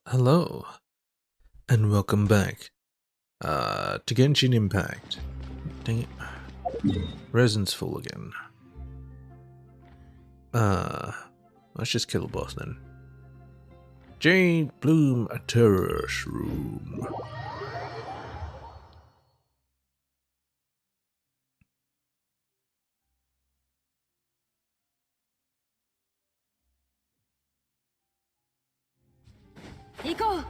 Hello, and welcome back to Genshin Impact. Dang it. Resin's full again. Let's just kill the boss then. Jade Bloom, a terrorist room. Go.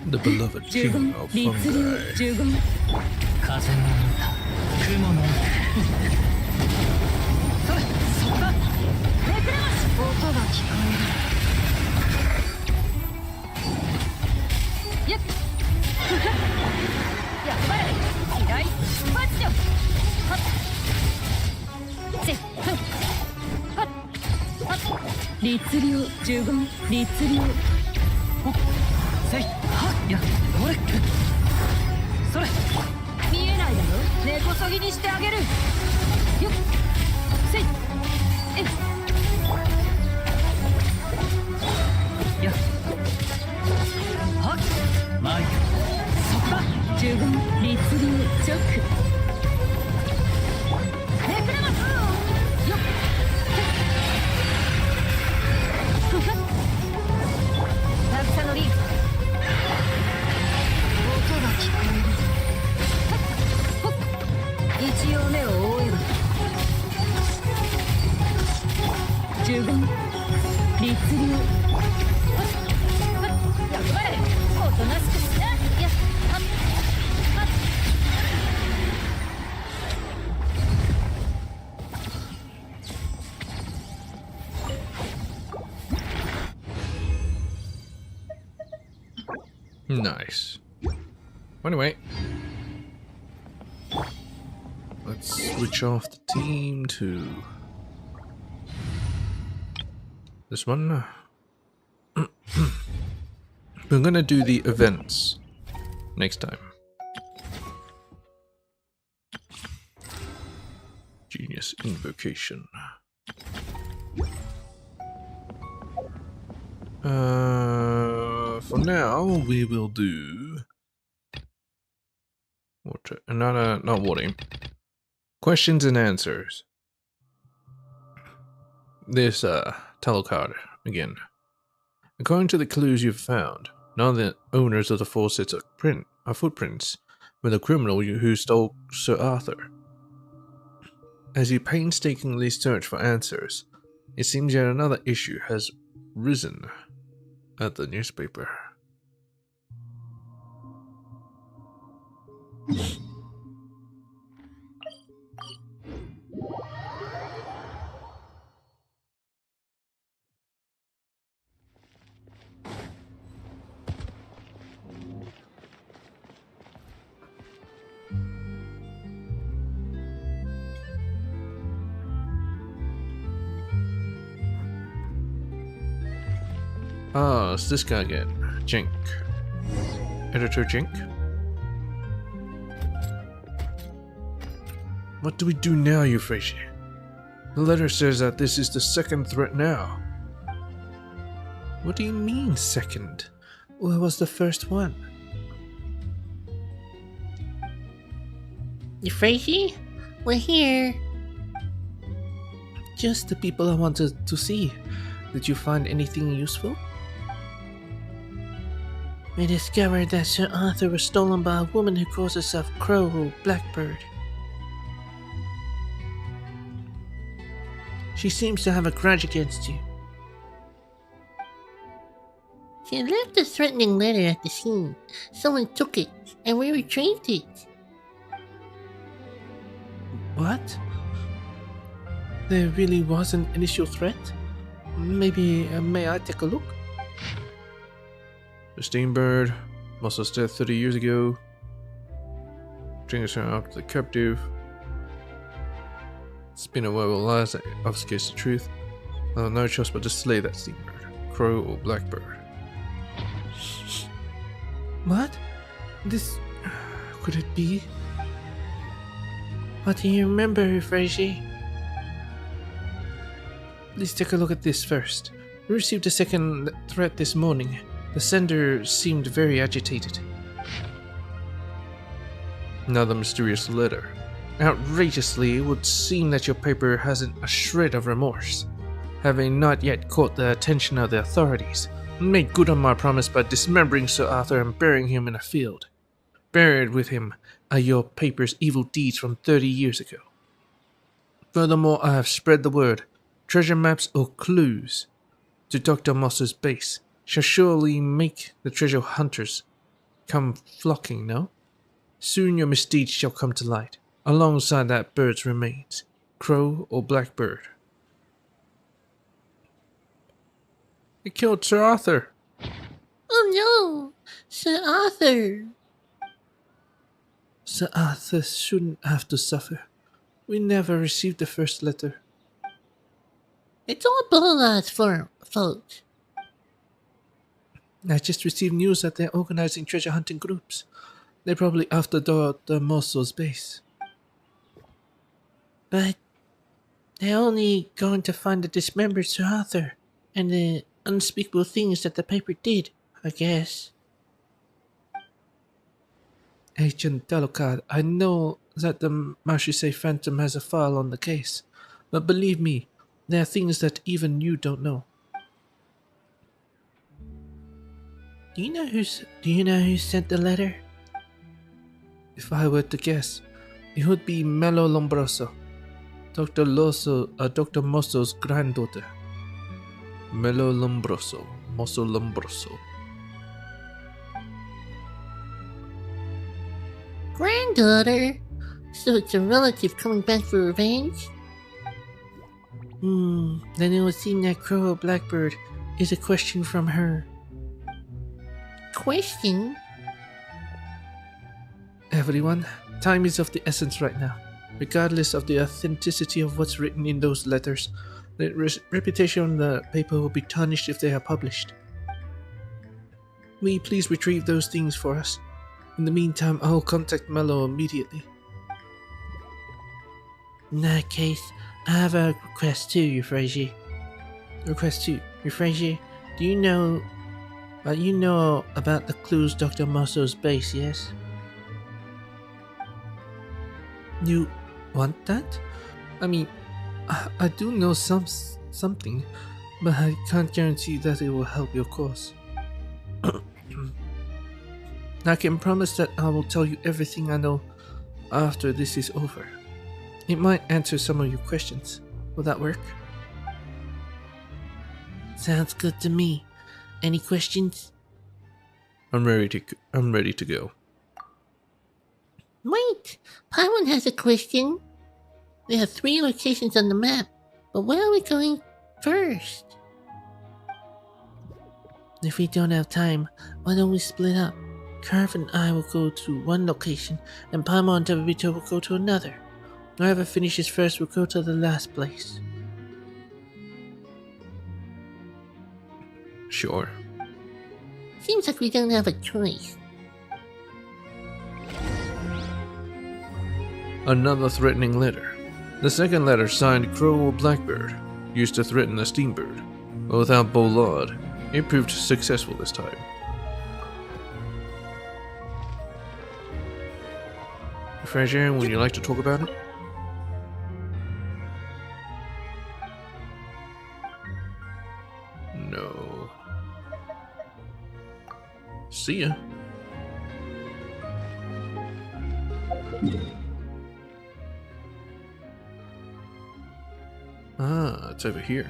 The beloved king of fungi. 風の歌雲のそれそこだめくれます音が聞こえるやっやっぱり嫌いパッチョはっせっふんはっはっ律令十言律令おせいはっやこれそれ見えないだろ根こそぎにしてあげるよっせいえいやはっ前そこだ十言律令チョックめくれますよっふふ渚のリーフ音が聞こえる一応目を覆えば十言律令役割おとなしくしなやっはっはっNice. Anyway, let's switch off the team to this one. We're gonna do the events next time. Genius invocation. For now, we will do water. Not water. Questions and answers. This title card again. According to the clues you've found, none of the owners of the 4 sets of footprints were the criminal who stole Sir Arthur. As you painstakingly search for answers, it seems yet another issue has risen at the newspaper. Ah, it's this guy again. Jink. Editor Jink? What do we do now, Euphrasia? The letter says that this is the second threat now. What do you mean, second? What was the first one? Euphrasia? We're here. Just the people I wanted to see. Did you find anything useful? We discovered that Sir Arthur was stolen by a woman who calls herself Crow or Blackbird. She seems to have a grudge against you. She left a threatening letter at the scene. Someone took it, and we retrieved it. What? There really was an initial threat? Maybe, may I take a look? The Steambird, Muscle's death 30 years ago. Drinks her up to the captive. Spin a web of lies that obfuscates the truth. No choice but to slay that Steambird, Crow or Blackbird. What? This... could it be? What do you remember, Freishi? Please take a look at this first. We received a second threat this morning. The sender seemed very agitated. Another mysterious letter. Outrageously, it would seem that your paper hasn't a shred of remorse. Having not yet caught the attention of the authorities, I made good on my promise by dismembering Sir Arthur and burying him in a field. Buried with him are your paper's evil deeds from 30 years ago. Furthermore, I have spread the word. Treasure maps or clues to Dr. Moss's base shall surely make the treasure hunters come flocking, no? Soon your misdeeds shall come to light, alongside that bird's remains, crow or blackbird. It killed Sir Arthur. Oh no! Sir Arthur! Sir Arthur shouldn't have to suffer. We never received the first letter. It's all Bollard's fault. I just received news that they're organizing treasure hunting groups. They're probably after Dr. Mosso's base. But they're only going to find the dismembered Sir Arthur and the unspeakable things that the paper did, I guess. Agent Delocard, I know that the Mashise Phantom has a file on the case, but believe me, there are things that even you don't know. Do you know who sent the letter? If I were to guess, it would be Melo Lombroso, Dr. Mosso's granddaughter. Melo Lombroso, Mosso Lombroso. Granddaughter? So it's a relative coming back for revenge? Then it would seem that crow or blackbird is a question from her. Question? Everyone, time is of the essence right now. Regardless of the authenticity of what's written in those letters, the reputation of the paper will be tarnished if they are published. Will you please retrieve those things for us? In the meantime, I'll contact Mello immediately. In that case, I have a request too, Euphrasia. Request 2. Euphrasia, do you know about the clues Dr. Mosso's base, yes? You want that? I mean, I do know something, but I can't guarantee that it will help your cause. I can promise that I will tell you everything I know after this is over. It might answer some of your questions. Will that work? Sounds good to me. Any questions? I'm ready to go. Wait! Paimon has a question. There are 3 locations on the map, but where are we going first? If we don't have time, why don't we split up? Curve and I will go to one location, and Paimon and Tebabito will go to another. Whoever finishes first will go to the last place. Sure. Seems like we don't have a choice. Another threatening letter. The second letter signed Crow or Blackbird, used to threaten the Steambird. But without Bollard, it proved successful this time. Frazier, would you like to talk about it? No. See ya. Ah, it's over here.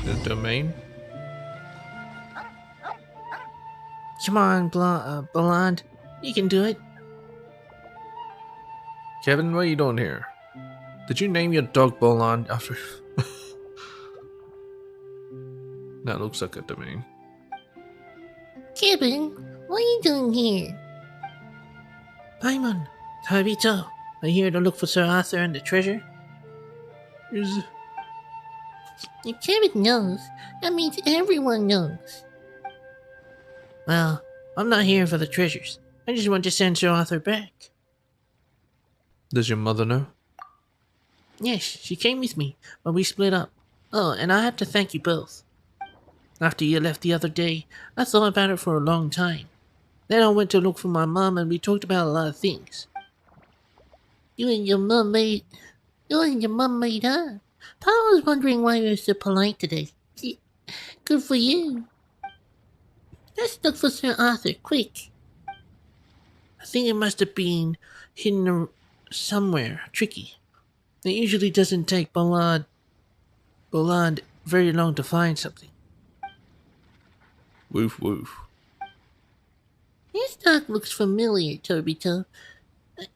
The domain? Come on, Blonde. You can do it. Kevin, what are you doing here? Did you name your dog Bolan after... That looks like a domain. Kevin, what are you doing here? Paimon, Tabito, are you here to look for Sir Arthur and the treasure? Is... If Kevin knows, that means everyone knows. Well, I'm not here for the treasures. I just want to send Sir Arthur back. Does your mother know? Yes, she came with me, but we split up. Oh, and I have to thank you both. After you left the other day, I thought about it for a long time. Then I went to look for my mom and we talked about a lot of things. You and your mom made up. Pa was wondering why you were so polite today. Good for you. Let's look for Sir Arthur, quick. I think it must have been hidden somewhere, tricky. It usually doesn't take Bolan very long to find something. Woof woof. This dog looks familiar, Tobito.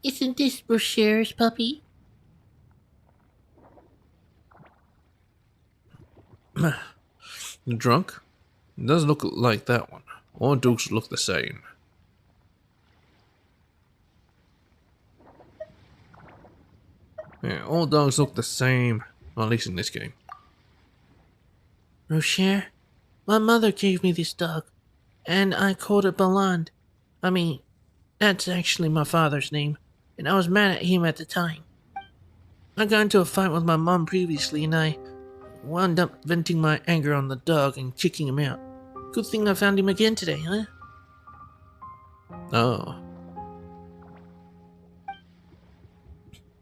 Isn't this Brochére's puppy? Drunk? It doesn't look like that one. All dogs look the same. Yeah, all dogs look the same. Well, at least in this game. Brochere? My mother gave me this dog, and I called it Bolan. I mean, that's actually my father's name, and I was mad at him at the time. I got into a fight with my mom previously, and I wound up venting my anger on the dog and kicking him out. Good thing I found him again today, huh? Oh.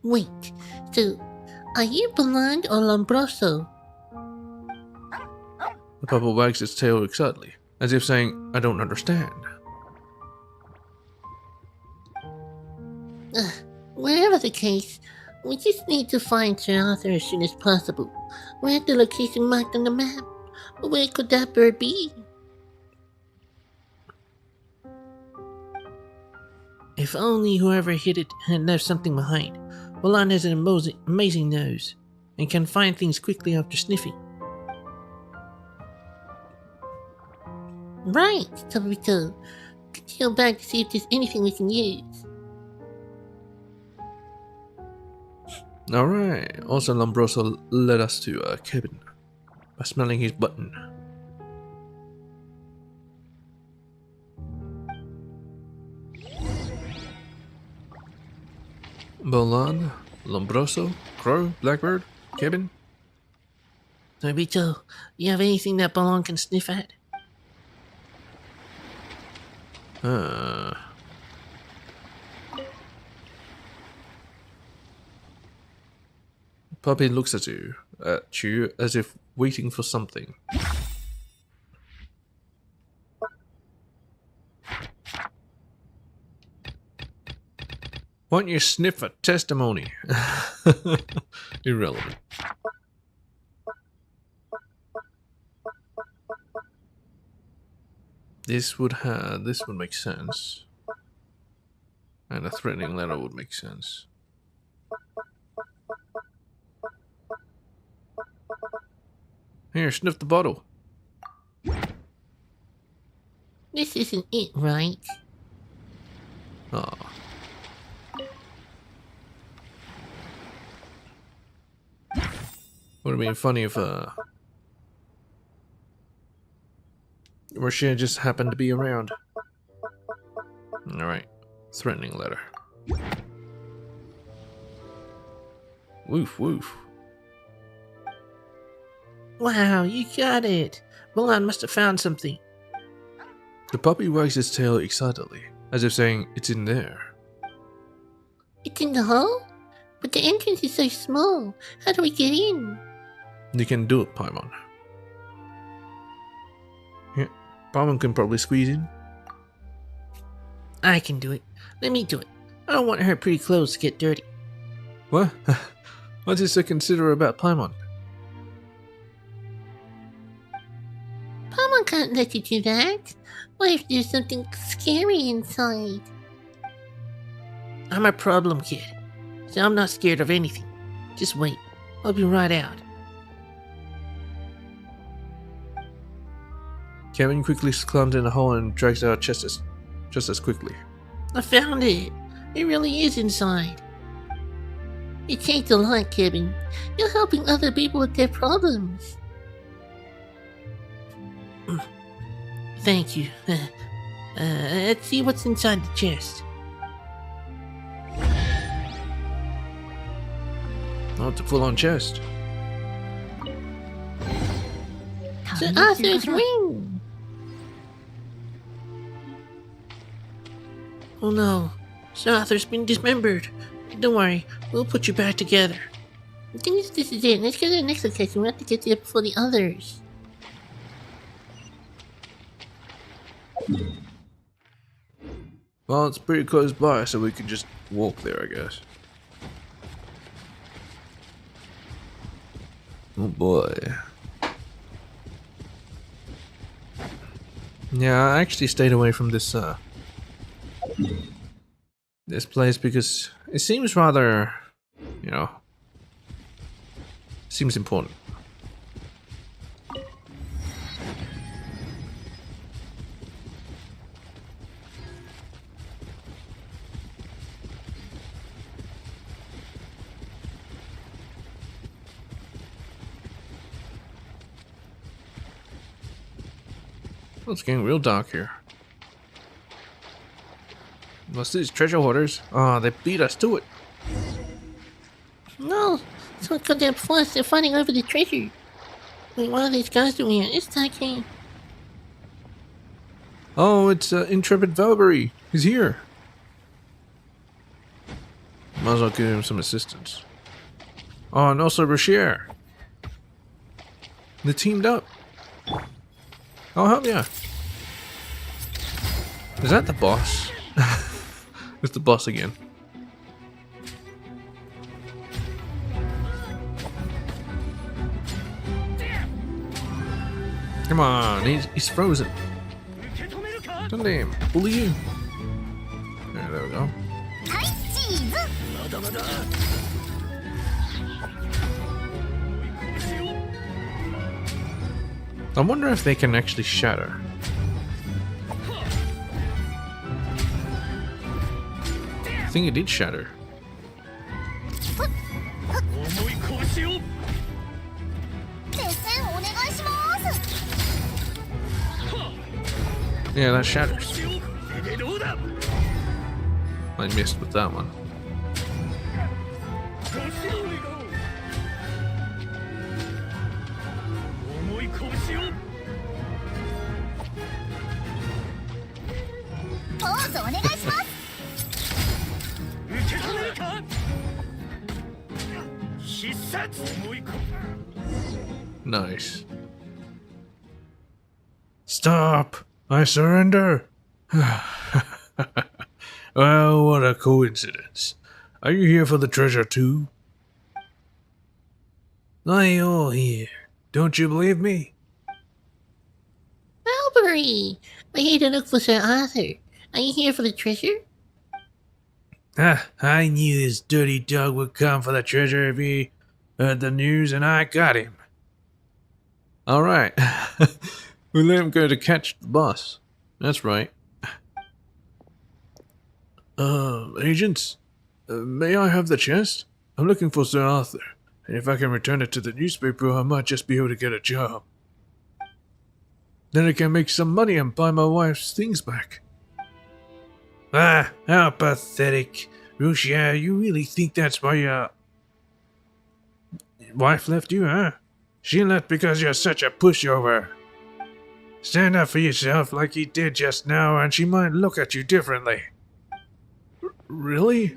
Wait, so are you Bolan or Lombroso? The puppy wags its tail excitedly, as if saying, I don't understand. Whatever the case, we just need to find Sir Arthur as soon as possible. We have the location marked on the map. But where could that bird be? If only whoever hit it had left something behind. Bolan has an amazing nose and can find things quickly after sniffing. Right, Tobito. Let's go back to see if there's anything we can use. Alright, also Lombroso led us to Kevin by smelling his button. Bolan, Lombroso, Crow, Blackbird, Kevin. Tobito, you have anything that Bolan can sniff at? Puppy looks at you as if waiting for something. Why don't you sniff a testimony? Irrelevant. This would make sense. And a threatening letter would make sense. Here, sniff the bottle. This isn't it, right? Ah. Would have been funny if Rocher just happened to be around. Alright. Threatening letter. Woof woof. Wow, you got it! Bolan must have found something. The puppy wags its tail excitedly, as if saying it's in there. It's in the hole? But the entrance is so small. How do we get in? You can do it, Paimon. Yeah, Paimon can probably squeeze in. I can do it. Let me do it. I don't want her pretty clothes to get dirty. What? What's this so considerate about Paimon? can't let you do that. What if there's something scary inside? I'm a problem kid, so I'm not scared of anything. Just wait. I'll be right out. Kevin quickly climbs in a hole and drags out just as quickly. I found it. It really is inside. It takes a lot, Kevin. You're helping other people with their problems. Thank you. Let's see what's inside the chest. Oh, it's a full-on chest. Sir Arthur's ring! Oh no, Sir Arthur's been dismembered. Don't worry, we'll put you back together. I think this is it. Let's go to the next location. We have to get there before the others. Well, it's pretty close by, so we can just walk there, I guess. Oh boy. Yeah, I actually stayed away from this this place because it seems rather, you know, seems important. Oh, it's getting real dark here. What's these treasure hoarders? Oh, they beat us to it. No, someone come down before us. They're fighting over the treasure. Wait, what are these guys doing here? It's attacking. Oh, it's Intrepid Valkyrie. He's here. Might as well give him some assistance. Oh, and also Rocher. They teamed up. I'll help ya. Is that the boss? It's the boss again. Come on, he's frozen. Don't let him bully you. There we go. I wonder if they can actually shatter. I think it did shatter. Yeah, that shatters. I missed with that one. Nice. Stop! I surrender! Well, what a coincidence. Are you here for the treasure too? I all here. Don't you believe me? Valkyrie! We're here to look for Sir Arthur. Are you here for the treasure? I knew this dirty dog would come for the treasure if he heard the news, and I got him. Alright. We let him go to catch the boss. That's right. Agents? May I have the chest? I'm looking for Sir Arthur, and if I can return it to the newspaper, I might just be able to get a job. Then I can make some money and buy my wife's things back. Ah, how pathetic. Lucia, you really think that's why your wife left you, huh? She left because you're such a pushover. Stand up for yourself like he did just now and she might look at you differently. Really?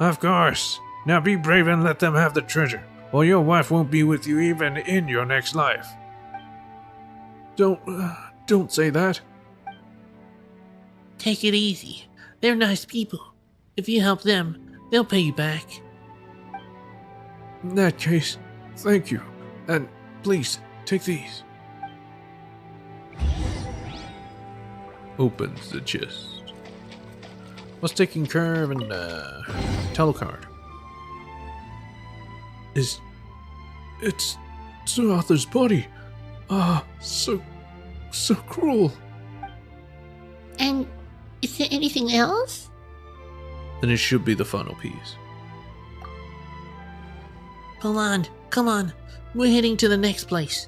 Of course. Now be brave and let them have the treasure, or your wife won't be with you even in your next life. Don't say that. Take it easy. They're nice people. If you help them, they'll pay you back. In that case, thank you. And please, take these. Opens the chest. What's taking curve and telecard? It's Sir Arthur's body. Ah, so cruel. And is there anything else? Then it should be the final piece. Hold on, come on. We're heading to the next place.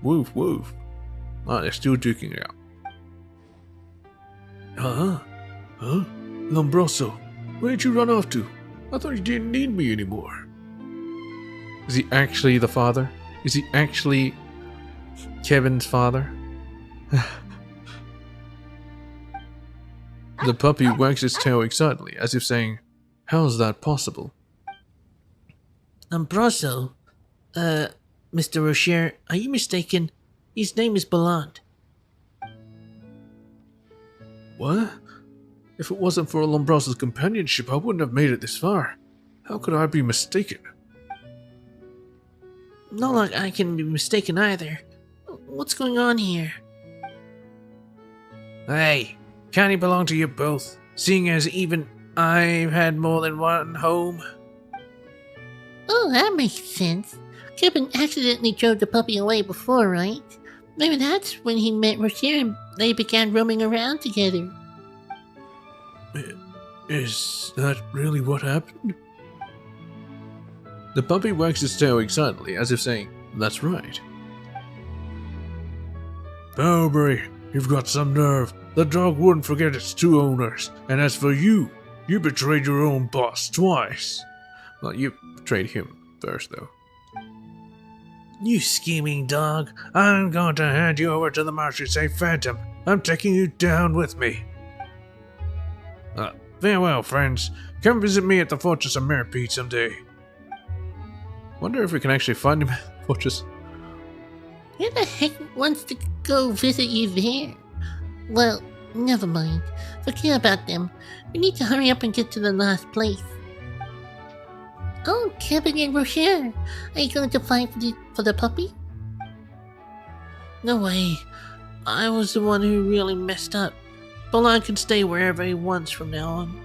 Woof woof. Ah, they're still duking it out. Huh? Lombroso, where'd you run off to? I thought you didn't need me anymore. Is he actually the father? Is he actually Kevin's father? The puppy wags its tail excitedly, as if saying, how's that possible? Lombroso? Mr. Rocher, are you mistaken? His name is Belland. What? If it wasn't for Lombroso's companionship, I wouldn't have made it this far. How could I be mistaken? Not like I can be mistaken either. What's going on here? Hey, can't he belong to you both? Seeing as even I've had more than one home. Oh, that makes sense. Kevin accidentally drove the puppy away before, right? Maybe that's when he met Rocher and they began roaming around together. Is that really what happened? The puppy wags its tail excitedly, as if saying, that's right. Bowbury, you've got some nerve. The dog wouldn't forget its two owners. And as for you, you betrayed your own boss twice. Well, you betrayed him first, though. You scheming dog. I'm going to hand you over to the Marchese Phantom. I'm taking you down with me. Farewell, friends. Come visit me at the Fortress of Mirapede someday. Wonder if we can actually find him at the Fortress. Who the heck wants to go visit you there? Well, never mind. Forget about them. We need to hurry up and get to the last place. Oh, Kevin and Rocher. Are you going to fight for the puppy? No way. I was the one who really messed up. Belland can stay wherever he wants from now on.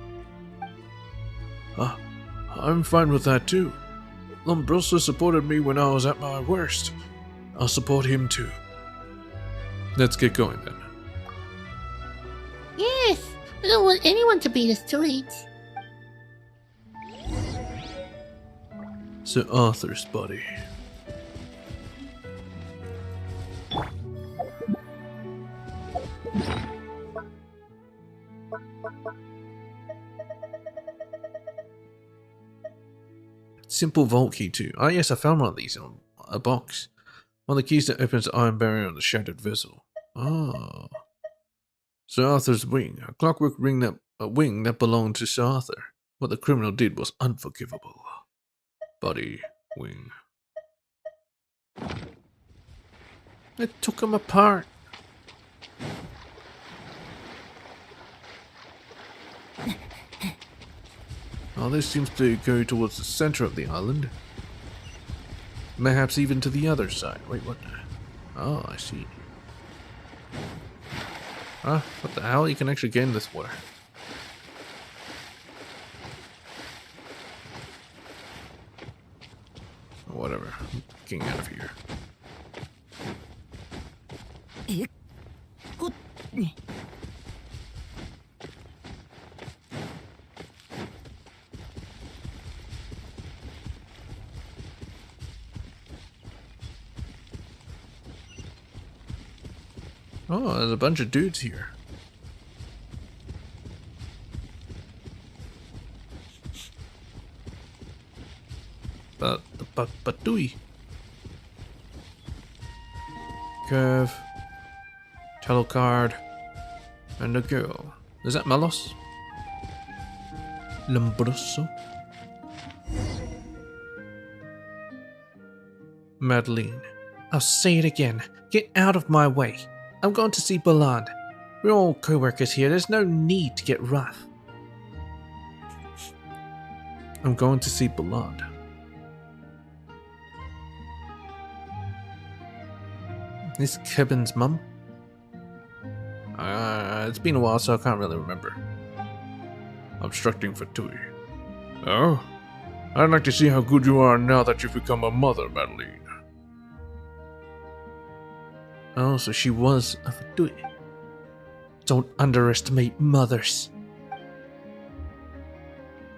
I'm fine with that too. Lombroso supported me when I was at my worst. I'll support him too. Let's get going then. Yes! I don't want anyone to beat us to it. Sir Arthur's body. Simple vault key too. Ah yes, I found one of these in a box. One of the keys that opens the iron barrier on the shattered vessel. Ah. Sir Arthur's wing. A clockwork wing that belonged to Sir Arthur. What the criminal did was unforgivable. Body, wing. It took him apart. Oh, this seems to go towards the center of the island. Perhaps even to the other side. Wait, what? Oh, I see. Ah, what the hell? You can actually get in this water. Whatever. I'm getting out of here. Oh, there's a bunch of dudes here. But do we? Curve, telecard, and a girl. Is that Melos? Lombroso? Madeline. I'll say it again. Get out of my way. I'm going to see Belland. We're all co-workers here. There's no need to get rough. I'm going to see Belland. This Kevin's mum? It's been a while, so I can't really remember. Obstructing for Tui. Oh? I'd like to see how good you are now that you've become a mother, Madeline. Oh, so she was a Fatui. Don't underestimate mothers.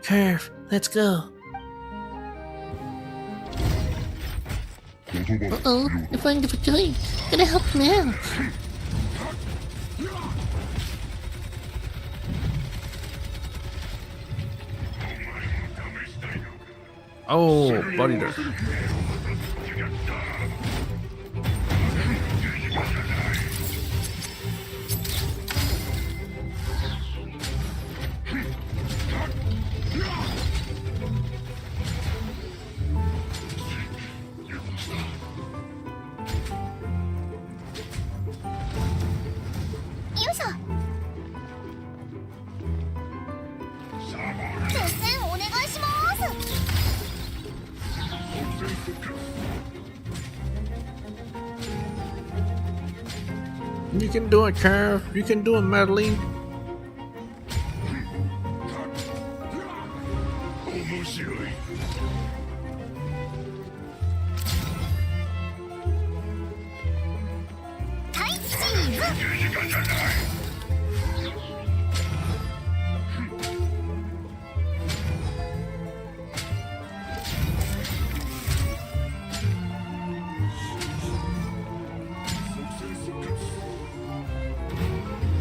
Curve, let's go. Uh-oh, I find the Fatui. Gotta help him out. Oh, buddy there. You can do it, Curve. You can do it, Madeline.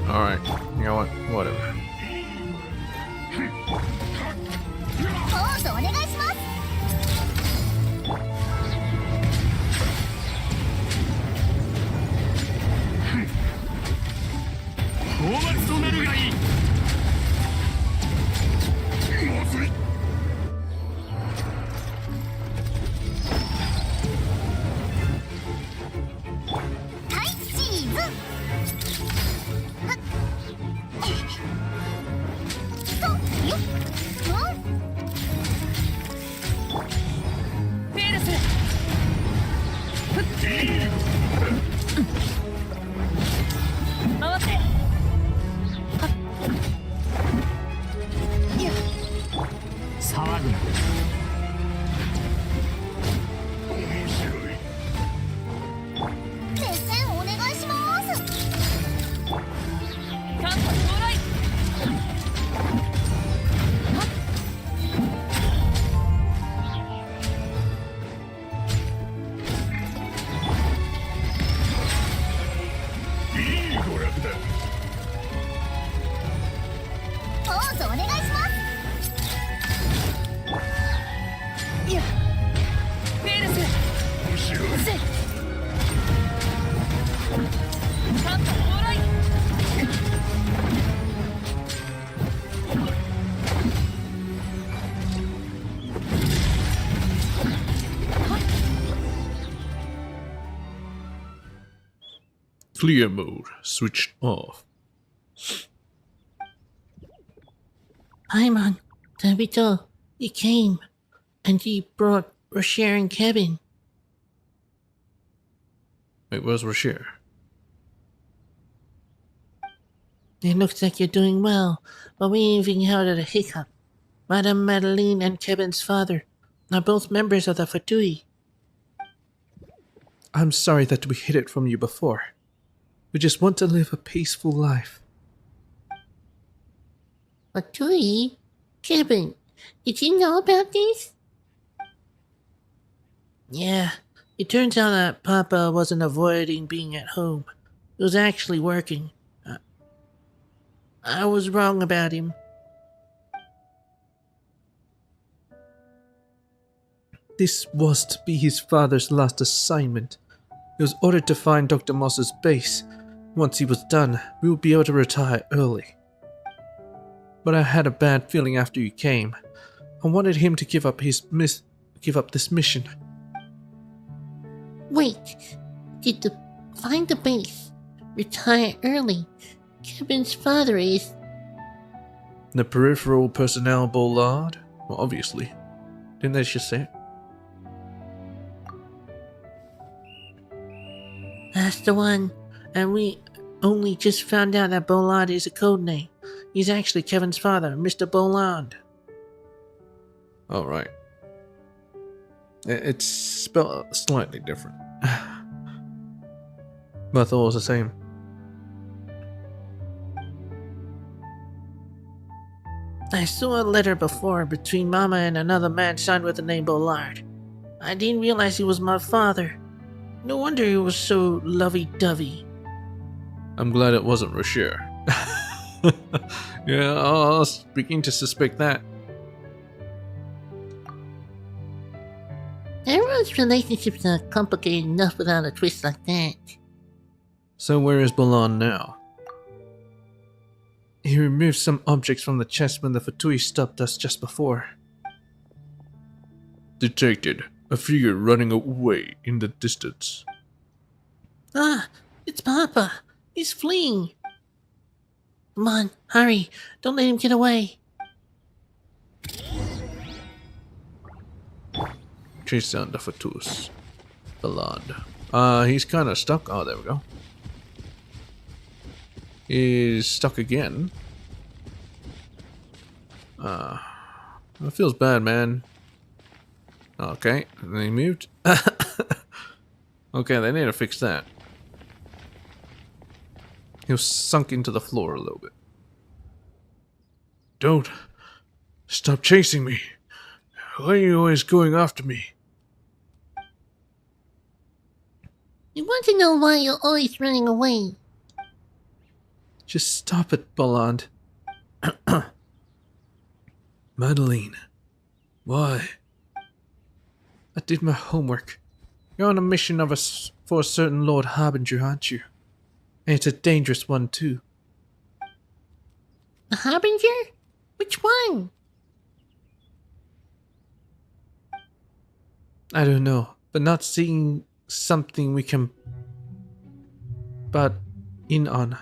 Alright, you know what? Whatever. Clear mode switched off. Paimon, Tabito, you came, and you brought Rocher and Kevin. Wait, where's Rocher? It looks like you're doing well, but we even had a hiccup. Madame Madeline and Kevin's father are both members of the Fatui. I'm sorry that we hid it from you before. We just want to live a peaceful life. Fatui? Kevin, did you know about this? Yeah, it turns out that Papa wasn't avoiding being at home. He was actually working. I was wrong about him. This was to be his father's last assignment. He was ordered to find Dr. Moss's base. Once he was done, we would be able to retire early. But I had a bad feeling after you came. I wanted him to give up this mission. Wait, find the base, retire early. Kevin's father is... The peripheral personnel bollard? Well, obviously. Didn't they just say it? That's the one. And only just found out that Bolland is a code name. He's actually Kevin's father, Mr. Bolland. All right. It's spelled slightly different. But I thought it was the same. I saw a letter before between Mama and another man signed with the name Bollard. I didn't realize he was my father. No wonder he was so lovey-dovey. I'm glad it wasn't Rocher. Yeah, I was beginning to suspect that. Everyone's relationships are complicated enough without a twist like that. So where is Balan now? He removed some objects from the chest when the Fatui stopped us just before. Detected a figure running away in the distance. Ah, it's Papa. He's fleeing. Come on, hurry. Don't let him get away. Chase down the Fatus. Balan. He's kind of stuck. Oh, there we go. He's stuck again. It feels bad, man. Okay, and then he moved. Okay, they need to fix that. He was sunk into the floor a little bit. Don't stop chasing me. Why are you always going after me? You want to know why you're always running away? Just stop it, Baland. Madeline, why? I did my homework. You're on a mission for a certain Lord Harbinger, aren't you? And it's a dangerous one, too. The Harbinger? Which one? I don't know, but not seeing something we can butt in on.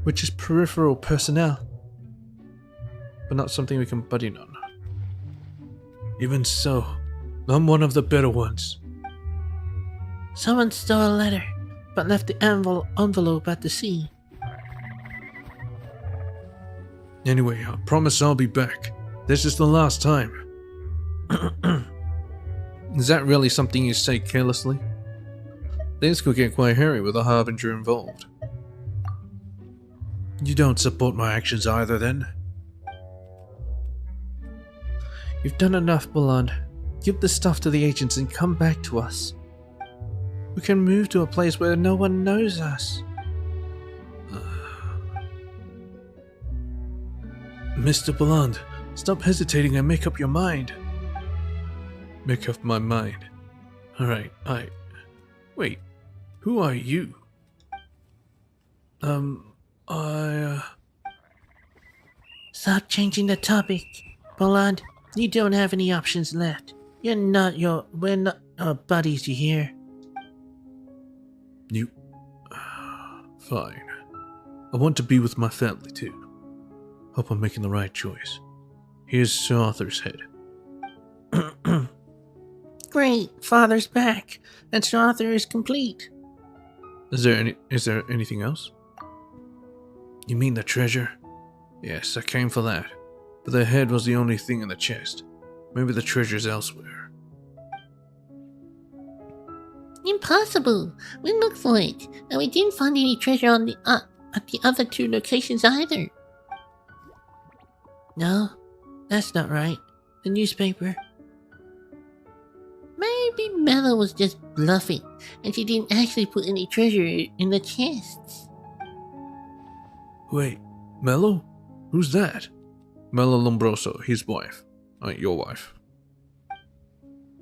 Which is peripheral personnel. But not something we can butt in on. Even so, I'm one of the better ones. Someone stole a letter, but left the envelope at the scene. Anyway, I promise I'll be back. This is the last time. Is that really something you say carelessly? Things could get quite hairy with a Harbinger involved. You don't support my actions either, then? You've done enough, Baland. Give the stuff to the agents and come back to us. We can move to a place where no one knows us. Mr. Baland, stop hesitating and make up your mind. Make up my mind. Alright, Wait, who are you? Stop changing the topic. Boland, you don't have any options left. We're not buddies, you hear? You... Fine. I want to be with my family, too. Hope I'm making the right choice. Here's Sir Arthur's head. Great, Father's back, and Sir Arthur is complete. Is there anything else? You mean the treasure? Yes, I came for that. But the head was the only thing in the chest. Maybe the treasure's elsewhere. Impossible. We looked for it, and we didn't find any treasure on at the other two locations either. No, that's not right. The newspaper. Maybe Mello was just bluffing, and she didn't actually put any treasure in the chests. Wait, Mello? Who's that? Mello Lombroso, his wife. Your wife.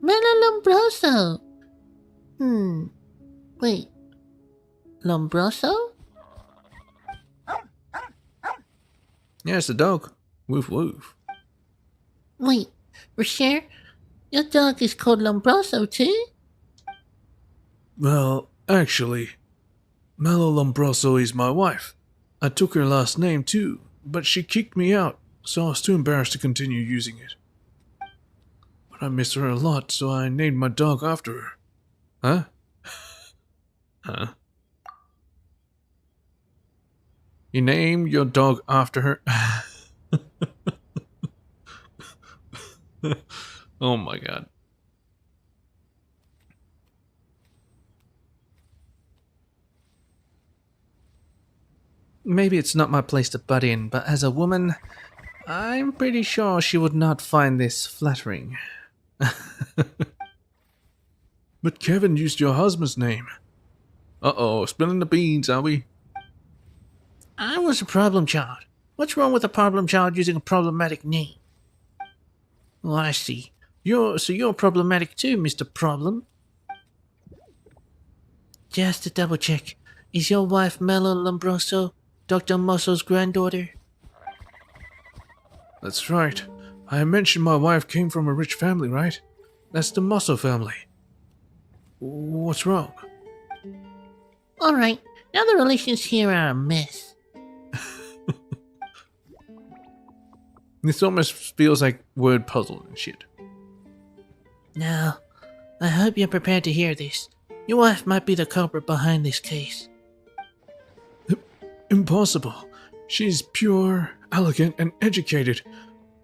Mello Lombroso. Wait. Lombroso? Yeah, it's the dog. Woof woof. Wait, Rocher? Your dog is called Lombroso too? Well, actually, Mello Lombroso is my wife. I took her last name too, but she kicked me out, so I was too embarrassed to continue using it. But I miss her a lot, so I named my dog after her. Huh? Huh? You name your dog after her? Oh my god. Maybe it's not my place to butt in, but as a woman, I'm pretty sure she would not find this flattering. But Kevin used your husband's name. Uh-oh, spilling the beans, are we? I was a problem child. What's wrong with a problem child using a problematic name? Oh, I see. You're problematic too, Mr. Problem. Just to double check, is your wife Mela Lombroso Dr. Muscle's granddaughter? That's right. I mentioned my wife came from a rich family, right? That's the Muscle family. What's wrong? Alright, now the relations here are a mess. This almost feels like word puzzle and shit. Now, I hope you're prepared to hear this. Your wife might be the culprit behind this case. Impossible. She's pure, elegant, and educated.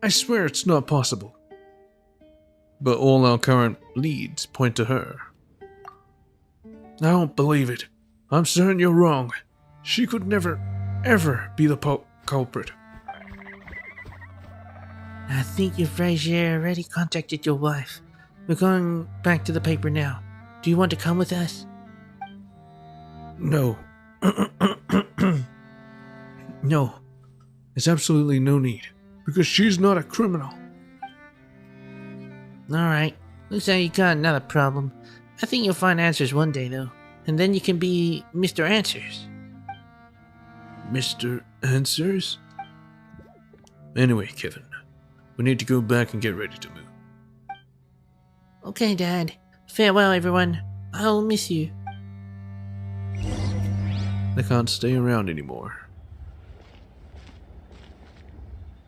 I swear it's not possible. But all our current leads point to her. I don't believe it. I'm certain you're wrong. She could never, ever be the culprit. I think your Frazier already contacted your wife. We're going back to the paper now. Do you want to come with us? No. No. There's absolutely no need. Because she's not a criminal. Alright, looks like you got another problem. I think you'll find answers one day though. And then you can be Mr. Answers. Mr. Answers? Anyway, Kevin, we need to go back and get ready to move. Okay, Dad. Farewell, everyone. I'll miss you. They can't stay around anymore.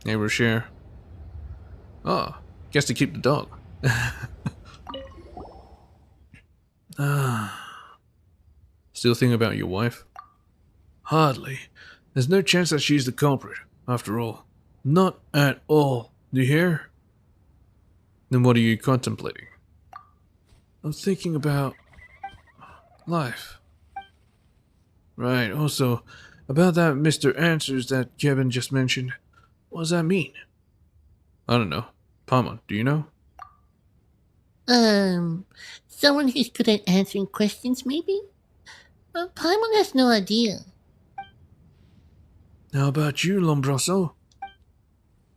Hey, Rocher. Oh, guess to keep the dog. Still thinking about your wife? Hardly. There's no chance that she's the culprit, after all. Not at all. Do you hear? Then what are you contemplating? I'm thinking about life. Right, also, about that Mr. Answers that Kevin just mentioned. What does that mean? I don't know. Palma, do you know? Someone who's good at answering questions, maybe? Paimon has no idea. How about you, Lombroso?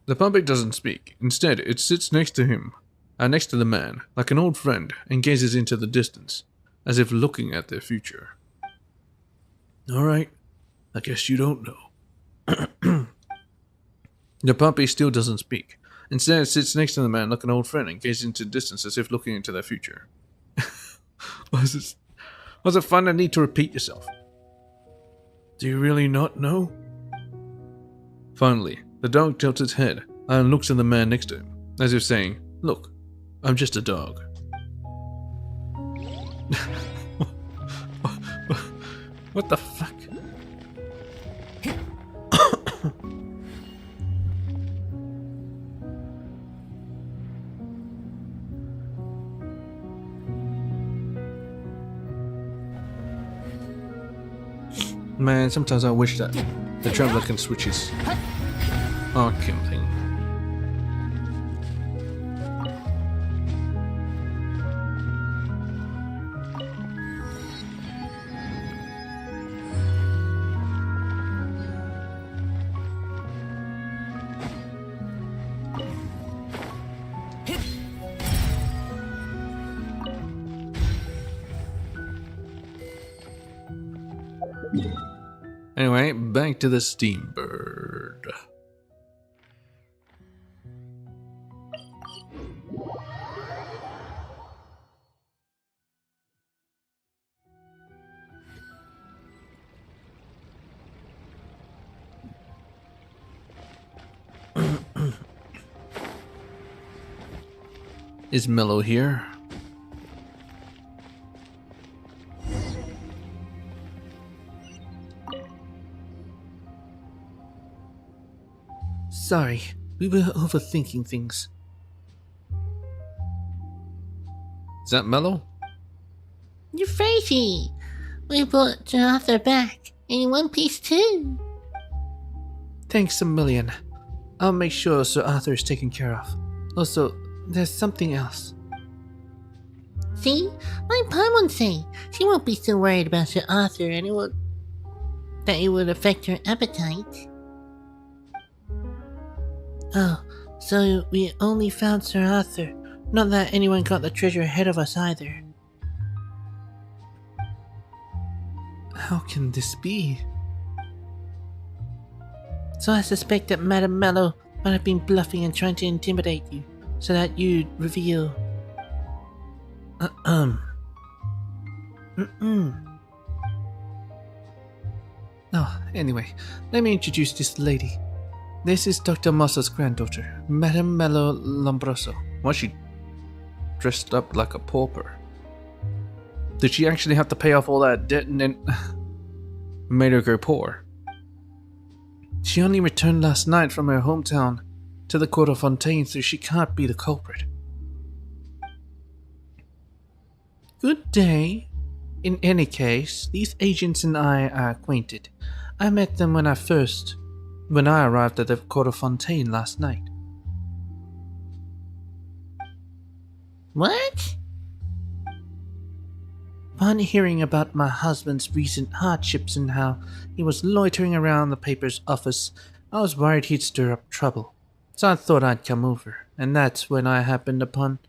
The puppet doesn't speak. Instead, it sits next to him, next to the man, like an old friend, and gazes into the distance, as if looking at their future. Alright, I guess you don't know. The puppy still doesn't speak. Instead, it sits next to the man like an old friend and gazes into the distance as if looking into their future. Was it fun and need to repeat yourself? Do you really not know? Finally, the dog tilts its head and looks at the man next to him, as if saying, "Look, I'm just a dog." What the fuck? Man, sometimes I wish that the traveler can switch his arcing thing. Anyway, back to the steam bird. Is Mello here? Sorry, we were overthinking things. Is that Mello? You're crazy! We brought Sir Arthur back, in one piece too. Thanks a million. I'll make sure Sir Arthur is taken care of. Also, there's something else. See? My mom would say she won't be so worried about Sir Arthur and it would affect her appetite. Oh, so we only found Sir Arthur. Not that anyone got the treasure ahead of us either. How can this be? So I suspect that Madame Mello might have been bluffing and trying to intimidate you, so that you'd reveal... Oh, anyway, let me introduce this lady. This is Dr. Mosso's granddaughter, Madame Mello Lombroso. Why is she dressed up like a pauper? Did she actually have to pay off all that debt and then made her go poor? She only returned last night from her hometown to the court of Fontaine, so she can't be the culprit. Good day. In any case, these agents and I are acquainted. I met them when I arrived at the court of Fontaine last night. What? Upon hearing about my husband's recent hardships and how he was loitering around the paper's office, I was worried he'd stir up trouble. So I thought I'd come over, and that's when I happened upon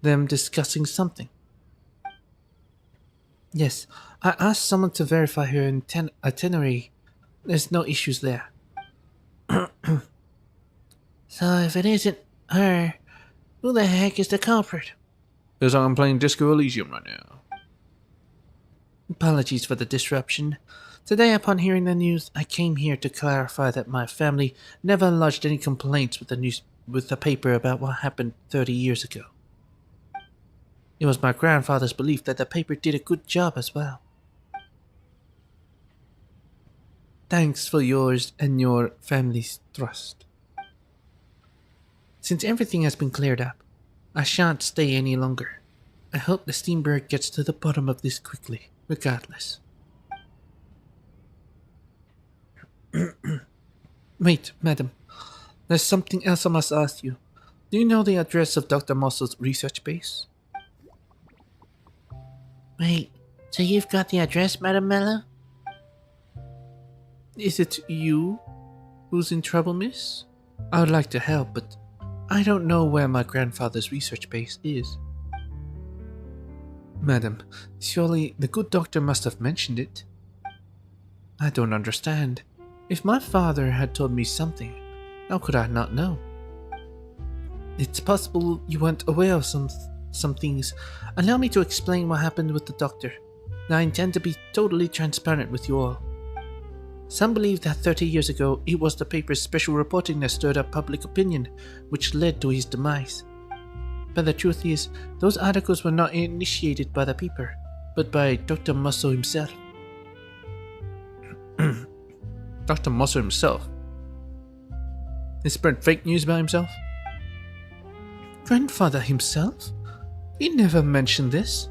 them discussing something. Yes, I asked someone to verify her itinerary. There's no issues there. So if it isn't her, who the heck is the culprit? Because I'm playing Disco Elysium right now. Apologies for the disruption. Today, upon hearing the news, I came here to clarify that my family never lodged any complaints with the paper about what happened 30 years ago. It was my grandfather's belief that the paper did a good job as well. Thanks for yours and your family's trust. Since everything has been cleared up, I shan't stay any longer. I hope the Steamberg gets to the bottom of this quickly, regardless. Wait, madam. There's something else I must ask you. Do you know the address of Dr. Mosso's research base? Wait, so you've got the address, Madame Mello? Is it you who's in trouble, miss? I would like to help, but I don't know where my grandfather's research base is. Madam, surely the good doctor must have mentioned it. I don't understand. If my father had told me something, how could I not know? It's possible you weren't aware of some things. Allow me to explain what happened with the doctor. I intend to be totally transparent with you all. Some believe that 30 years ago, it was the paper's special reporting that stirred up public opinion, which led to his demise. But the truth is, those articles were not initiated by the paper, but by Dr. Mosso himself. Dr. Mosso himself? He spread fake news about himself? Grandfather himself? He never mentioned this.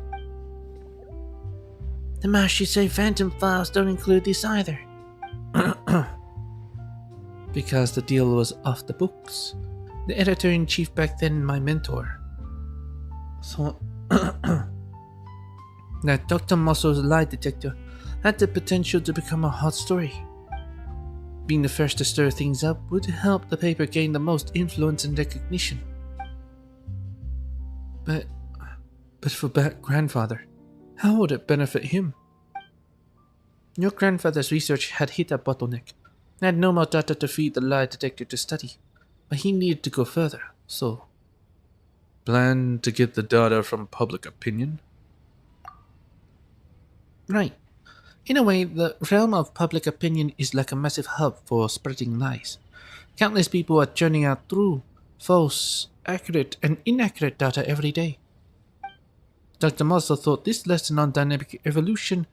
The Master Phantom files don't include this either. Because the deal was off the books. The editor-in-chief back then, my mentor, thought that Dr. Mosso's lie detector had the potential to become a hot story. Being the first to stir things up would help the paper gain the most influence and recognition. But for grandfather, how would it benefit him? Your grandfather's research had hit a bottleneck. He had no more data to feed the lie detector to study, but he needed to go further, so... Plan to get the data from public opinion? Right. In a way, the realm of public opinion is like a massive hub for spreading lies. Countless people are churning out true, false, accurate, and inaccurate data every day. Dr. Mosso thought this lesson on dynamic evolution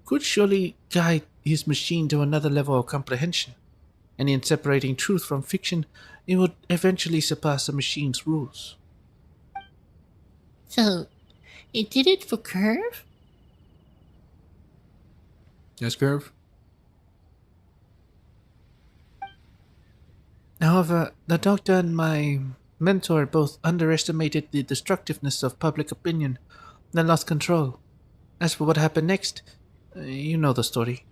could surely guide his machine to another level of comprehension. and in separating truth from fiction, it would eventually surpass the machine's rules. So, it did it for Curve? Yes, Curve? However, the doctor and my mentor both underestimated the destructiveness of public opinion and lost control. As for what happened next, you know the story.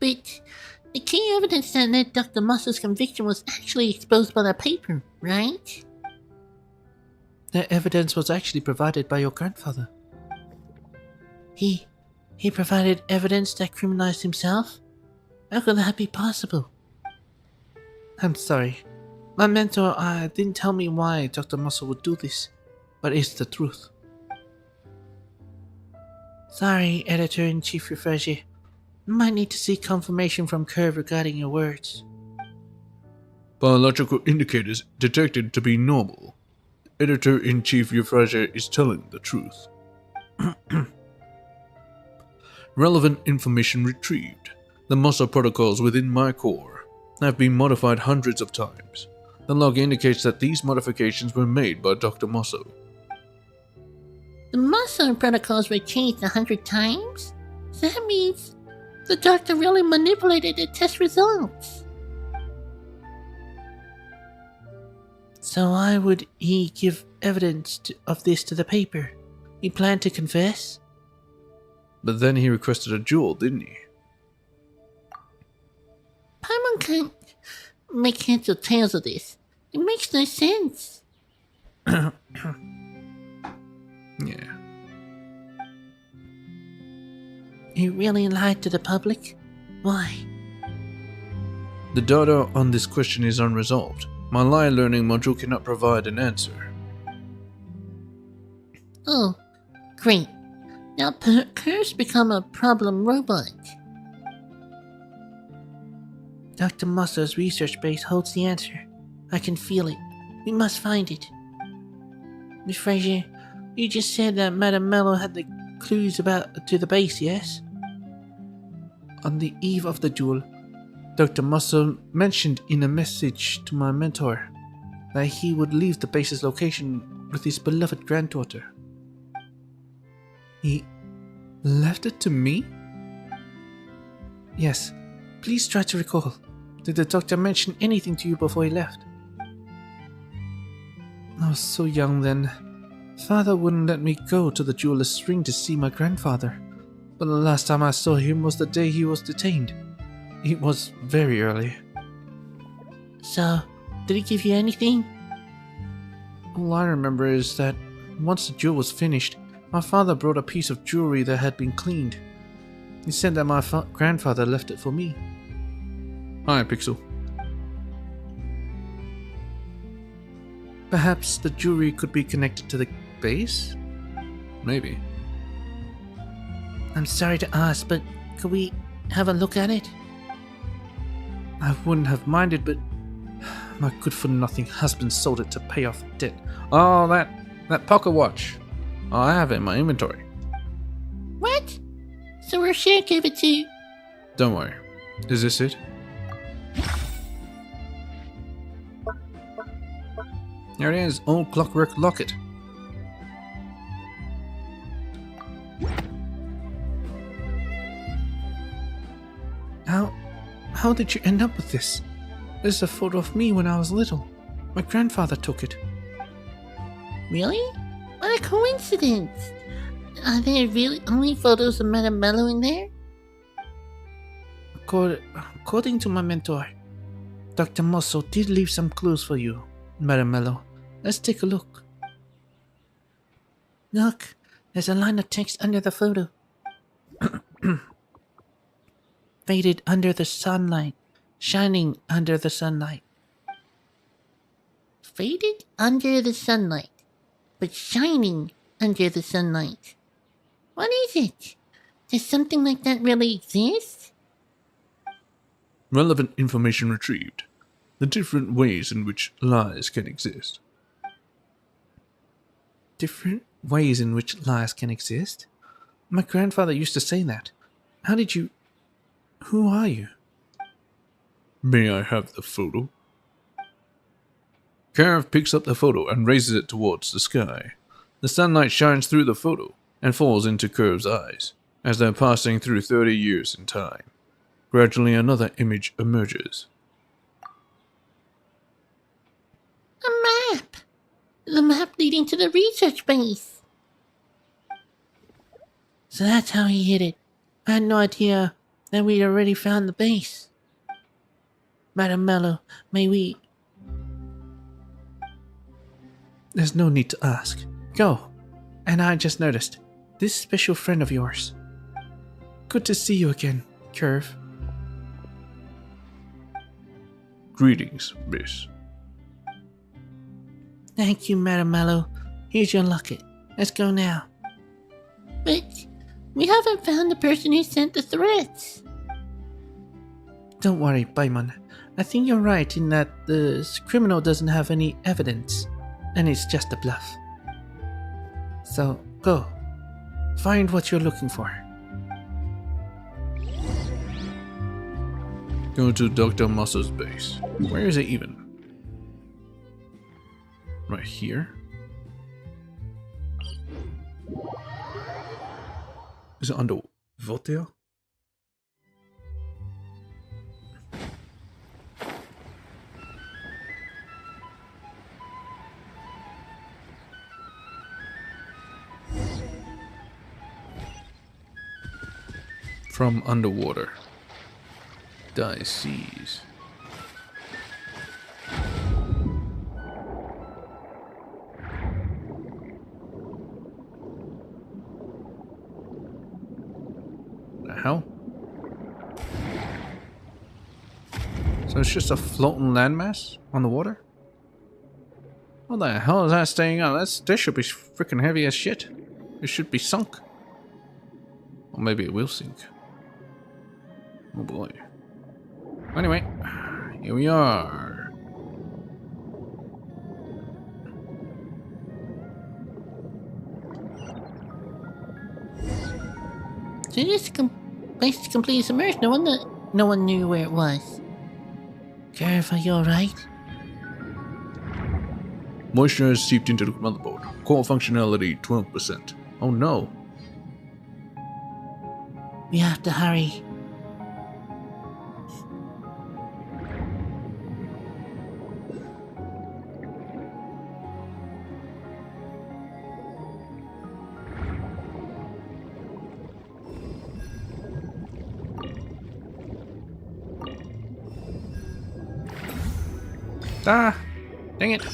But the key evidence that led Dr. Mussel's conviction was actually exposed by the paper, right? The evidence was actually provided by your grandfather. He provided evidence that criminalized himself? How could that be possible? I'm sorry. My mentor didn't tell me why Dr. Muscle would do this, but it's the truth. Sorry, Editor-in-Chief Refresher. Might need to seek confirmation from Curve regarding your words. Biological indicators detected to be normal. Editor-in-Chief Refresher is telling the truth. Relevant information retrieved. The muscle protocols within my core have been modified hundreds of times. The log indicates that these modifications were made by Dr. Mosso. The muscle protocols were changed 100 times? So that means the doctor really manipulated the test results. So why would he give evidence of this to the paper? He planned to confess? But then he requested a jewel, didn't he? Paimon can't make heads or tails of this. It makes no sense. Yeah. He really lied to the public? Why? The data on this question is unresolved. My lie learning module cannot provide an answer. Oh, great. Now Curve's become a problem robot. Dr. Musser's research base holds the answer. I can feel it. We must find it. Miss Frazier, you just said that Madame Mello had the clues to the base, yes? On the eve of the duel, Dr. Musser mentioned in a message to my mentor that he would leave the base's location with his beloved granddaughter. He left it to me? Yes. Please try to recall. Did the doctor mention anything to you before he left? I was so young then. Father wouldn't let me go to the jeweler's ring to see my grandfather. But the last time I saw him was the day he was detained. It was very early. So, did he give you anything? All I remember is that once the jewel was finished, my father brought a piece of jewelry that had been cleaned. He said that my grandfather left it for me. Hi, Pixel. Perhaps the jewelry could be connected to the base? Maybe. I'm sorry to ask, but could we have a look at it? I wouldn't have minded, but my good-for-nothing husband sold it to pay off debt. Oh, that pocket watch. Oh, I have it in my inventory. What? So Rocher gave it to you? Don't worry. Is this it? Here it is, old clockwork locket. How did you end up with this? This is a photo of me when I was little. My grandfather took it. Really? What a coincidence! Are there really only photos of Madame Mello in there? According to my mentor, Dr. Mosso did leave some clues for you, Madame Mello. Let's take a look. Look, there's a line of text under the photo. Faded under the sunlight, shining under the sunlight. Faded under the sunlight, but shining under the sunlight. What is it? Does something like that really exist? Relevant information retrieved. The different ways in which lies can exist. Different ways in which lies can exist? My grandfather used to say that. How did you... Who are you? May I have the photo? Karev picks up the photo and raises it towards the sky. The sunlight shines through the photo and falls into Karev's eyes, as they're passing through 30 years in time. Gradually another image emerges. A map! The map leading to the research base. So that's how he hid it. I had no idea that we'd already found the base. Madam Mello, may we... There's no need to ask. Go. And I just noticed, this special friend of yours. Good to see you again, Curve. Greetings, miss. Thank you, Madam Mello. Here's your locket. Let's go now. But we haven't found the person who sent the threats. Don't worry, Bayman. I think you're right in that the criminal doesn't have any evidence, and it's just a bluff. So, go. Find what you're looking for. Go to Dr. Musso's base. Where is it even? Right here? Is it under Voltaire? From underwater. Die seas. The hell? So it's just a floating landmass on the water? What the hell is that staying up? That should be freaking heavy as shit. It should be sunk. Or maybe it will sink. Oh boy. Anyway, here we are. So this place is completely submerged. No one knew where it was. Karef, are you alright? Moisture has seeped into the motherboard. Core functionality 12%. Oh no. We have to hurry. Ah! Dang it!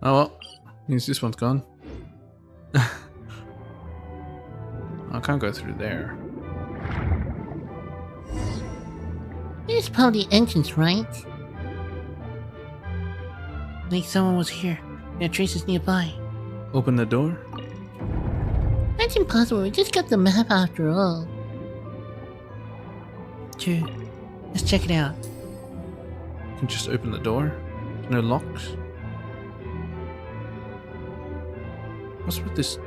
Oh well, means this one's gone. I can't go through there. This is probably the entrance, right? I think someone was here. There are traces nearby. Open the door. That's impossible. We just got the map after all. True. Let's check it out. You can just open the door. No locks. What's with this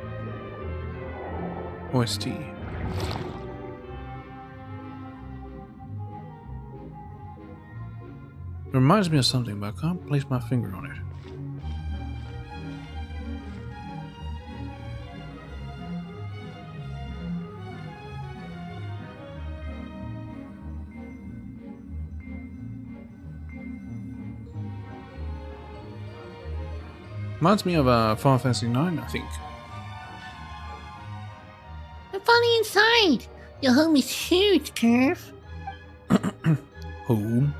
OST? It reminds me of something, but I can't place my finger on it. Reminds me of Final Fantasy 9, I think. I'm finally inside. Your home is huge, Curve. Home?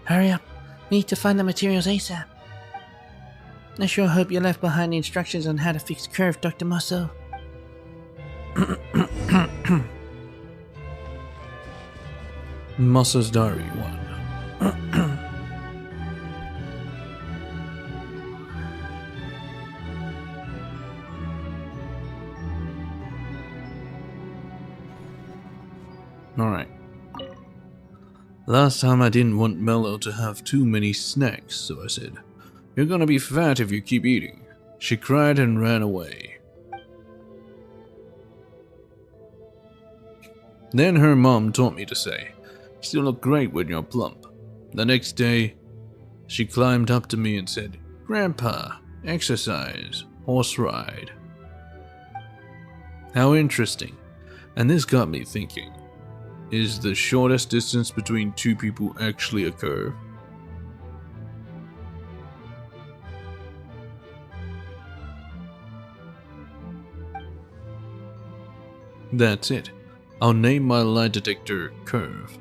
Hurry up. We need to find the materials ASAP. I sure hope you left behind the instructions on how to fix Curve, Dr. Musso. Musso's Diary 1. Alright. Last time I didn't want Mello to have too many snacks, so I said, "You're gonna be fat if you keep eating." She cried and ran away. Then her mom taught me to say, still look great when you're plump. The next day, she climbed up to me and said, Grandpa, exercise, horse ride. How interesting. And this got me thinking, is the shortest distance between two people actually a curve? That's it. I'll name my lie detector Curve.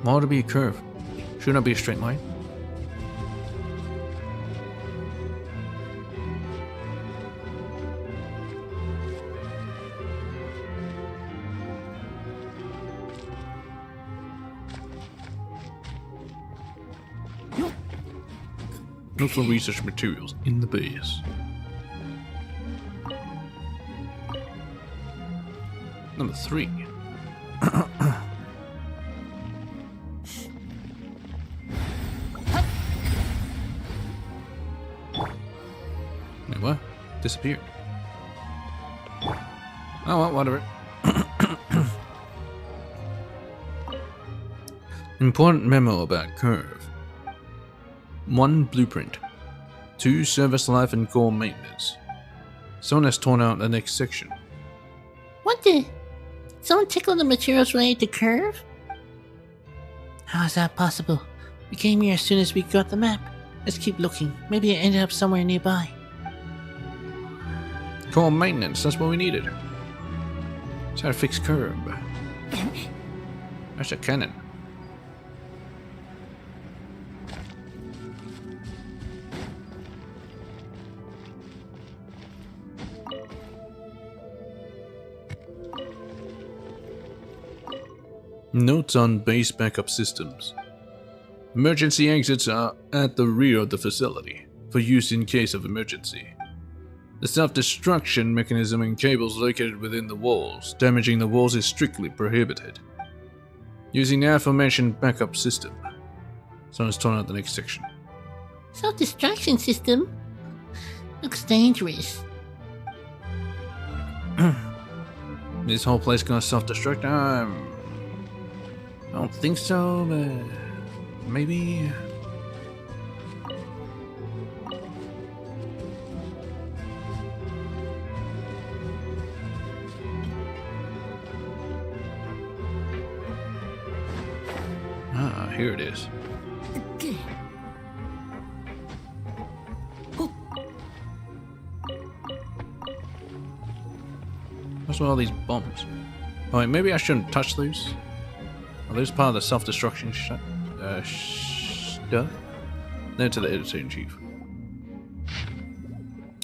Why would it be a curve? Shouldn't it be a straight line? Look for research materials in the base. Number 3. Wait, what? Disappeared. Oh well, whatever. Important memo about Curve. 1. Blueprint. 2. Service life and core maintenance. Someone has torn out the next section. What the? Someone tickled the materials related to Curve? How is that possible? We came here as soon as we got the map. Let's keep looking. Maybe it ended up somewhere nearby. Core maintenance, that's what we needed. That's how to fix Curve. That's a cannon. Notes on base backup systems. Emergency exits are at the rear of the facility, for use in case of emergency. The self-destruction mechanism and cables located within the walls. Damaging the walls is strictly prohibited. Using the aforementioned backup system. Someone's torn out the next section. Self-destruction system? Looks dangerous. This whole place gonna self-destruct? I don't think so, but maybe. Ah, here it is. What's with all these bombs? Oh wait, maybe I shouldn't touch those. Are those part of the self-destruction stuff? No, to the editor-in-chief.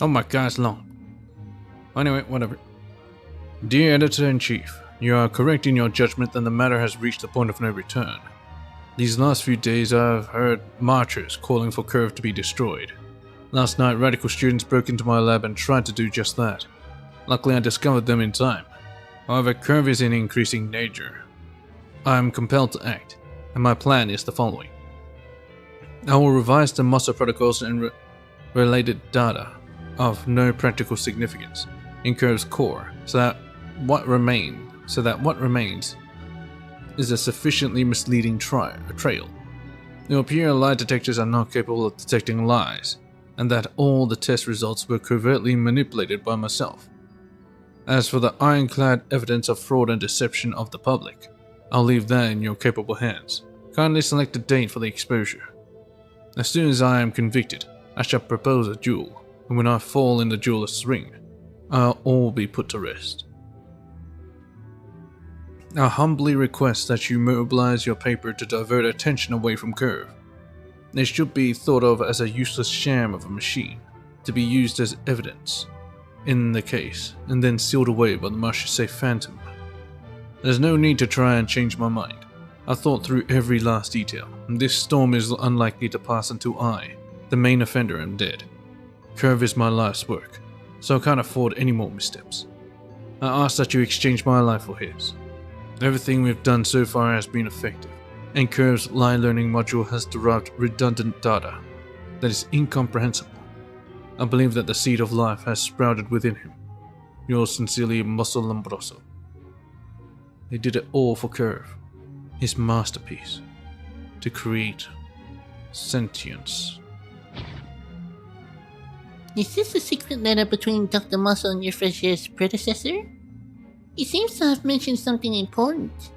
Oh my god, it's long. Anyway, whatever. Dear Editor-in-Chief, you are correct in your judgment that the matter has reached the point of no return. These last few days I've heard marchers calling for Curve to be destroyed. Last night, radical students broke into my lab and tried to do just that. Luckily I discovered them in time. However, Curve is in increasing danger. I am compelled to act, and my plan is the following. I will revise the master protocols and related data of no practical significance in Curve's core, so that what remains is a sufficiently misleading trail. It will appear lie detectors are not capable of detecting lies, and that all the test results were covertly manipulated by myself. As for the ironclad evidence of fraud and deception of the public, I'll leave that in your capable hands. Kindly select a date for the exposure. As soon as I am convicted, I shall propose a duel, and when I fall in the duelist's ring, I'll all be put to rest. I humbly request that you mobilize your paper to divert attention away from Curve. It should be thought of as a useless sham of a machine, to be used as evidence in the case, and then sealed away by the Marche Phantom. There's no need to try and change my mind. I've thought through every last detail, and this storm is unlikely to pass until I, the main offender, am dead. Curve is my life's work, so I can't afford any more missteps. I ask that you exchange my life for his. Everything we've done so far has been effective, and Curve's lie learning module has derived redundant data that is incomprehensible. I believe that the seed of life has sprouted within him. Yours sincerely, Muscle Lombroso. He did it all for Curve, his masterpiece, to create sentience. Is this a secret letter between Dr. Muscle and your freshest predecessor? He seems to have mentioned something important.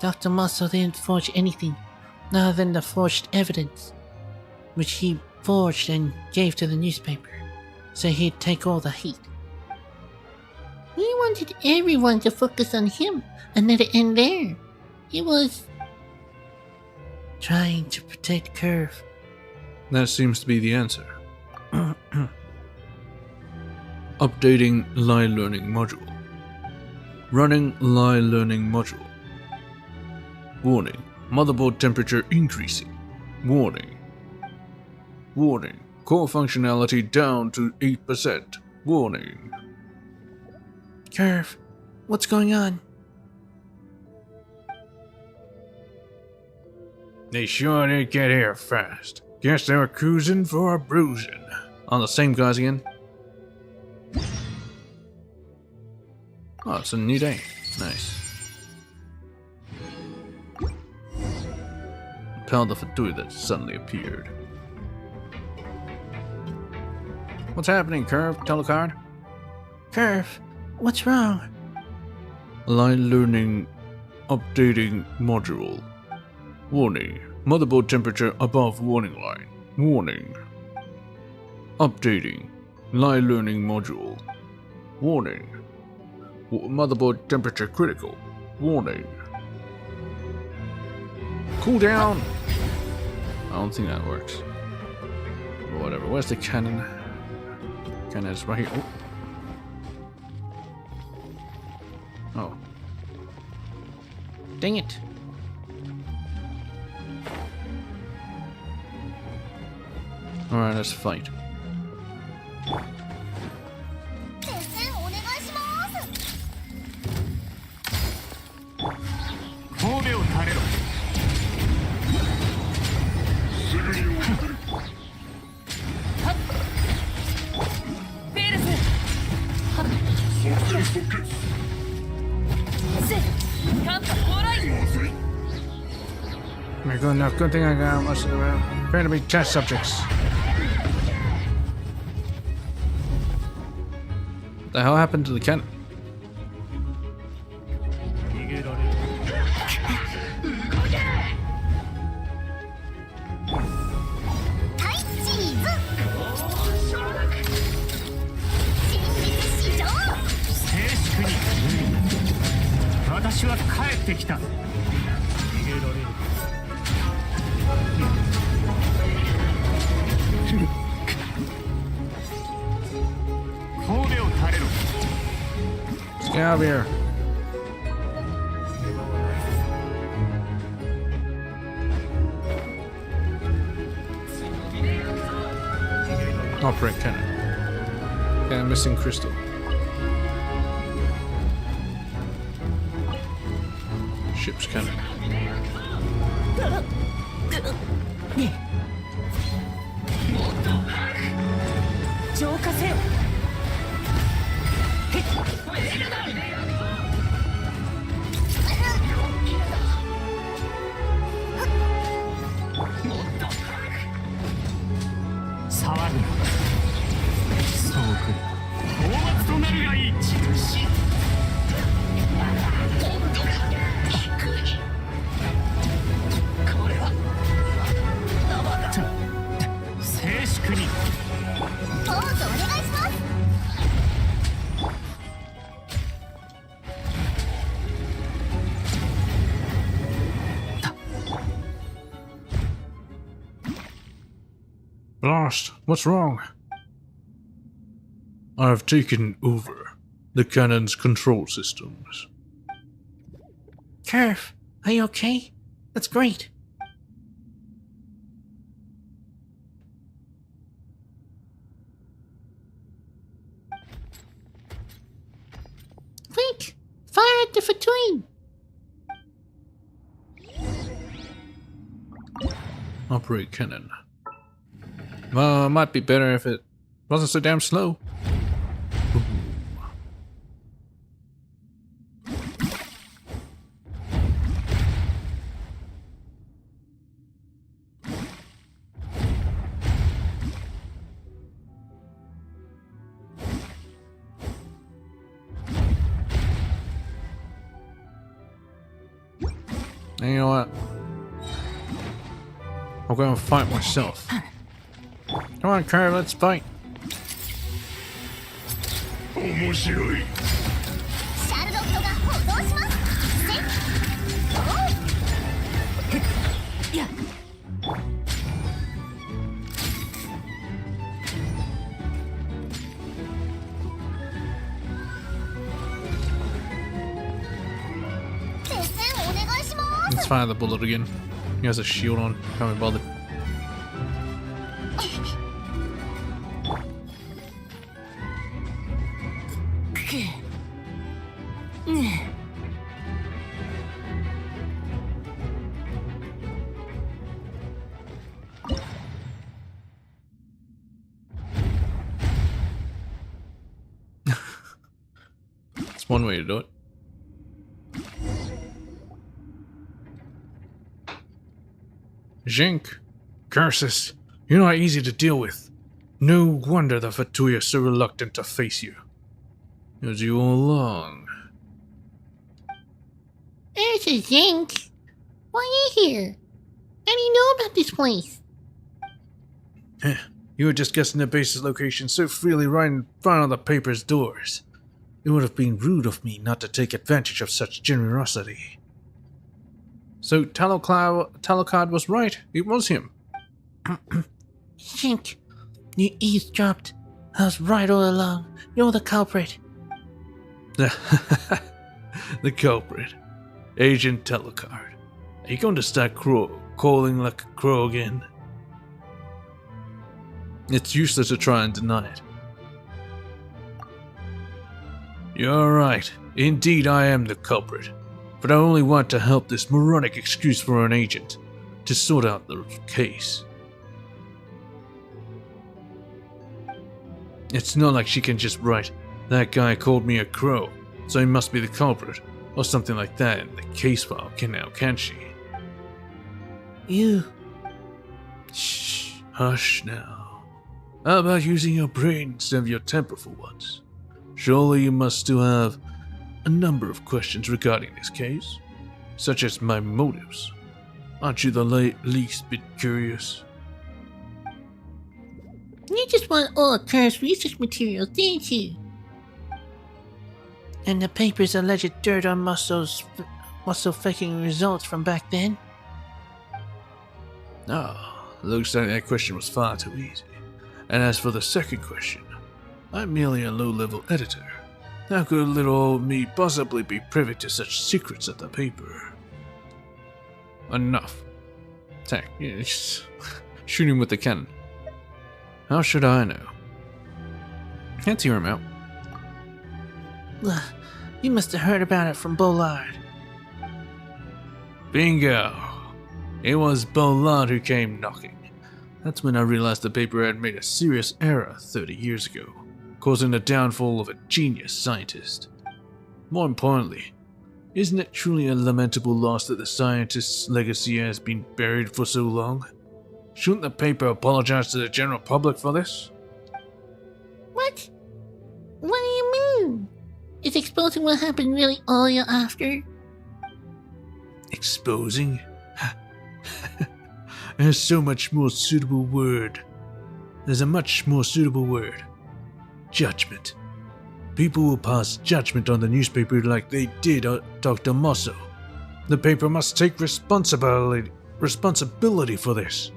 Dr. Muscle didn't forge anything other than the forged evidence, which he forged and gave to the newspaper, so he'd take all the heat. He wanted everyone to focus on him and let it end there. He was trying to protect Curve. That seems to be the answer. Updating Lie Learning Module. Running Lie Learning Module. Warning. Motherboard temperature increasing. Warning. Warning. Core functionality down to 8%. Warning. Curve, what's going on? They sure did get here fast. Guess they were cruising for a bruising. On the same guys again. Oh, it's a new day. Nice. Repel the Fatui that suddenly appeared. What's happening, Curve? Telecard? Curve, what's wrong? Line Learning Updating Module. Warning. Motherboard temperature above warning line. Warning. Updating. Lie Learning Module. Warning. Motherboard temperature critical. Warning. Cool down. I don't think that works. But whatever. Where's the cannon? Cannon is right here. Oh. Dang it. Alright, let's fight. My good enough. Good thing I got most of them. Prepare to be test subjects. What the hell happened to the cannon? Let's get out of here. Operate cannon. Yeah, missing crystal. Ship's cannon. Blast! What's wrong? I've taken over the cannon's control systems. Curve, are you okay? That's great. Quick! Fire at the Fatui! Operate cannon. Well, it might be better if it wasn't so damn slow. Ooh. And you know what? I'll go and fight myself. Come on, Kara, let's fight. 面白い。シャルドットが補導しますせっおうや 先生お願いします Let's fire the bullet again. He has a shield on. Can't be bothered. That's one way to do it. Jink, curses, you're not easy to deal with. No wonder the Fatui are so reluctant to face you. It was you all along. There's a Zinc. Why are you here? How do you know about this place? You were just guessing the base's location so freely right in front of the paper's doors. It would have been rude of me not to take advantage of such generosity. So Talocard was right. It was him. Zinc, you eavesdropped. I was right all along. You're the culprit. The culprit. Agent Talocard. Are you going to start calling like a crow again? It's useless to try and deny it. You're right. Indeed, I am the culprit. But I only want to help this moronic excuse for an agent to sort out the case. It's not like she can just write, "That guy called me a crow, so he must be the culprit," or something like that in the case file, can she? You. Shh, hush now. How about using your brain instead of your temper for once? Surely you must still have a number of questions regarding this case, such as my motives. Aren't you the least bit curious? You just want all Curve's research materials, didn't you? And the paper's alleged dirt on muscle faking results from back then? Ah, looks like that question was far too easy. And as for the second question, I'm merely a low-level editor. How could little old me possibly be privy to such secrets of the paper? Enough. Tack, shoot him with the cannon. How should I know? Can't hear him out. You must have heard about it from Bollard. Bingo! It was Bollard who came knocking. That's when I realized the paper had made a serious error 30 years ago, causing the downfall of a genius scientist. More importantly, isn't it truly a lamentable loss that the scientist's legacy has been buried for so long? Shouldn't the paper apologize to the general public for this? What? What do you mean? Is exposing what happened really all you're after? Exposing? There's so much more suitable word. There's a much more suitable word. Judgment. People will pass judgment on the newspaper like they did Dr. Mosso. The paper must take responsibility for this.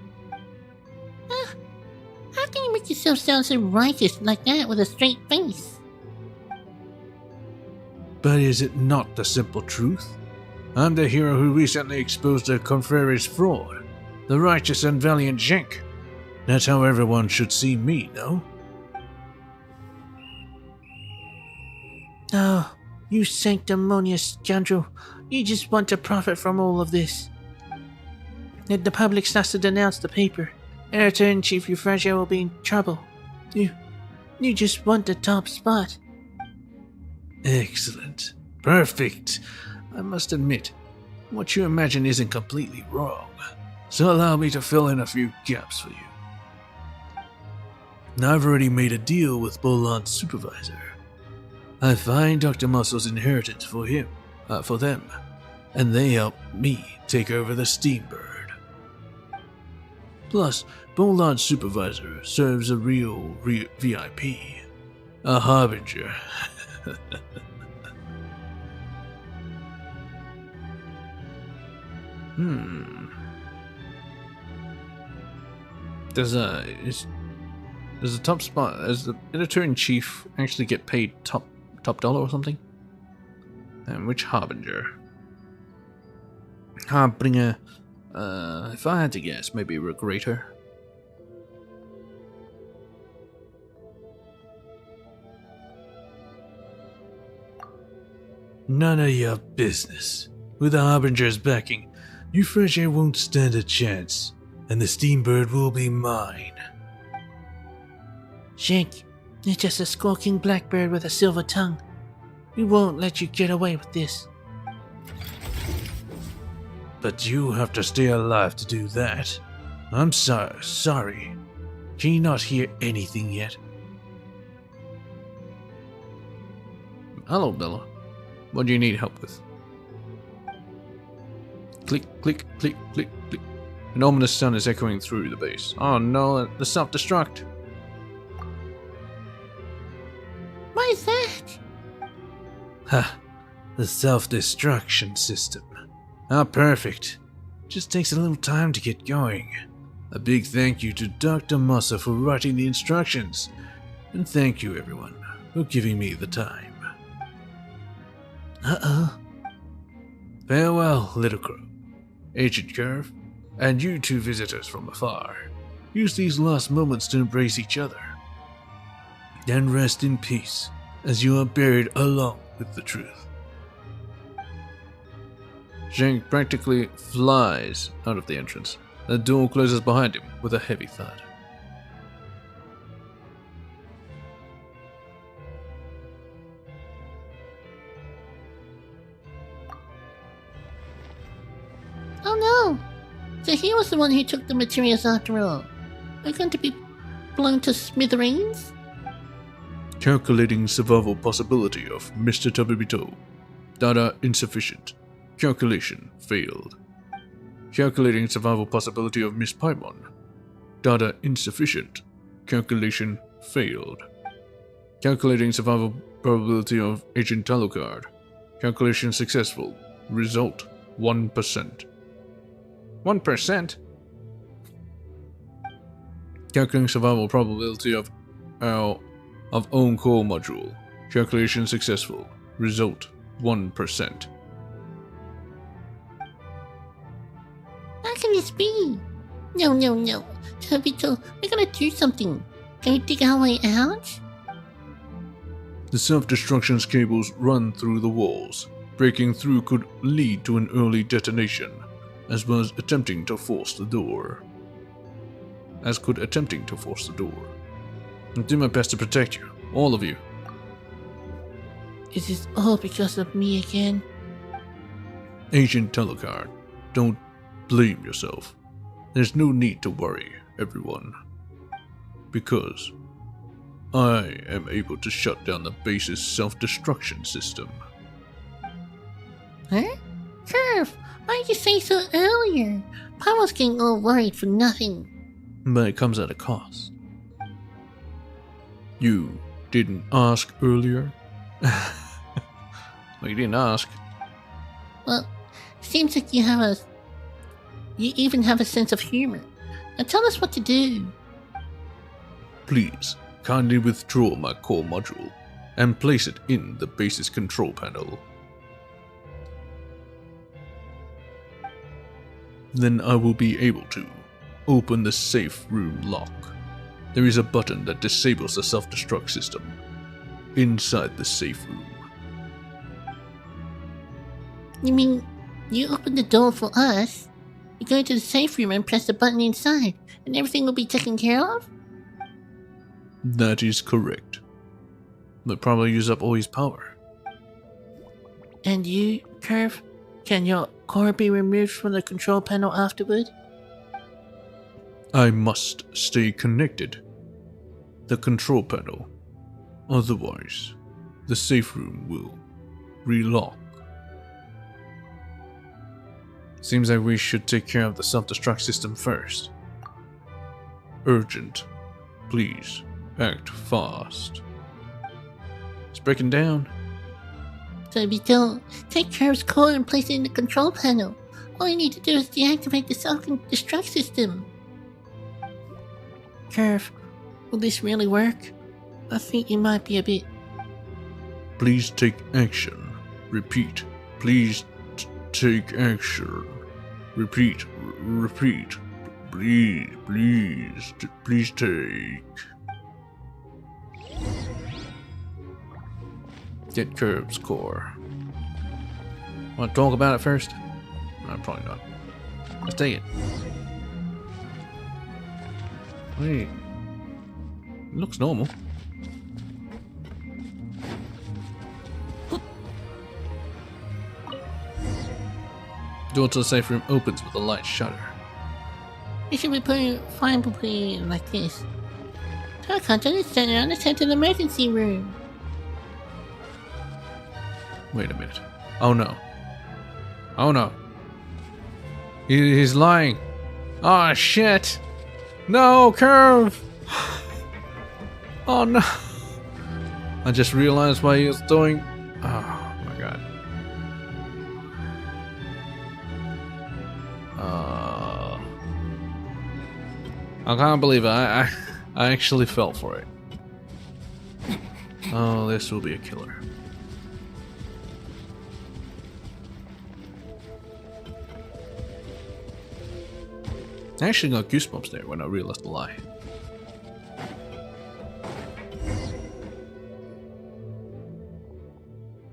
How can you make yourself sound so righteous like that with a straight face? But is it not the simple truth? I'm the hero who recently exposed the Confrères' fraud. The righteous and valiant Jink. That's how everyone should see me, no? Oh, you sanctimonious scoundrel. You just want to profit from all of this. If the public starts to denounce the paper, Editor-in-Chief Euphrasia will be in trouble. You just want the top spot. Excellent. Perfect. I must admit, what you imagine isn't completely wrong. So allow me to fill in a few gaps for you. I've already made a deal with Bolland's supervisor. I find Dr. Muscle's inheritance for them. and they help me take over the Steambird. Plus, Bollard's supervisor serves a real VIP, a harbinger. Does the top spot, does the editor-in-chief actually get paid top dollar or something? And which harbinger? Harbinger, if I had to guess, maybe Regulator. None of your business. With the Harbinger's backing, you fresh air won't stand a chance, and the Steambird will be mine. Shank, you're just a squawking blackbird with a silver tongue. We won't let you get away with this. But you have to stay alive to do that. I'm sorry. Can you not hear anything yet? Hello, Bella. What do you need help with? Click, click, click, click, click. An ominous sound is echoing through the base. Oh no, the self-destruct. What is that? Ha! The self-destruction system. How perfect. Just takes a little time to get going. A big thank you to Dr. Mussa for writing the instructions. And thank you everyone for giving me the time. Uh-oh. Farewell, Little Crow, Agent Curve, and you two visitors from afar. Use these last moments to embrace each other. Then rest in peace, as you are buried along with the truth. Zhang practically flies out of the entrance. The door closes behind him with a heavy thud. Oh no! So he was the one who took the materials after all. We're going to be blown to smithereens? Calculating survival possibility of Mr. Tabibito. Data insufficient. Calculation failed. Calculating survival possibility of Miss Paimon. Data insufficient. Calculation failed. Calculating survival probability of Agent Alucard. Calculation successful. Result 1%. 1%? Calculating survival probability of own core module. Calculation successful. Result 1%. How can this be? No. Tabito, we're gonna do something. Can we dig our way out? The self-destruction's cables run through the walls. Breaking through could lead to an early detonation, as well as attempting to force the door. I'll do my best to protect you, all of you. Is this all because of me again? Agent Telecard, don't blame yourself. There's no need to worry, everyone. Because I am able to shut down the base's self-destruction system. Huh? Curve, why did you say so earlier? I was getting all worried for nothing. But it comes at a cost. You didn't ask earlier? Well, you didn't ask. Well, seems like you even have a sense of humor. Now tell us what to do. Please, kindly withdraw my core module and place it in the base's control panel. Then I will be able to open the safe room lock. There is a button that disables the self-destruct system inside the safe room. You mean you open the door for us? You go into the safe room and press the button inside, and everything will be taken care of? That is correct. But probably use up all his power. And you, Curve? Can your core be removed from the control panel afterward? I must stay connected. The control panel. Otherwise, the safe room will relock. Seems like we should take care of the self-destruct system first. Urgent. Please, act fast. It's breaking down. So if we don't, take Curve's core and place it in the control panel. All you need to do is deactivate the self-destruct system. Curve, will this really work? I think it might be a bit. Please take action. Repeat. Please take action. Repeat. Repeat. Please take. Get Curve's core. Want to talk about it first? No, probably not. Let's take it. Wait. It looks normal. Door to the safe room opens with a light shutter. We should be putting it like this. Our content is centered on the center of the emergency room. Wait a minute. Oh no. Oh no. He's lying. Oh shit. No, Curve. Oh no. I just realized what he was doing. Oh my god. I can't believe it. I actually fell for it. Oh, this will be a killer. I actually got goosebumps there when I realized the lie.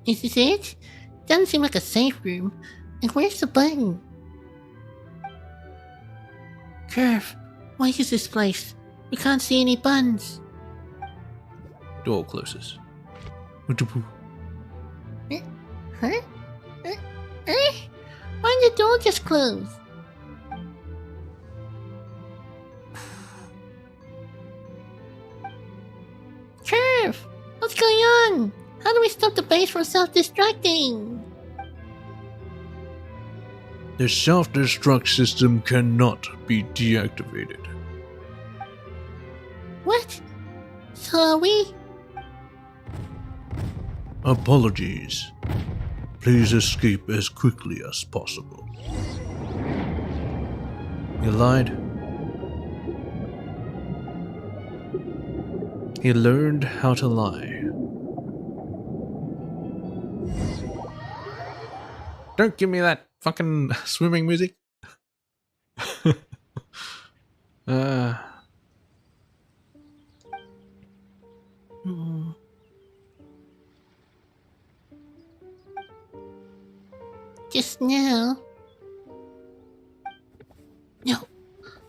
Is this it? Doesn't seem like a safe room. And where's the button? Curve, what is this place? We can't see any buttons. Door closes. Huh? Why did the door just close? Curve! What's going on? How do we stop the base from self-destructing? The self-destruct system cannot be deactivated. What? So are we? Apologies. Please escape as quickly as possible. You lied? He learned how to lie. Don't give me that fucking swimming music. Just now. No,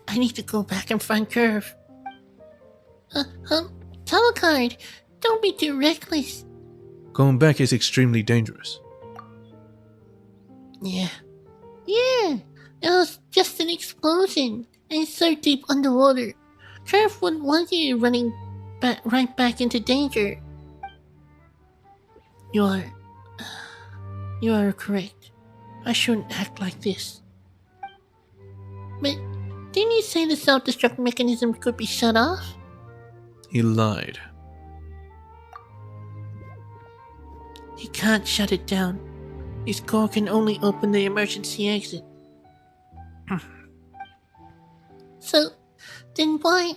I need to go back and find Curve. Telecard, don't be too reckless. Going back is extremely dangerous. Yeah, it was just an explosion, and it's so deep underwater. Curve wouldn't want you running right back into danger. You are correct. I shouldn't act like this. But didn't you say the self-destruct mechanism could be shut off? He lied. He can't shut it down. His core can only open the emergency exit. So, then why?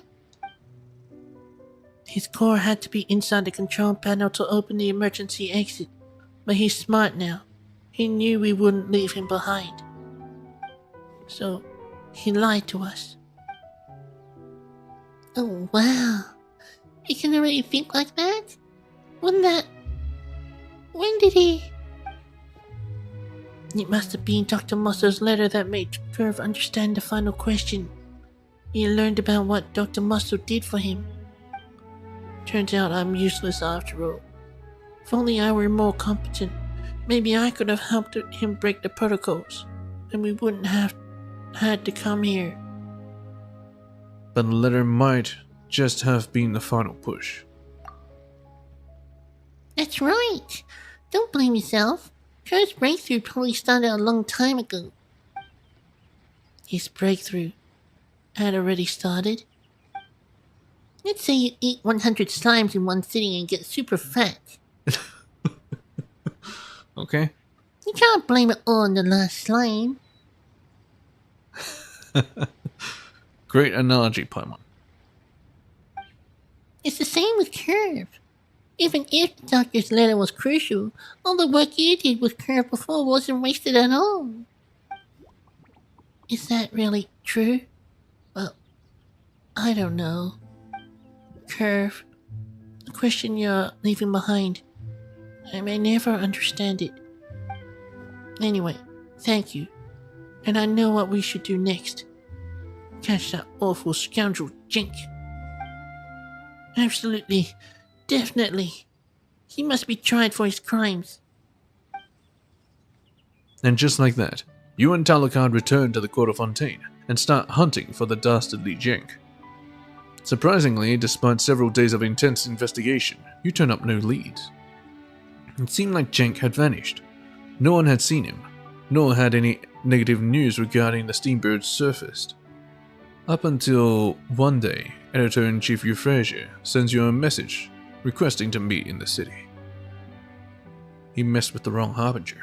His core had to be inside the control panel to open the emergency exit. But he's smart now. He knew we wouldn't leave him behind. So, he lied to us. Oh wow. He can already think like that? When did he? It must have been Dr. Musso's letter that made Curve understand the final question. He learned about what Dr. Musso did for him. Turns out I'm useless after all. If only I were more competent, maybe I could have helped him break the protocols, and we wouldn't have had to come here. But the letter might just have been the final push. That's right. Don't blame yourself. Curve's breakthrough probably started a long time ago. His breakthrough had already started. Let's say you eat 100 slimes in one sitting and get super fat. Okay. You can't blame it all on the last slime. Great analogy, Paimon. It's the same with Curve. Even if the doctor's letter was crucial, all the work you did with Curve before wasn't wasted at all. Is that really true? Well, I don't know. Curve, the question you're leaving behind, I may never understand it. Anyway, thank you. And I know what we should do next. Catch that awful scoundrel Jink. Absolutely, definitely. He must be tried for his crimes. And just like that, you and Talakard return to the Court of Fontaine and start hunting for the dastardly Jenk. Surprisingly, despite several days of intense investigation, you turn up no leads. It seemed like Jenk had vanished. No one had seen him, nor had any negative news regarding the steamboat surfaced. Up until one day, Editor-in-Chief Euphrasia sends you a message requesting to meet in the city. He messed with the wrong harbinger.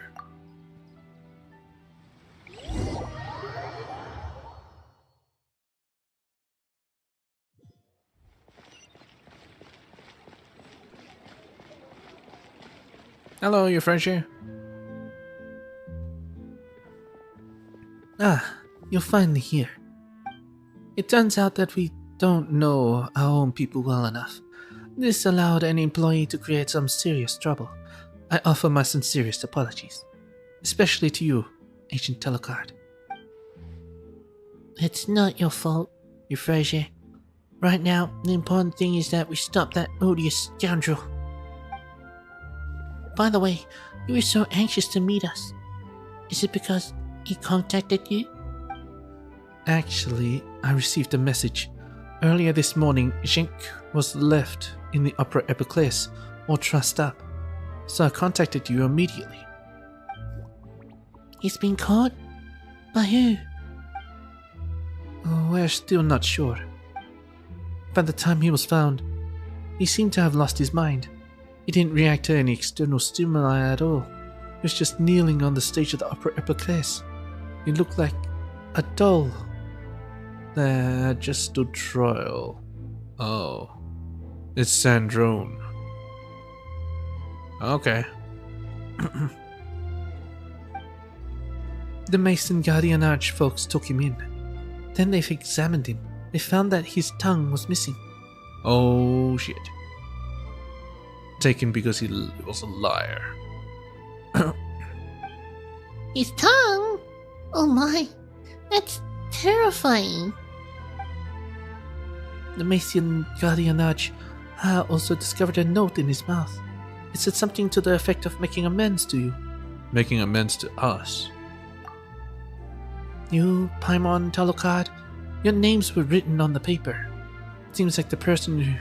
Hello, Euphrasia. Ah, you're finally here. It turns out that we don't know our own people well enough. This allowed an employee to create some serious trouble. I offer my sincerest apologies. Especially to you, Agent Talakard. It's not your fault, Euphrasia. Right now, the important thing is that we stop that odious scoundrel. By the way, you were so anxious to meet us. Is it because he contacted you? Actually, I received a message. Earlier this morning, Jink was left in the upper epiclase, all trussed up. So I contacted you immediately. He's been caught? By who? Oh, we're still not sure. By the time he was found, he seemed to have lost his mind. He didn't react to any external stimuli at all. He was just kneeling on the stage of the upper epiclase. He looked like a doll. That just stood trial. Oh. It's Sandrone. Okay. The Mason Guardian Arch folks took him in. Then they've examined him. They found that his tongue was missing. Oh shit. Taken because he was a liar. His tongue? Oh my, that's terrifying. The Mason Guardian Arch also discovered a note in his mouth. It said something to the effect of making amends to you. Making amends to us. You, Paimon, Talakard, your names were written on the paper. It seems like the person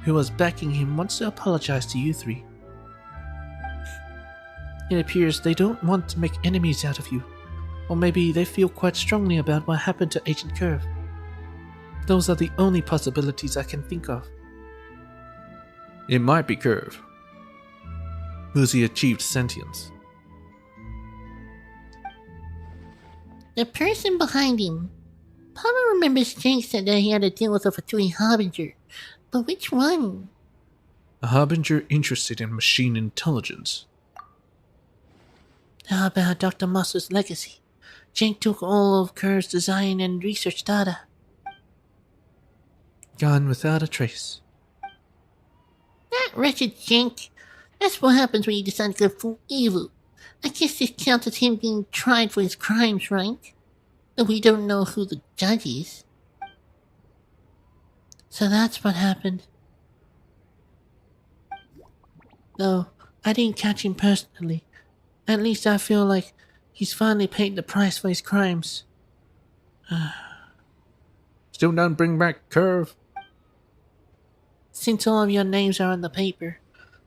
who was backing him wants to apologize to you three. It appears they don't want to make enemies out of you. Or maybe they feel quite strongly about what happened to Agent Curve. Those are the only possibilities I can think of. It might be Curve. Who's he achieved sentience? The person behind him. Papa remembers Jake said that he had to deal with a Fatui Harbinger. But which one? A Harbinger interested in machine intelligence. How about Dr. Moss's legacy? Jake took all of Curve's design and research data. Gone without a trace. That wretched Jake. That's what happens when you decide to go full evil. I guess this counts as him being tried for his crimes, right? But we don't know who the judge is. So that's what happened. Though, I didn't catch him personally. At least I feel like he's finally paid the price for his crimes. Still don't bring back Curve? Since all of your names are on the paper,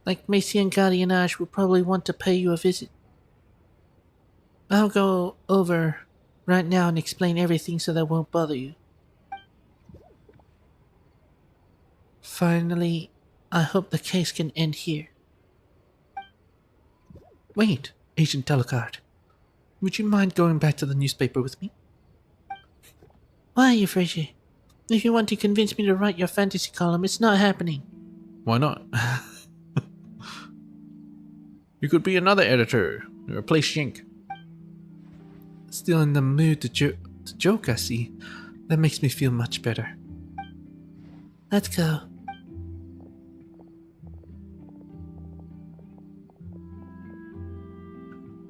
like Macy and Guardian Ash will probably want to pay you a visit. I'll go over right now and explain everything so that won't bother you. Finally, I hope the case can end here. Wait, Agent Telecard. Would you mind going back to the newspaper with me? Why, Euphrasia? If you want to convince me to write your fantasy column, it's not happening. Why not? You could be another editor. Replace Shink. Still in the mood to joke, I see. That makes me feel much better. Let's go.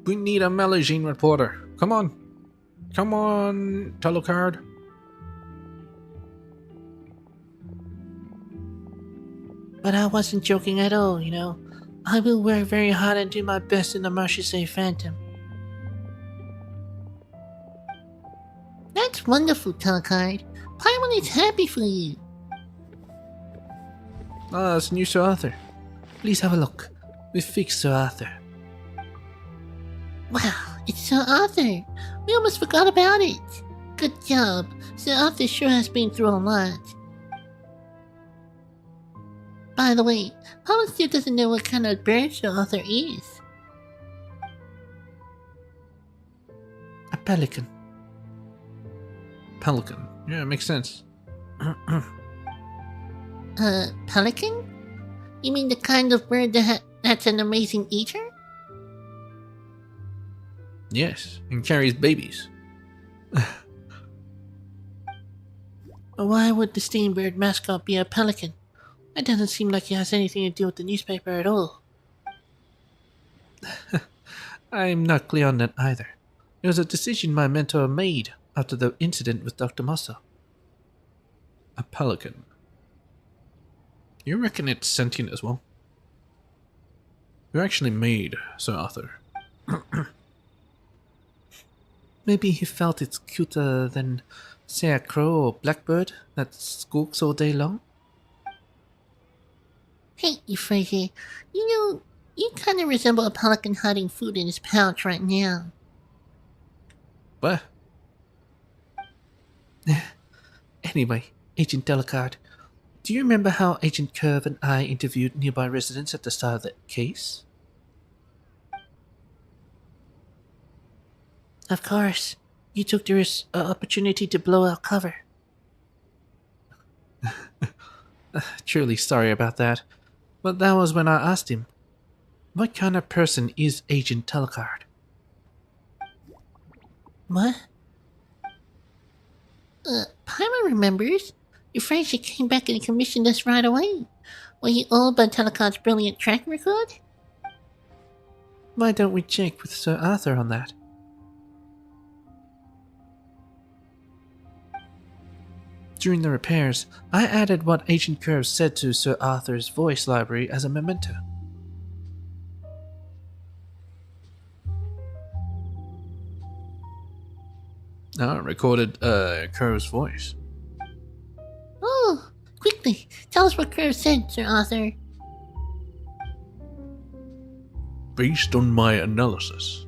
We need a Melusine reporter. Come on. Come on, Telecard. But I wasn't joking at all, you know. I will work very hard and do my best in the Marchese Phantom. That's wonderful, Telecard. Paimon is happy for you. Ah, it's new Sir Arthur. Please have a look. We fixed Sir Arthur. Wow, it's Sir Arthur. We almost forgot about it. Good job. Sir Arthur sure has been through a lot. By the way, Paimon still doesn't know what kind of bird Sir Arthur is. A pelican. Pelican. Yeah, it makes sense. Pelican? You mean the kind of bird that's an amazing eater? Yes, and carries babies. Why would the Steenbird mascot be a pelican? That doesn't seem like it has anything to do with the newspaper at all. I'm not clear on that either. It was a decision my mentor made after the incident with Dr. Musso. A pelican. You reckon it's sentient as well? Who actually made Sir Arthur? Maybe he felt it's cuter than, say, a crow or blackbird that squawks all day long? Hey, Euphrasia, you know, you kind of resemble a pelican hiding food in his pouch right now. What? Anyway, Agent Telecard, do you remember how Agent Curve and I interviewed nearby residents at the start of the case? Of course. You took the opportunity to blow our cover. Truly sorry about that. But that was when I asked him, what kind of person is Agent Telecard? What? Paimon remembers. Euphrasia came back and commissioned us right away. Were you all by Telecard's brilliant track record? Why don't we check with Sir Arthur on that? During the repairs, I added what Agent Curve said to Sir Arthur's voice library as a memento. Recorded Curve's voice. Oh, quickly, tell us what Curve said, Sir Arthur. Based on my analysis,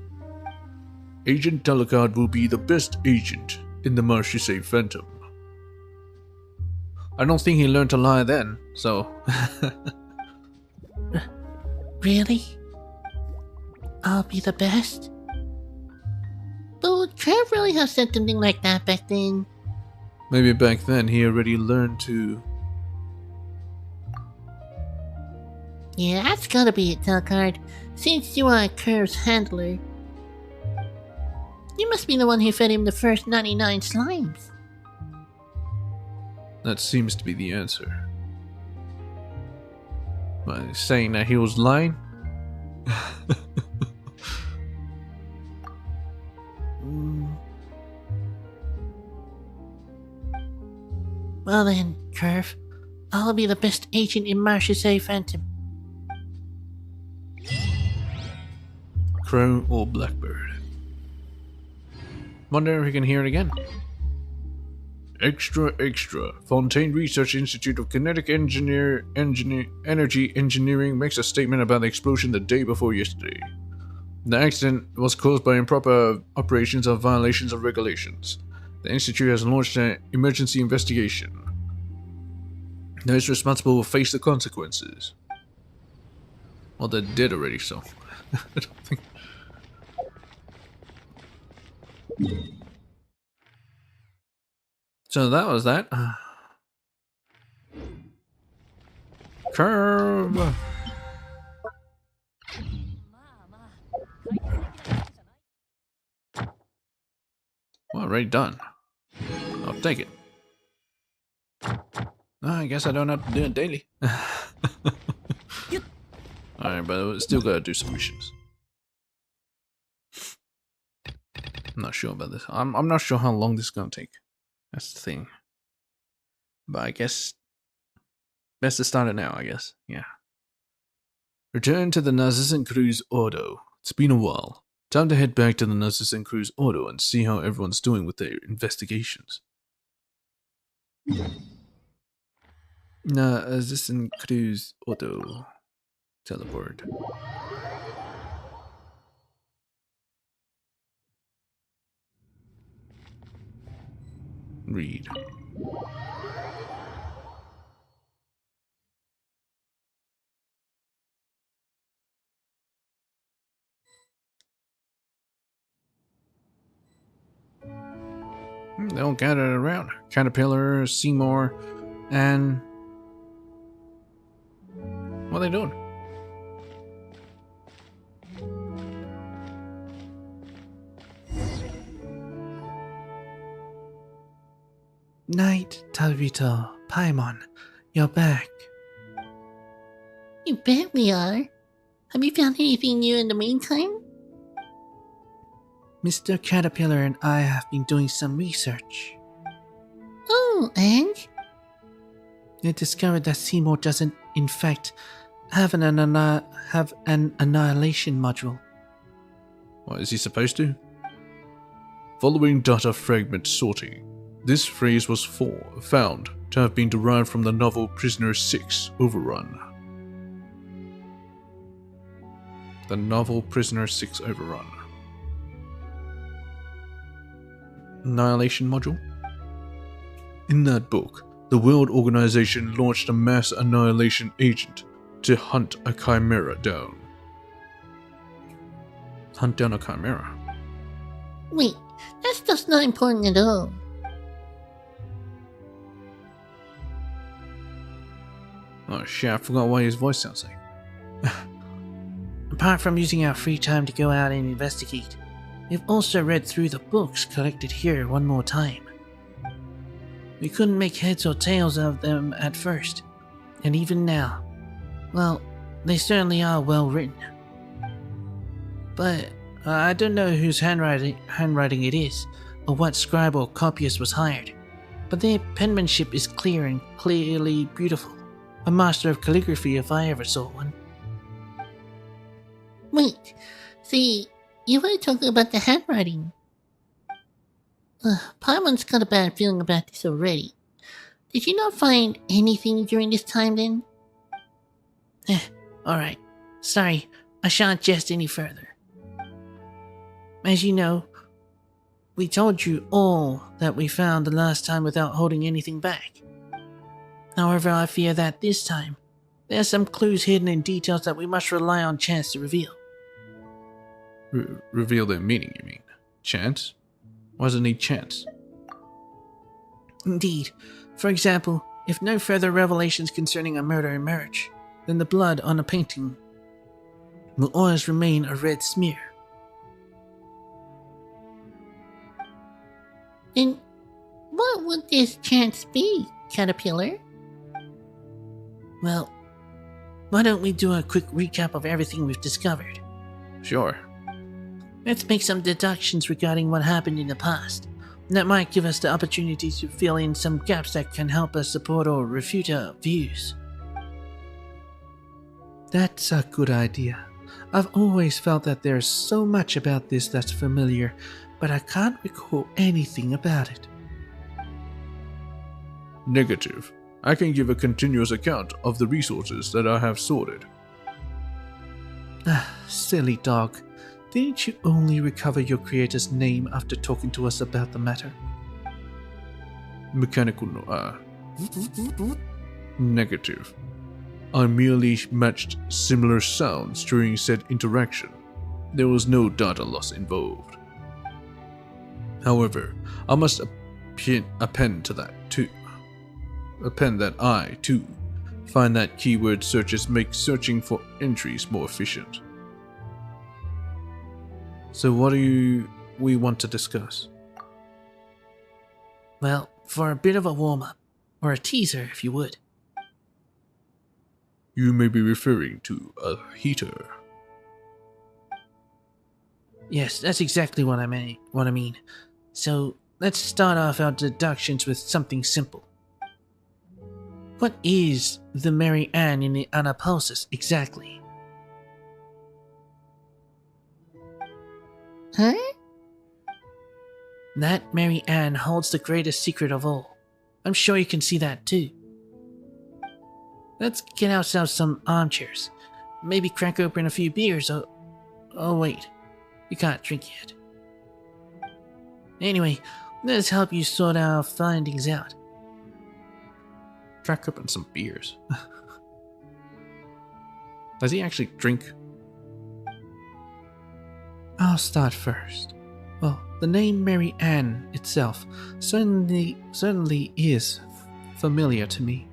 Agent Telecard will be the best agent in the Marchese Phantom. I don't think he learned to lie then, so... Really? I'll be the best? But would Curve really have said something like that back then? Maybe back then he already learned to... Yeah, that's gotta be it, Telecard. Since you are Curve's handler, you must be the one who fed him the first 99 slimes. That seems to be the answer. By saying that he was lying? Well then, Curve, I'll be the best agent in Marchese Phantom. Crow or blackbird? Wonder if we can hear it again. Extra, extra. Fontaine Research Institute of Kinetic Energy Engineering makes a statement about the explosion the day before yesterday. The accident was caused by improper operations or violations of regulations. The Institute has launched an emergency investigation. Those responsible will face the consequences. Well, they're dead already, so I don't think. So that was that. Curve. Well, already done. I'll take it. I guess I don't have to do it daily. Alright, but still gotta do some missions. I'm not sure about this. I'm not sure how long this is gonna take. That's the thing. But I guess best to start it now, I guess. Yeah. Return to the Narcissan Cruise Ordo. It's been a while. Time to head back to the Narcissan Cruise Ordo and see how everyone's doing with their investigations. Narcissan Cruise Ordo. Teleport. Read. They all gathered around. Caterpillar, Seymour, and... what are they doing? Night, Talvito, Paimon, you're back. You bet we are. Have you found anything new in the meantime? Mr. Caterpillar and I have been doing some research. Oh, and? We discovered that Seymour doesn't, in fact, have an annihilation module. What is he supposed to? Following data fragment sorting, this phrase was found to have been derived from the novel Prisoner 6 Overrun. The novel Prisoner 6 Overrun. Annihilation module? In that book, the World Organization launched a mass annihilation agent to hunt a chimera down. Hunt down a chimera? Wait, that stuff's not important at all. Oh shit, I forgot what his voice sounds like. Apart from using our free time to go out and investigate, we've also read through the books collected here one more time. We couldn't make heads or tails of them at first, and even now, well, they certainly are well written. But I don't know whose handwriting it is, or what scribe or copyist was hired, but their penmanship is clear and clearly beautiful. A master of calligraphy if I ever saw one. Wait, see, you were talking about the handwriting. Paimon's got a bad feeling about this already. Did you not find anything during this time then? Alright. Sorry, I shan't jest any further. As you know, we told you all that we found the last time without holding anything back. However, I fear that this time, there are some clues hidden in details that we must rely on chance to reveal. Reveal their meaning, you mean? Chance? Why does it need chance? Indeed. For example, if no further revelations concerning a murder emerge, then the blood on a painting will always remain a red smear. Then, what would this chance be, Caterpillar? Well, why don't we do a quick recap of everything we've discovered? Sure. Let's make some deductions regarding what happened in the past. That might give us the opportunity to fill in some gaps that can help us support or refute our views. That's a good idea. I've always felt that there's so much about this that's familiar, but I can't recall anything about it. Negative. I can give a continuous account of the resources that I have sorted. Ah, silly dog. Didn't you only recover your creator's name after talking to us about the matter? Mechanical negative. I merely matched similar sounds during said interaction. There was no data loss involved. However, I must append to that too. Append that I, too, find that keyword searches make searching for entries more efficient. So what do we want to discuss? Well, for a bit of a warm-up, or a teaser if you would. You may be referring to a heater. Yes, that's exactly what I mean. So, let's start off our deductions with something simple. What is the Mary Ann in the Anapulsis exactly? Huh? That Mary Ann holds the greatest secret of all. I'm sure you can see that too. Let's get ourselves some armchairs. Maybe crack open a few beers or... Oh wait, you can't drink yet. Anyway, let's help you sort our findings out. Crack open some beers. Does he actually drink? I'll start first. Well, the name Mary Ann itself certainly is familiar to me.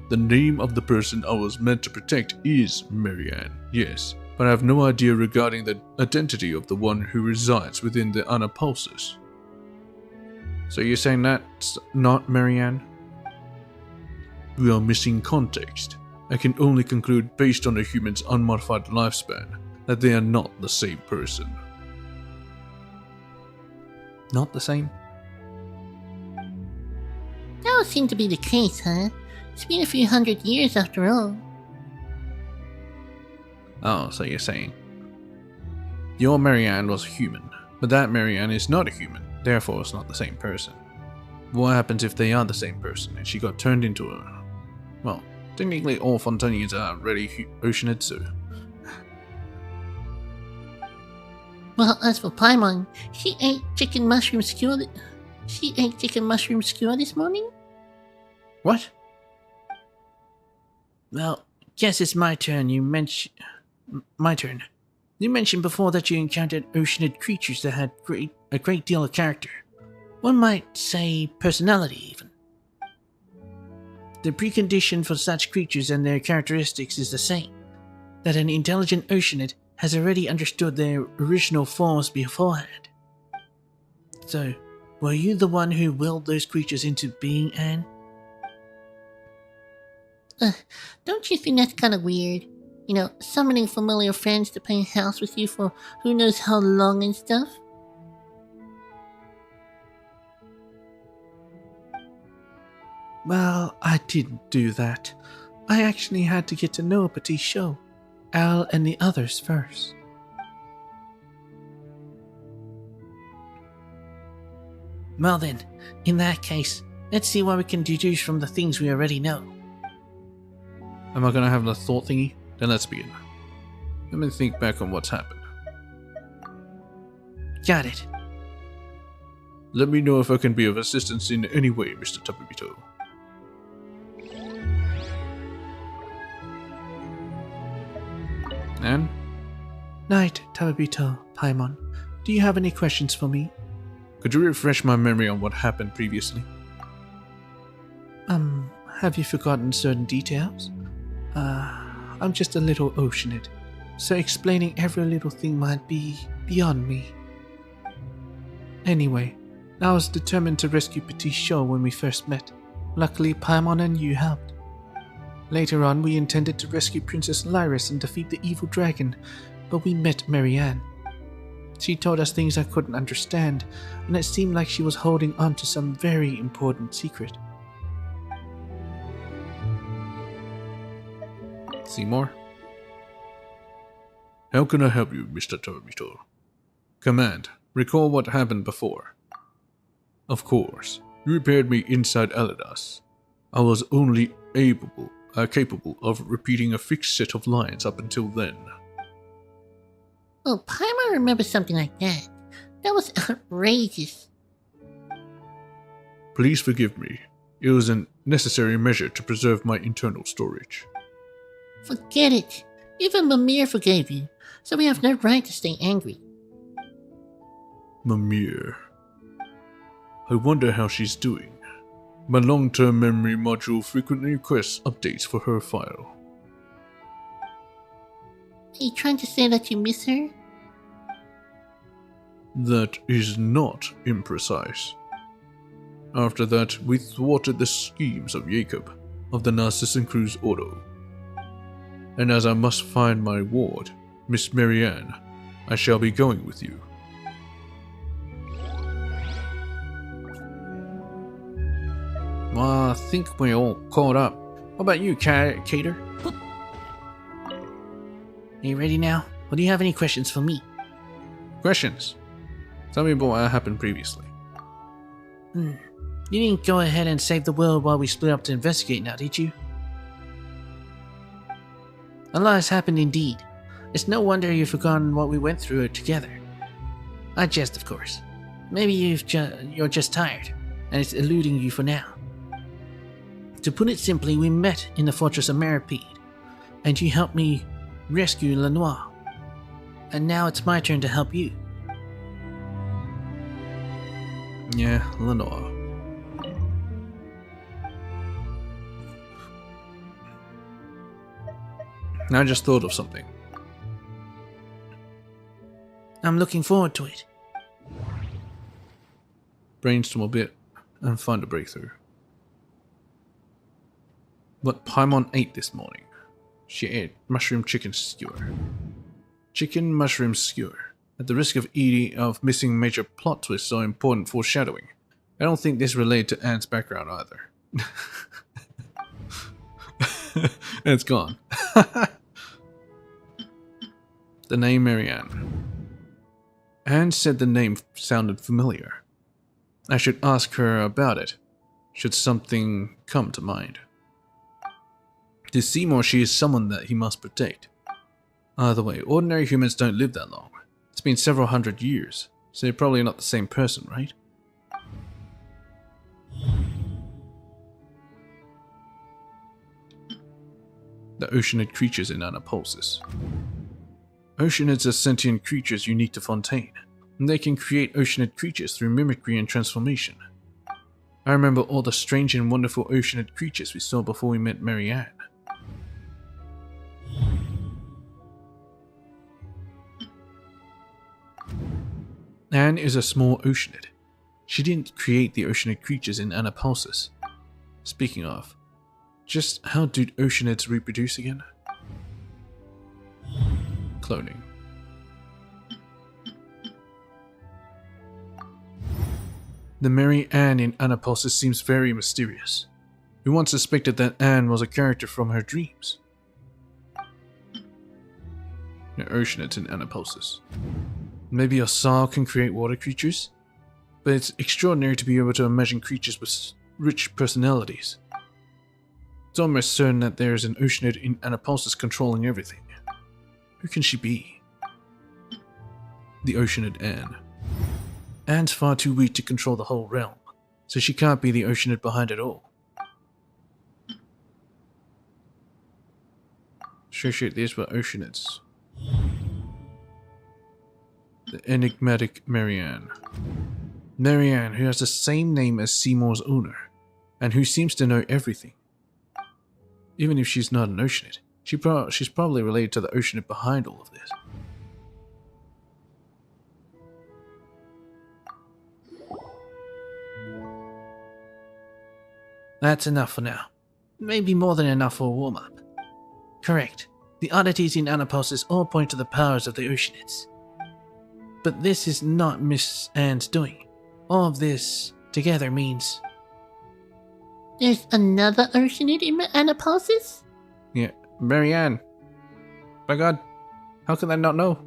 The name of the person I was meant to protect is Marianne, yes, but I have no idea regarding the identity of the one who resides within the Anapulsis. So you're saying that's not Marianne? We are missing context. I can only conclude based on the human's unmodified lifespan that they are not the same person. Not the same? That would seem to be the case, huh? It's been a few hundred years after all. Oh, so you're saying your Marianne was human, but that Marianne is not a human, therefore it's not the same person. What happens if they are the same person and she got turned into a... Well, technically all Fontanians are already Oceanid, so... Well, as for Paimon, she ate chicken mushroom skewer this morning? What? Well, guess it's my turn. My turn. You mentioned before that you encountered oceanid creatures that had a great deal of character. One might say personality, even. The precondition for such creatures and their characteristics is the same. That an intelligent oceanid has already understood their original forms beforehand. So, were you the one who willed those creatures into being, Anne? Don't you think that's kind of weird? You know, summoning familiar friends to play house with you for who knows how long and stuff? Well, I didn't do that. I actually had to get to know Petit Show, Al and the others first. Well then, in that case, let's see what we can deduce from the things we already know. Am I gonna have the thought thingy? Then let's begin. Let me think back on what's happened. Got it. Let me know if I can be of assistance in any way, Mr. Tabibito. Anne? Night, Tabibito, Paimon. Do you have any questions for me? Could you refresh my memory on what happened previously? Have you forgotten certain details? I'm just a little oceanid, so explaining every little thing might be beyond me. Anyway, I was determined to rescue Petit Show when we first met. Luckily, Paimon and you helped. Later on, we intended to rescue Princess Lyris and defeat the evil dragon, but we met Marianne. She told us things I couldn't understand, and it seemed like she was holding on to some very important secret. Seymour? How can I help you, Mr. Tabibito? Command, recall what happened before. Of course, you repaired me inside Aladas. I was only capable of repeating a fixed set of lines up until then. Oh, Paimon remembers something like that. That was outrageous. Please forgive me. It was a necessary measure to preserve my internal storage. Forget it. Even Mimir forgave you, so we have no right to stay angry. Mimir. I wonder how she's doing. My long-term memory module frequently requests updates for her file. Are you trying to say that you miss her? That is not imprecise. After that, we thwarted the schemes of Jacob, of the Narcissan Crew's Ordo. And as I must find my ward, Miss Marianne, I shall be going with you. Well, I think we're all caught up. What about you, Cater? Are you ready now? Or do you have any questions for me? Questions? Tell me about what happened previously. You didn't go ahead and save the world while we split up to investigate now, did you? A lot has happened indeed. It's no wonder you've forgotten what we went through together. I jest, of course. Maybe you're just tired, and it's eluding you for now. To put it simply, we met in the fortress of Meripede, and you helped me rescue Lenoir. And now it's my turn to help you. Yeah, Lenore. I just thought of something. I'm looking forward to it. Brainstorm a bit and find a breakthrough. What Paimon ate this morning? She ate mushroom chicken skewer. Chicken mushroom skewer. At the risk of missing major plot twists or important foreshadowing, I don't think this related to Anne's background either. And it's gone. The name Marianne. Anne said the name sounded familiar. I should ask her about it, should something come to mind. To Seymour, she is someone that he must protect. Either way, ordinary humans don't live that long. It's been several hundred years, so you're probably not the same person, right? The oceanid creatures in Anapulsis. Oceanids are sentient creatures unique to Fontaine, and they can create oceanid creatures through mimicry and transformation. I remember all the strange and wonderful oceanid creatures we saw before we met Marianne. Anne is a small oceanid. She didn't create the oceanid creatures in Anapulsis. Speaking of, just how do oceanids reproduce again? Cloning. The Mary Anne in Anapulsis seems very mysterious. We once suspected that Anne was a character from her dreams. The oceanids in Anapulsis. Maybe a Saw can create water creatures? But it's extraordinary to be able to imagine creatures with rich personalities. It's almost certain that there is an oceanid in Anapulsis controlling everything. Who can she be? The oceanid Anne. Anne's far too weak to control the whole realm, so she can't be the oceanid behind it all. Associate these with oceanids. The enigmatic Marianne. Marianne, who has the same name as Seymour's owner, and who seems to know everything. Even if she's not an oceanid, she's probably related to the oceanid behind all of this. That's enough for now. Maybe more than enough for a warm-up. Correct. The oddities in Anapulsis all point to the powers of the oceanids. But this is not Miss Anne's doing. All of this together means... There's another oceanid in Anapulsis? Yeah, Marianne. By God, how can I not know?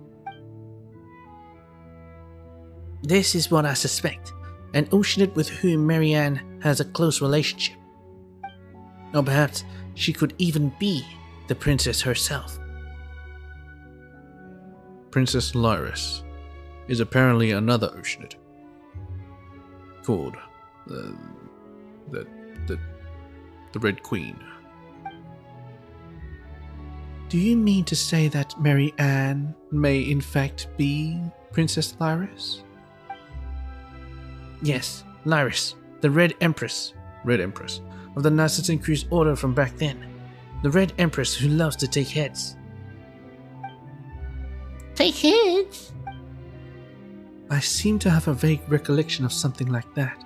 This is what I suspect. An oceanid with whom Marianne has a close relationship. Or perhaps she could even be the princess herself. Princess Lyris is apparently another Oceanid called the Red Queen. Do you mean to say that Mary Ann may in fact be Princess Lyris? Yes, Lyris, the Red Empress. Red Empress. Of the Narcissan Cruz Order from back then. The Red Empress who loves to take heads. Take heads? I seem to have a vague recollection of something like that.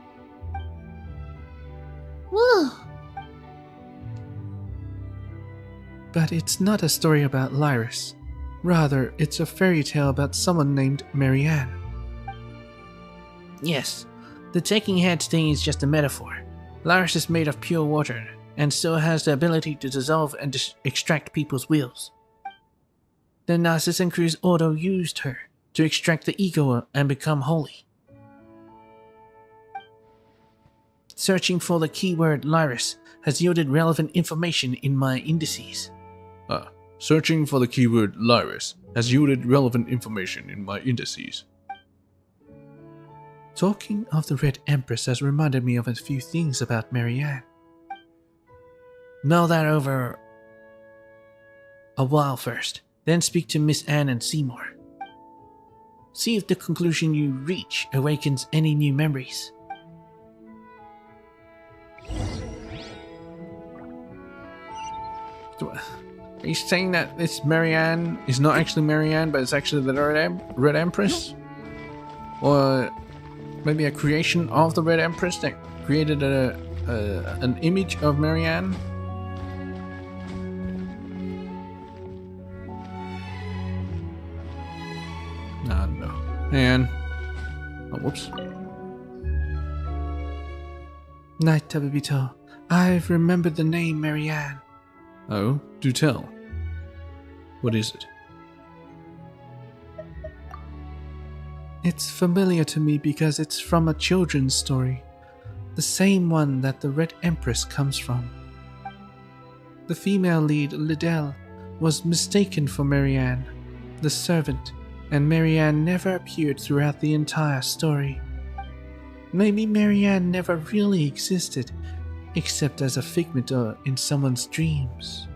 Whoa. But it's not a story about Lyris. Rather, it's a fairy tale about someone named Mary Ann. Yes, the taking heads thing is just a metaphor. Lyris is made of pure water, and so has the ability to dissolve and extract people's wills. The Narcissan Cruz Ordo used her to extract the ego and become holy. Searching for the keyword Lyris has yielded relevant information in my indices. Searching for the keyword Lyris has yielded relevant information in my indices. Talking of the Red Empress has reminded me of a few things about Mary Ann. Mull that over a while first, then speak to Miss Ann and Seymour. See if the conclusion you reach awakens any new memories. Are you saying that this Mary Ann is not actually Mary Ann, but it's actually the Red Empress? Or maybe a creation of the Red Empress that created an image of Mary Ann? No. And whoops. Night Tabibito, I've remembered the name Mary Ann. Oh, do tell. What is it? It's familiar to me because it's from a children's story, the same one that the Red Empress comes from. The female lead, Liddell, was mistaken for Mary Ann, the servant, and Mary Ann never appeared throughout the entire story. Maybe Mary Ann never really existed, except as a figment in someone's dreams.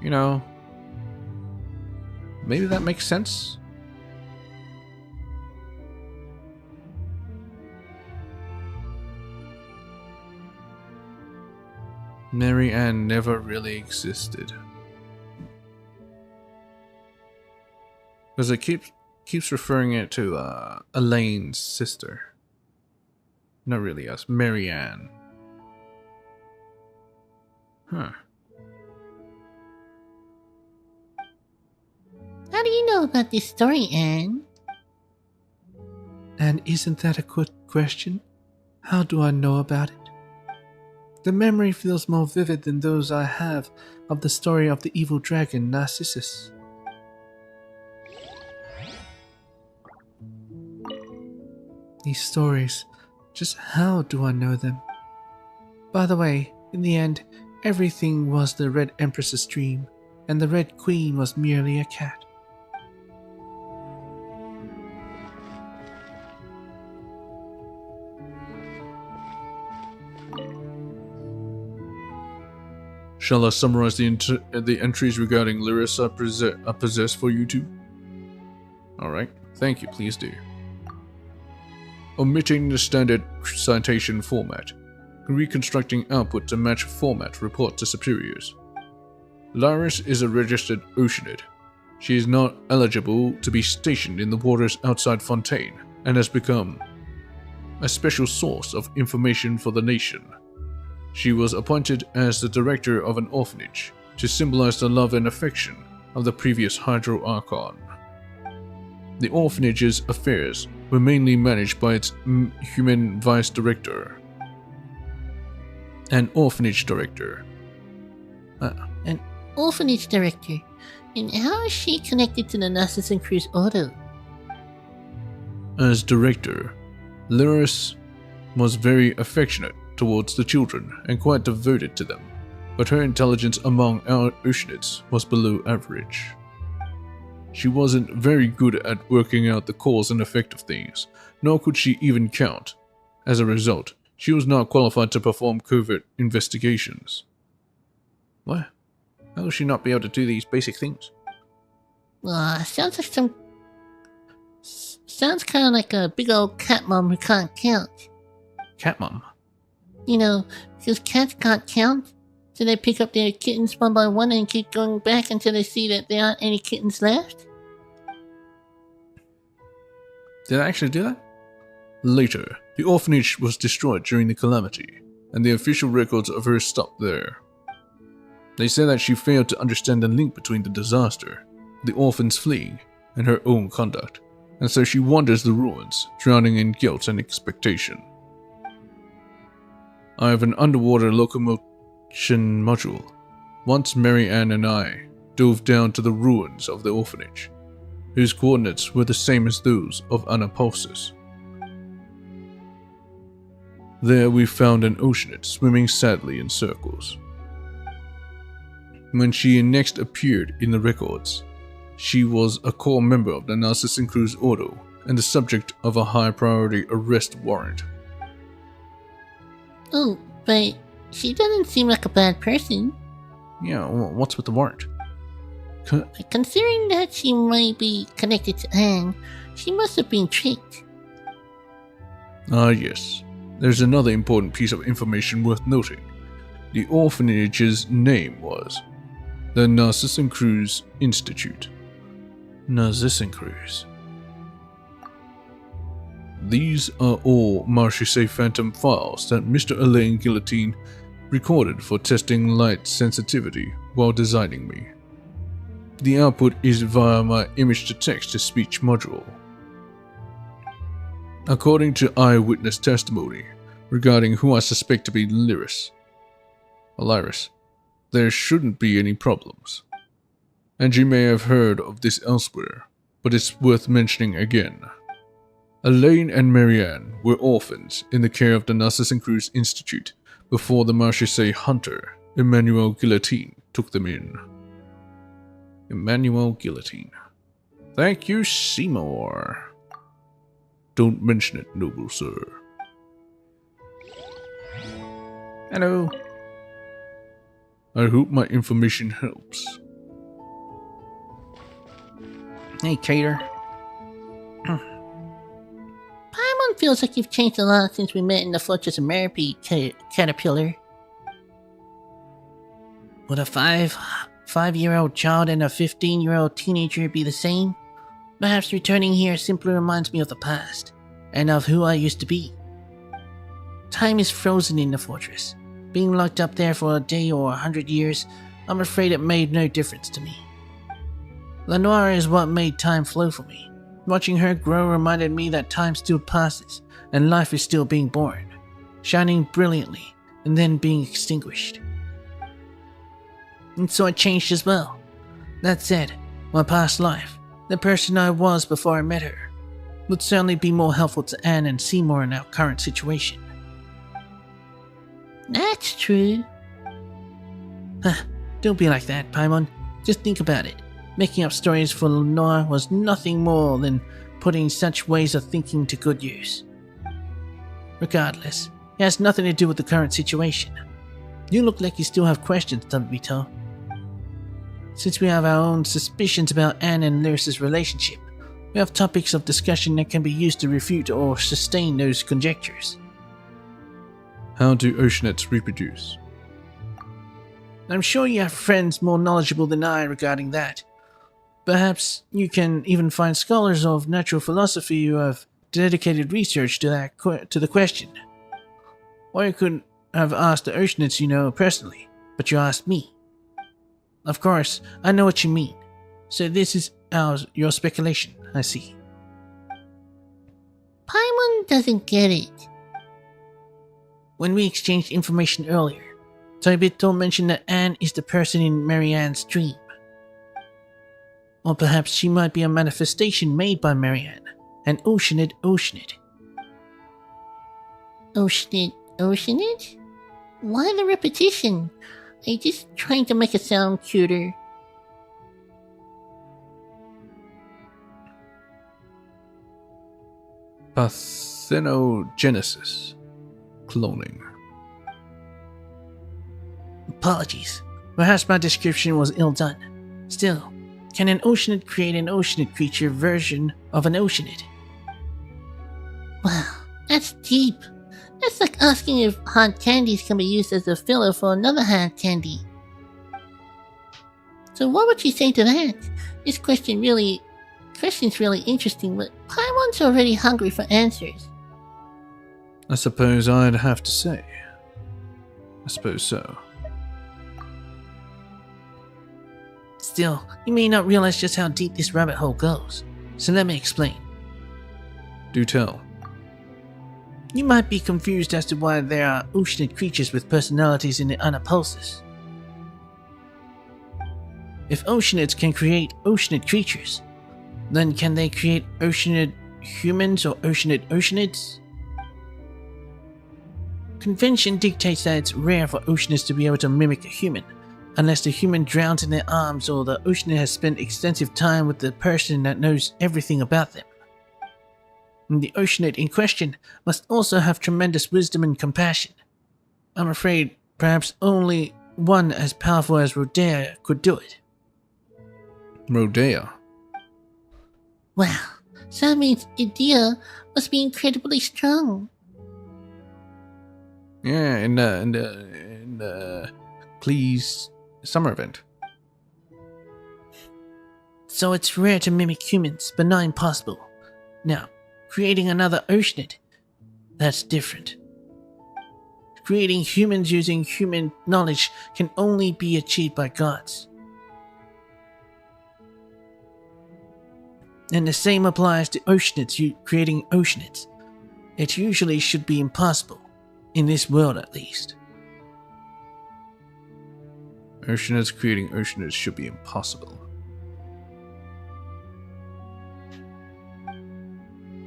You know, maybe that makes sense. Mary Ann never really existed. Because it keeps referring it to Elaine's sister. Not really us, Mary Ann. Huh. How do you know about this story, Anne? And isn't that a good question? How do I know about it? The memory feels more vivid than those I have of the story of the evil dragon Narcissus. These stories, just how do I know them? By the way, in the end, everything was the Red Empress's dream, and the Red Queen was merely a cat. Shall I summarize the entries regarding Lyris I possess for you two? Alright, thank you, please do. Omitting the standard citation format, reconstructing output to match format report to superiors. Lyris is a registered Oceanid. She is not eligible to be stationed in the waters outside Fontaine, and has become a special source of information for the nation. She was appointed as the director of an orphanage to symbolize the love and affection of the previous Hydro Archon. The orphanage's affairs were mainly managed by its human vice director, an orphanage director. An orphanage director? And how is she connected to the Narcissan Cruz Ordo? As director, Lyris was very affectionate towards the children and quite devoted to them, but her intelligence among our Oceanids was below average. She wasn't very good at working out the cause and effect of things, nor could she even count. As a result, she was not qualified to perform covert investigations. What? How will she not be able to do these basic things? Sounds like some. Sounds kind of like a big old cat mom who can't count. Cat mom. You know, because cats can't count, so they pick up their kittens one by one and keep going back until they see that there aren't any kittens left. Did I actually do that? Later, the orphanage was destroyed during the calamity, and the official records of her stopped there. They say that she failed to understand the link between the disaster, the orphans fleeing, and her own conduct, and so she wanders the ruins, drowning in guilt and expectation. I have an underwater locomotion module. Once Mary Ann and I dove down to the ruins of the orphanage, whose coordinates were the same as those of Anapulsis. There we found an oceanid swimming sadly in circles. When she next appeared in the records, she was a core member of the Narcissan Crew's Ordo and the subject of a high-priority arrest warrant. Oh, but she doesn't seem like a bad person. Yeah, what's with the warrant? Considering that she might be connected to Anne, she must have been tricked. Ah yes, there's another important piece of information worth noting. The orphanage's name was the Narcissan Crew's Institute. Narcissan Crews. These are all Marchese Phantom files that Mr. Alain Guillotine recorded for testing light sensitivity while designing me. The output is via my image-to-text-to-speech module. According to eyewitness testimony regarding who I suspect to be Lyris, there shouldn't be any problems. And you may have heard of this elsewhere, but it's worth mentioning again. Elaine and Marianne were orphans in the care of the Narcissan Crew's Institute before the Marchese hunter, Emmanuel Guillotine, took them in. Emmanuel Guillotine. Thank you, Seymour. Don't mention it, noble sir. Hello. I hope my information helps. Hey, Cater. Paimon feels like you've changed a lot since we met in the Fortress of Merpy, Caterpillar. Would a five-year-old child and a 15-year-old teenager be the same? Perhaps returning here simply reminds me of the past, and of who I used to be. Time is frozen in the fortress. Being locked up there for a day or 100 years, I'm afraid it made no difference to me. Lenora is what made time flow for me. Watching her grow reminded me that time still passes, and life is still being born, shining brilliantly, and then being extinguished. And so I changed as well. That said, my past life, the person I was before I met her, would certainly be more helpful to Anne and Seymour in our current situation. That's true. Don't be like that, Paimon. Just think about it. Making up stories for Lenore was nothing more than putting such ways of thinking to good use. Regardless, it has nothing to do with the current situation. You look like you still have questions, Tabito. Since we have our own suspicions about Anne and Lyris' relationship, we have topics of discussion that can be used to refute or sustain those conjectures. How do oceanids reproduce? I'm sure you have friends more knowledgeable than I regarding that. Perhaps you can even find scholars of natural philosophy who have dedicated research to the question. Or you could have asked the oceanids you know personally, but you asked me. Of course, I know what you mean. So this is your speculation, I see. Paimon doesn't get it. When we exchanged information earlier, Tabito mentioned that Anne is the person in Marianne's dream. Or perhaps she might be a manifestation made by Marianne, an oceanid. Oceanid? Why the repetition? Are you just trying to make it sound cuter? Parthenogenesis. Cloning. Apologies. Perhaps my description was ill done. Still, can an oceanid create an oceanid creature version of an oceanid? Wow, that's deep. That's like asking if hard candies can be used as a filler for another hard candy. So what would you say to that? This question's really interesting, but Paimon's already hungry for answers. I suppose I'd have to say. I suppose so. Still, you may not realize just how deep this rabbit hole goes. So let me explain. Do tell. You might be confused as to why there are oceanid creatures with personalities in the Anapulsis. If oceanids can create oceanid creatures, then can they create oceanid humans or oceanids? Convention dictates that it's rare for oceanids to be able to mimic a human, unless the human drowns in their arms or the oceanid has spent extensive time with the person that knows everything about them. And the oceanid in question must also have tremendous wisdom and compassion. I'm afraid perhaps only one as powerful as Rodea could do it. Rodea. Wow, so that means Idea must be incredibly strong. Yeah, in the please summer event. So it's rare to mimic humans, but not impossible. Now, creating another oceanid, that's different. Creating humans using human knowledge can only be achieved by gods. And the same applies to oceanids creating oceanids. It usually should be impossible, in this world at least. Oceanids creating oceanids should be impossible.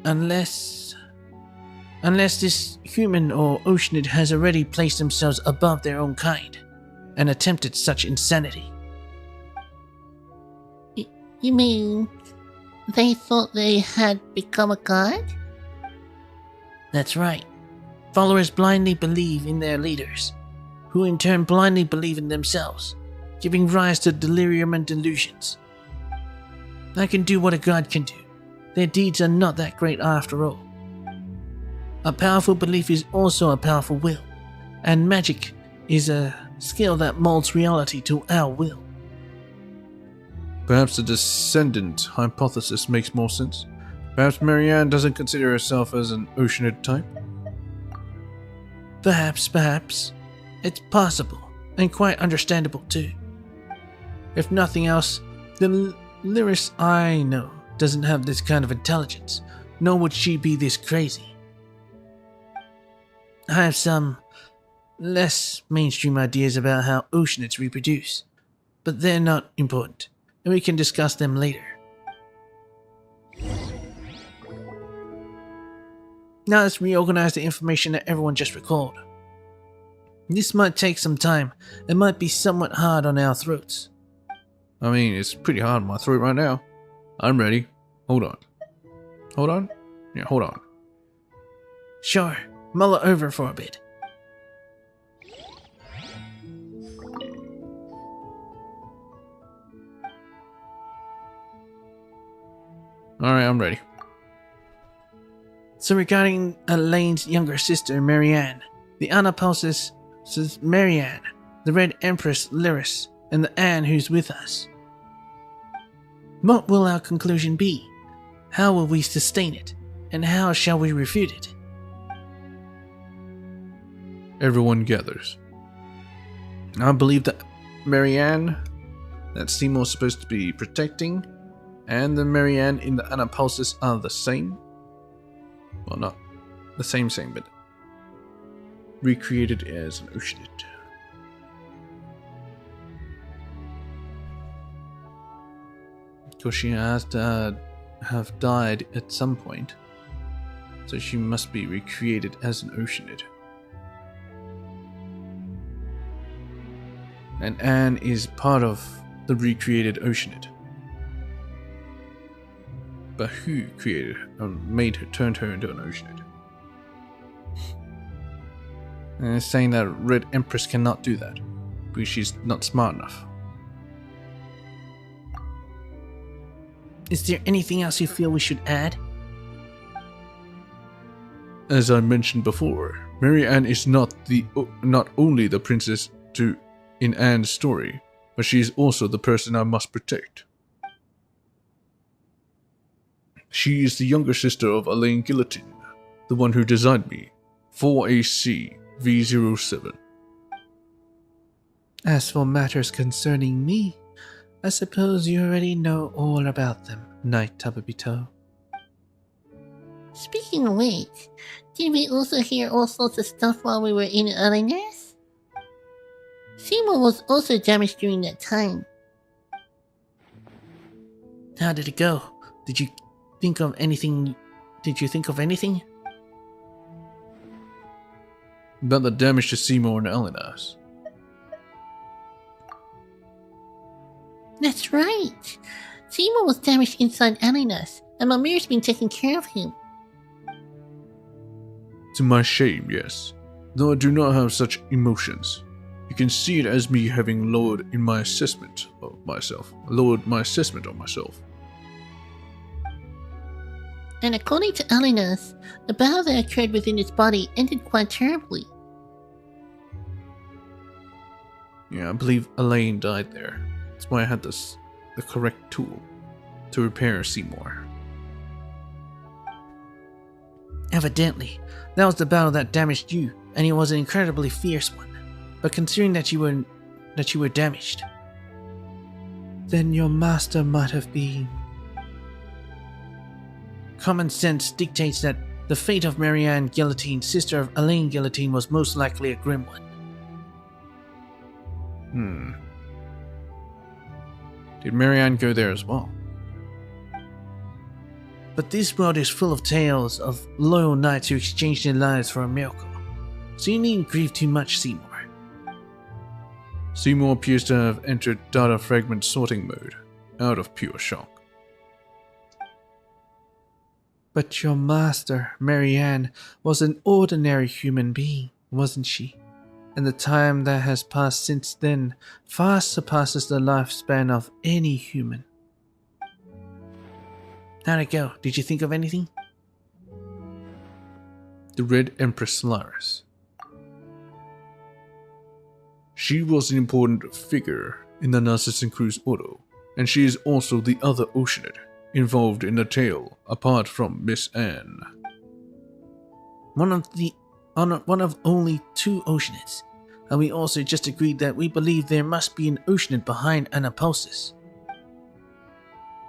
Unless this human or oceanid has already placed themselves above their own kind and attempted such insanity. You mean they thought they had become a god? That's right. Followers blindly believe in their leaders, who in turn blindly believe in themselves, giving rise to delirium and delusions. I can do what a god can do. Their deeds are not that great after all. A powerful belief is also a powerful will, and magic is a skill that molds reality to our will. Perhaps the descendant hypothesis makes more sense. Perhaps Marianne doesn't consider herself as an oceanid type. Perhaps. It's possible, and quite understandable too. If nothing else, the Lyris I know doesn't have this kind of intelligence, nor would she be this crazy. I have some less mainstream ideas about how oceanids reproduce, but they're not important, and we can discuss them later. Now let's reorganize the information that everyone just recalled. This might take some time, and might be somewhat hard on our throats. I mean, it's pretty hard on my throat right now. I'm ready. Hold on. Yeah, hold on. Sure, mull it over for a bit. Alright, I'm ready. So regarding Elaine's younger sister, Marianne, the Anapulsis says Marianne, the Red Empress Lyris, and the Anne who's with us. What will our conclusion be? How will we sustain it? And how shall we refute it? Everyone gathers. I believe that Marianne, that Seymour's supposed to be protecting, and the Marianne in the Anapulsis are the same. Well, not the same, but recreated as an oceanid. Because she has to have died at some point, so she must be recreated as an oceanid. And Anne is part of the recreated oceanid. but who created her and turned her into an Oceanid? And it's saying that Red Empress cannot do that because she's not smart enough. Is there anything else you feel we should add? As I mentioned before, Mary Ann is not only the princess in Anne's story, but she is also the person I must protect. She is the younger sister of Elaine Guillotine, the one who designed me, 4AC V07. As for matters concerning me, I suppose you already know all about them, Knight Tababito. Speaking of which, did we also hear all sorts of stuff while we were in Arenas? Seymour was also damaged during that time. How did it go? Did you think of anything? About the damage to Seymour and Elena's. That's right. Seymour was damaged inside Arenas, and Mimir's been taking care of him. To my shame, yes. Though I do not have such emotions. You can see it as me having lowered my assessment on myself. And according to Arenas, the battle that occurred within his body ended quite terribly. Yeah, I believe Elaine died there. That's why I had the correct tool to repair Seymour. Evidently, that was the battle that damaged you, and it was an incredibly fierce one. But considering that you were damaged, then your master might have been. Common sense dictates that the fate of Marianne Guillotine, sister of Elaine Guillotine, was most likely a grim one. Did Marianne go there as well? But this world is full of tales of loyal knights who exchanged their lives for a miracle. So you needn't grieve too much, Seymour. Seymour appears to have entered data fragment sorting mode, out of pure shock. But your master, Marianne, was an ordinary human being, wasn't she? And the time that has passed since then far surpasses the lifespan of any human. How'd it go? Did you think of anything? The Red Empress Solaris. She was an important figure in the Narcissan Cruz Ordo, and she is also the other Oceanid involved in the tale, apart from Miss Anne. One of only 2 Oceanids, and we also just agreed that we believe there must be an Oceanid behind Anaposis.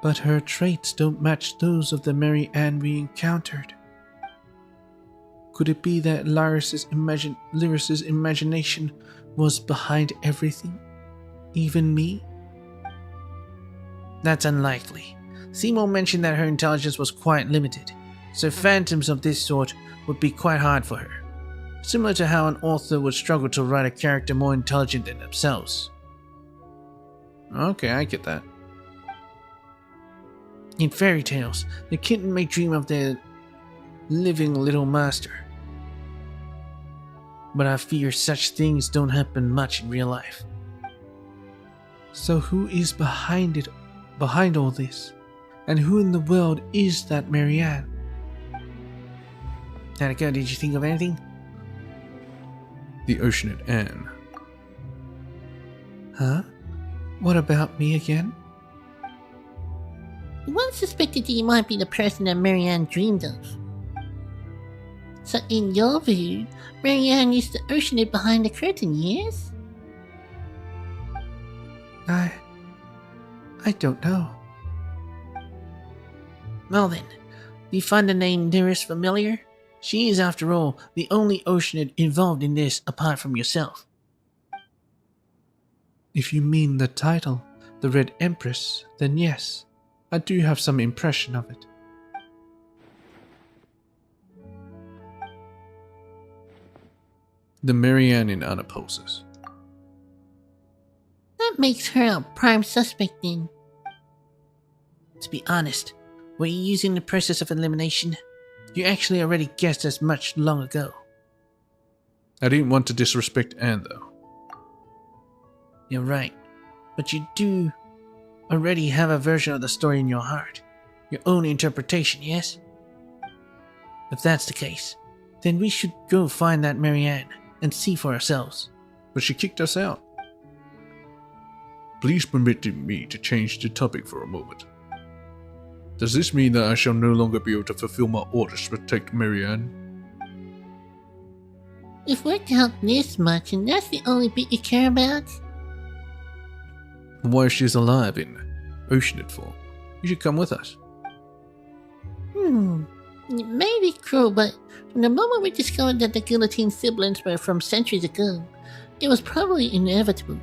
But her traits don't match those of the Mary Ann we encountered. Could it be that Lyris's imagination was behind everything? Even me? That's unlikely. Seymour mentioned that her intelligence was quite limited, so phantoms of this sort would be quite hard for her. Similar to how an author would struggle to write a character more intelligent than themselves. Okay, I get that. In fairy tales, the kitten may dream of their living little master. But I fear such things don't happen much in real life. So who is behind all this? And who in the world is that Marianne? Danica, did you think of anything? The Oceanid Anne. Huh? What about me again? One suspected that you might be the person that Marianne dreamed of. So in your view, Marianne is the Oceanid behind the curtain, yes? I don't know. Well then, do you find the name Nearest familiar? She is, after all, the only Oceanid involved in this apart from yourself. If you mean the title, the Red Empress, then yes, I do have some impression of it. The Marianne in Anaposis. That makes her a prime suspect then. To be honest, Were you using the process of elimination? You actually already guessed as much long ago. I didn't want to disrespect Anne, though. You're right. But you do already have a version of the story in your heart. Your own interpretation, yes? If that's the case, then we should go find that Marianne and see for ourselves. But she kicked us out. Please permit me to change the topic for a moment. Does this mean that I shall no longer be able to fulfill my orders to protect Marianne? We've worked out this much, and that's the only bit you care about? Why she's alive in Oceanid form? You should come with us. It may be cruel, but from the moment we discovered that the guillotine siblings were from centuries ago, it was probably inevitable.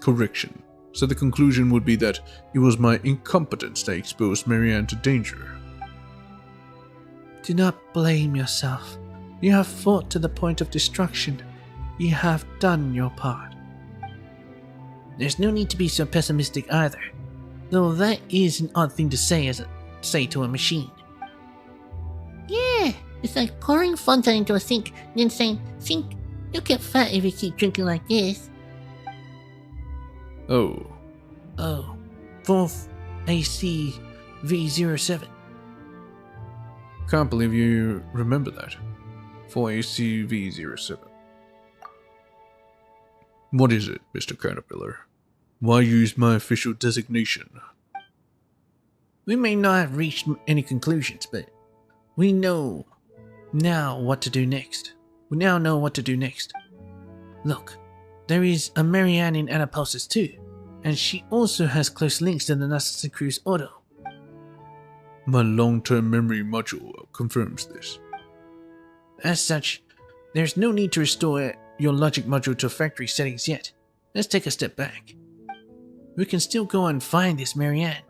Correction. So the conclusion would be that it was my incompetence that exposed Marianne to danger. Do not blame yourself. You have fought to the point of destruction. You have done your part. There's no need to be so pessimistic either, though that is an odd thing to say to a machine. Yeah, it's like pouring Fanta into a sink, then saying, "Sink, you'll get fat if you keep drinking like this." Oh. Oh, 4th AC V07. Can't believe you remember that. 4ACV07. What is it, Mr. Caterpillar? Why use my official designation? We may not have reached any conclusions, but we know now what to do next. We now know what to do next. Look, there is a Marianne in Anaposis too, and she also has close links to the Narcissus Cruise Auto. My long-term memory module confirms this. As such, there's no need to restore your logic module to factory settings yet. Let's take a step back. We can still go and find this Marianne.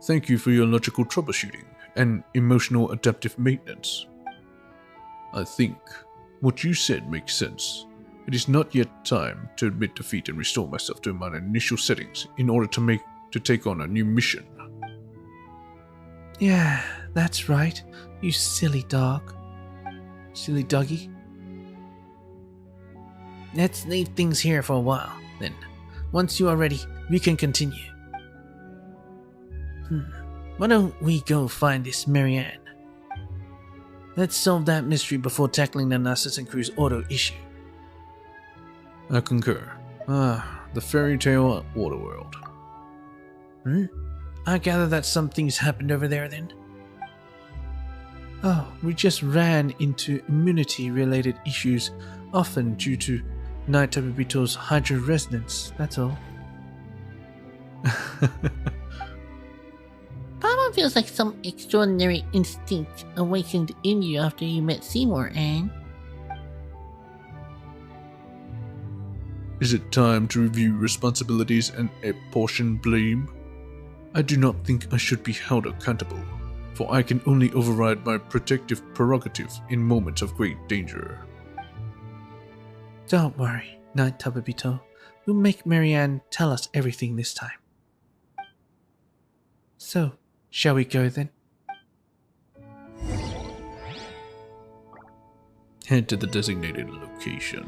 Thank you for your logical troubleshooting and emotional adaptive maintenance. I think what you said makes sense. It is not yet time to admit defeat and restore myself to my initial settings in order to take on a new mission. Yeah, that's right. You silly dog. Silly doggy. Let's leave things here for a while, then. Once you are ready, we can continue. Why don't we go find this Marianne? Let's solve that mystery before tackling the Narcissus Cruise Auto issue. I concur. The fairy tale Waterworld. I gather that something's happened over there then? Oh, we just ran into immunity-related issues, often due to Night Tabibito's hydro resonance, that's all. Paimon feels like some extraordinary instinct awakened in you after you met Seymour, Anne. Is it time to review responsibilities and apportion blame? I do not think I should be held accountable, for I can only override my protective prerogative in moments of great danger. Don't worry, Night Tabibito. We'll make Marianne tell us everything this time. So, shall we go then? Head to the designated location.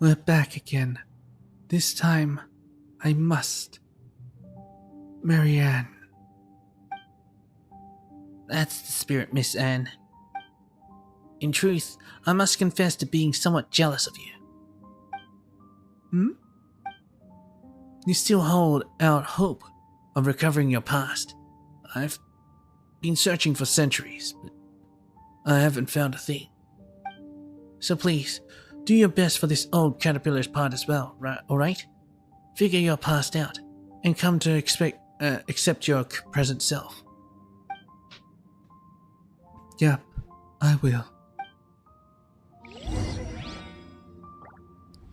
We're back again. This time, I must. Marianne. That's the spirit, Miss Anne. In truth, I must confess to being somewhat jealous of you. You still hold out hope of recovering your past. I've been searching for centuries, but I haven't found a thing. So please, do your best for this old caterpillar's part as well, alright? Figure your past out, and come to accept your present self. Yep, I will.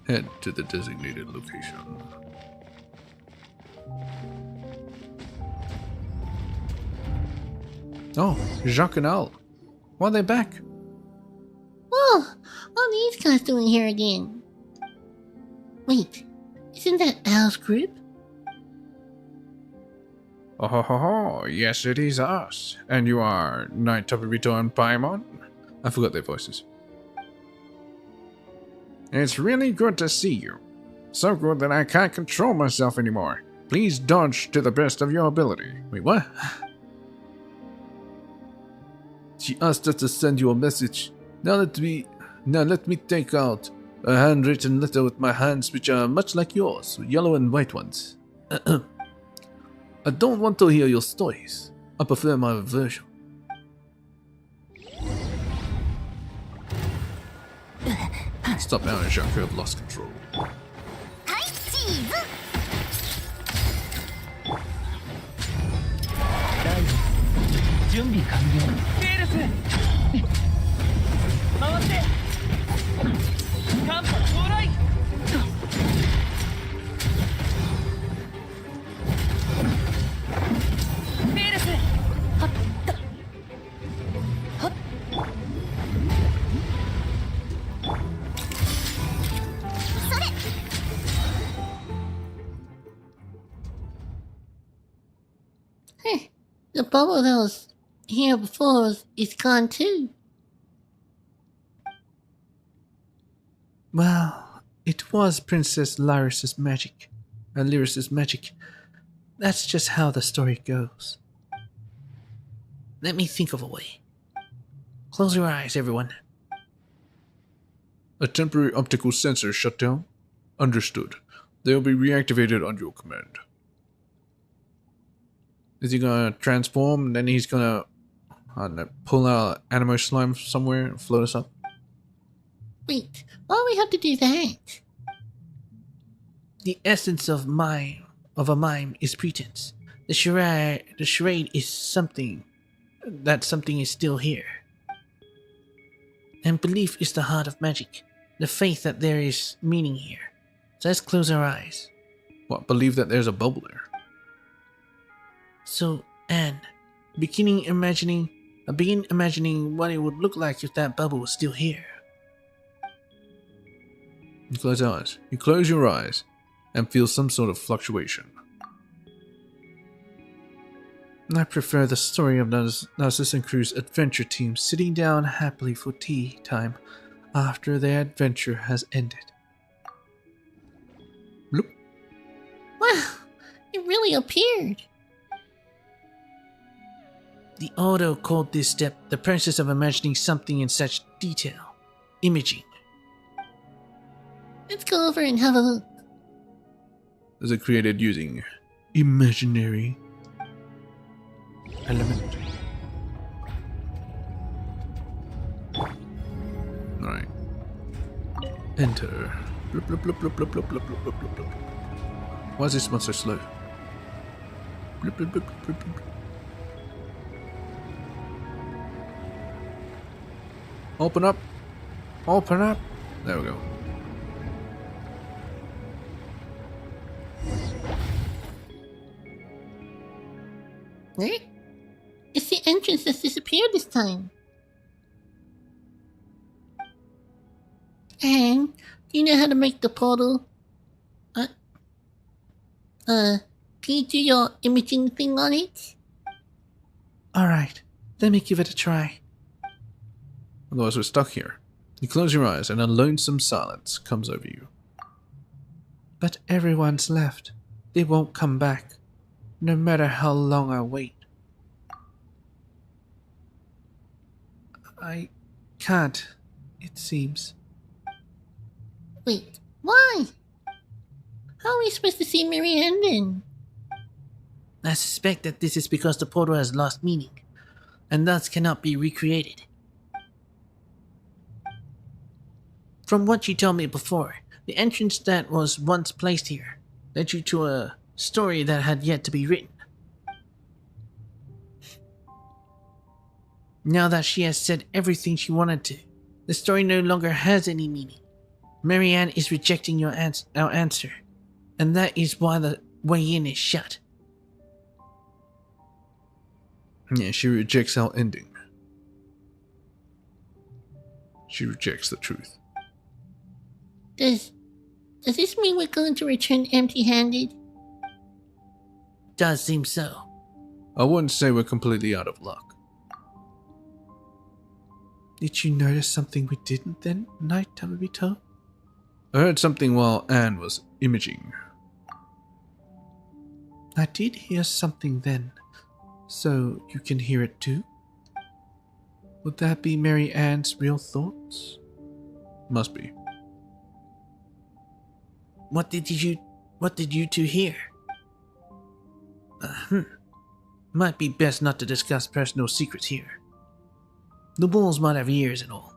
Head to the designated location. Oh, Jacques and Al. Why are they back? Oh, what are these guys doing here again? Wait, isn't that Al's group? Oh ho ho ho, yes it is us. And you are Knight Topirito and Paimon? I forgot their voices. It's really good to see you. So good that I can't control myself anymore. Please dodge to the best of your ability. Wait, what? She asked us to send you a message. Now let me take out a handwritten letter with my hands, which are much like yours, yellow and white ones. I don't want to hear your stories. I prefer my version. Stop now, Jacques. I've lost control. はいチーズ準備完了。ベールス回って寒波到来ベールスはったはっ Heh, the bubble that was here before is gone too. Well, it was Princess Lyris's magic. Lyris's magic. That's just how the story goes. Let me think of a way. Close your eyes, everyone. A temporary optical sensor shut down? Understood. They'll be reactivated on your command. Is he gonna transform and then he's gonna, I don't know, pull out animo slime somewhere and float us up? Wait, why do we have to do that? The essence of a mime is pretense. The charade is something. That something is still here. And belief is the heart of magic. The faith that there is meaning here. So let's close our eyes. What, believe that there's a bubble there? So, Anne, begin imagining what it would look like if that bubble was still here. You close your eyes. You close your eyes and feel some sort of fluctuation. I prefer the story of Narcissus and Crew's adventure team sitting down happily for tea time after their adventure has ended. Bloop. Wow, it really appeared. The Ordo called this step the process of imagining something in such detail. Imaging. Let's go over and have a look. Is it created using imaginary element? Alright. Enter. Bloop, bloop, bloop, bloop, bloop, bloop, bloop, bloop, bloop, bloop, bloop. Why is this one so slow? Bloop, bloop, bloop, bloop, bloop, bloop. Open up. Open up. There we go. Eh? It's the entrance that's disappeared this time. And do you know how to make the portal? Can you do your imaging thing on it? Alright, let me give it a try. Otherwise we're stuck here. You close your eyes and a lonesome silence comes over you. But everyone's left. They won't come back, no matter how long I wait. I can't, it seems. Wait, why? How are we supposed to see Marianne then? I suspect that this is because the portal has lost meaning, and thus cannot be recreated. From what you told me before, the entrance that was once placed here led you to a story that had yet to be written. Now that she has said everything she wanted to, the story no longer has any meaning. Marianne is rejecting our answer, and that is why the way in is shut. Yeah, she rejects our ending. She rejects the truth. Does this mean we're going to return empty-handed? Does seem so. I wouldn't say we're completely out of luck. Did you notice something we didn't then, Knight Tababito? I heard something while Anne was imaging. I did hear something then, so you can hear it too? Would that be Mary Ann's real thoughts? Must be. What did you two hear? Might be best not to discuss personal secrets here. The walls might have ears and all.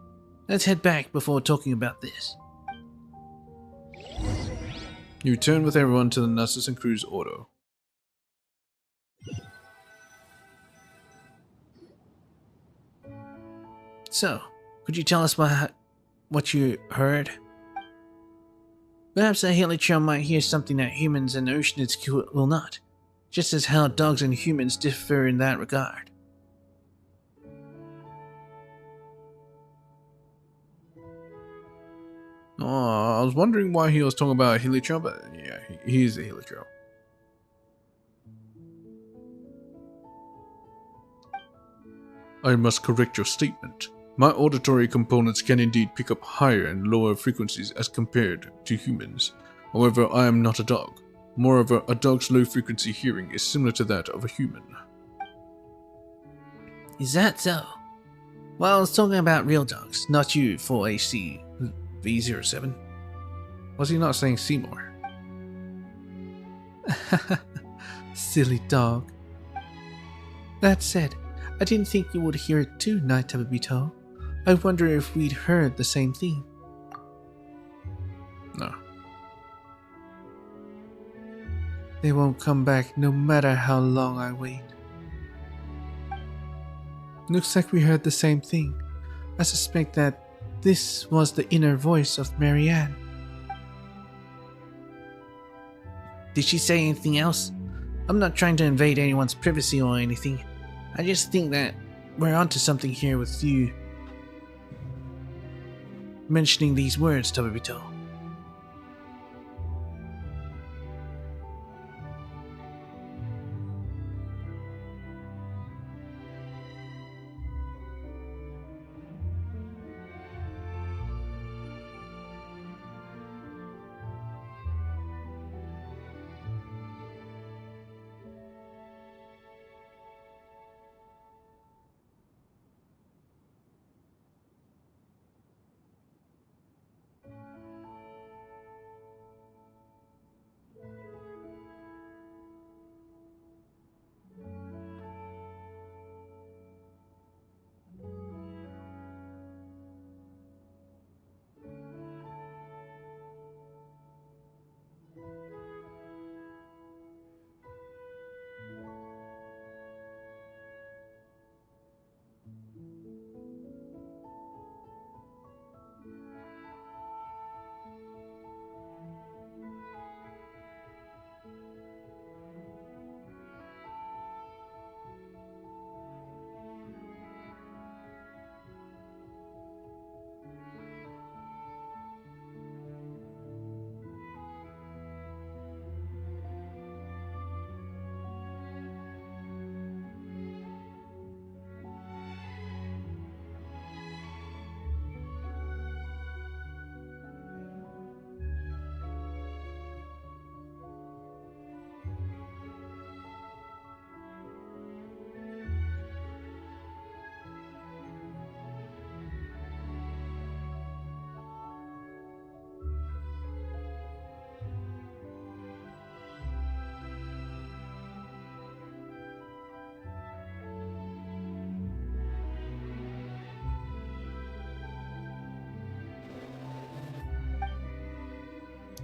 Let's head back before talking about this. You return with everyone to the Nurses and Crew's auto. So, could you tell us what you heard? Perhaps a heliotrope might hear something that humans and oceanids will not, just as how dogs and humans differ in that regard. Oh, I was wondering why he was talking about a heliotrope, but yeah, he's a heliotrope. I must correct your statement. My auditory components can indeed pick up higher and lower frequencies as compared to humans. However, I am not a dog. Moreover, a dog's low frequency hearing is similar to that of a human. Is that so? Well, I was talking about real dogs, not you, 4AC V07. Was he not saying Seymour? Silly dog. That said, I didn't think you would hear it too, Knight Tababito. I wonder if we'd heard the same thing. No. They won't come back no matter how long I wait. Looks like we heard the same thing. I suspect that this was the inner voice of Marianne. Did she say anything else? I'm not trying to invade anyone's privacy or anything. I just think that we're onto something here with you mentioning these words, Tababito.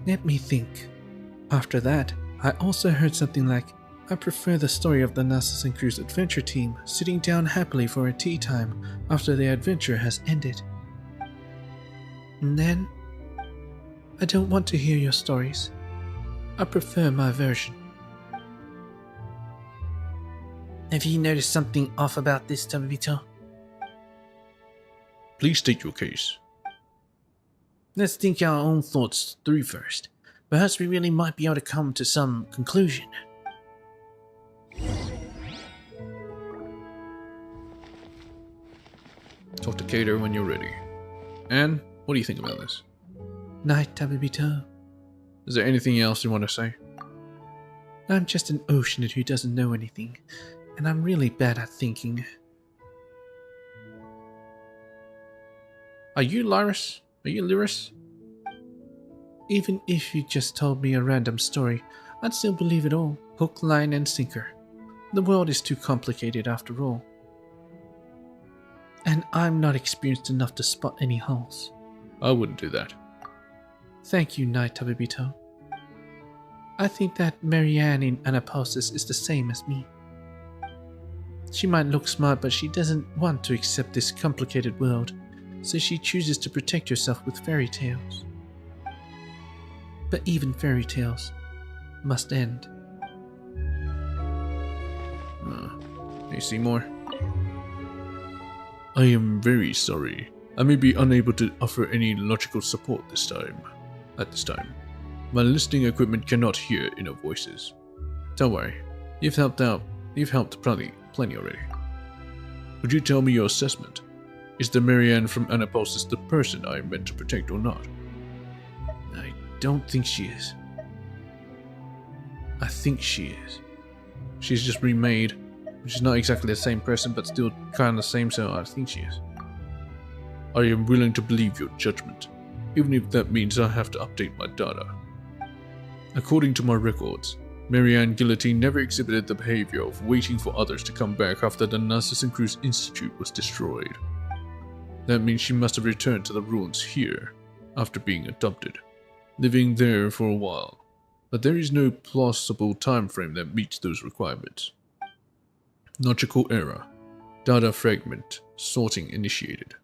Let me think. After that, I also heard something like, I prefer the story of the Narcissus and Cruz adventure team sitting down happily for a tea time after their adventure has ended. And then, I don't want to hear your stories. I prefer my version. Have you noticed something off about this, Tabito? Please state your case. Let's think our own thoughts through first. Perhaps we really might be able to come to some conclusion. Talk to Cater when you're ready. Anne, what do you think about this? Night, Tabito. Is there anything else you want to say? I'm just an oceanid who doesn't know anything, and I'm really bad at thinking. Are you Lyris? Are you Lyris? Even if you just told me a random story, I'd still believe it all, hook, line, and sinker. The world is too complicated after all. And I'm not experienced enough to spot any holes. I wouldn't do that. Thank you, Night Tabibito. I think that Marianne in Anaposis is the same as me. She might look smart, but she doesn't want to accept this complicated world, so she chooses to protect herself with fairy tales. But even fairy tales must end. You see more? I am very sorry. I may be unable to offer any logical support at this time. My listening equipment cannot hear inner voices. Don't worry. You've helped out. You've helped plenty already. Would you tell me your assessment? Is the Marianne from Anaposis the person I am meant to protect or not? I don't think she is. I think she is. She's just remade. She's not exactly the same person, but still kind of the same, so I think she is. I am willing to believe your judgment, even if that means I have to update my data. According to my records, Marianne Guillotine never exhibited the behavior of waiting for others to come back after the Narcissus and Cruz Institute was destroyed. That means she must have returned to the ruins here after being adopted, living there for a while, but there is no plausible time frame that meets those requirements. Logical error. Data fragment. Sorting initiated.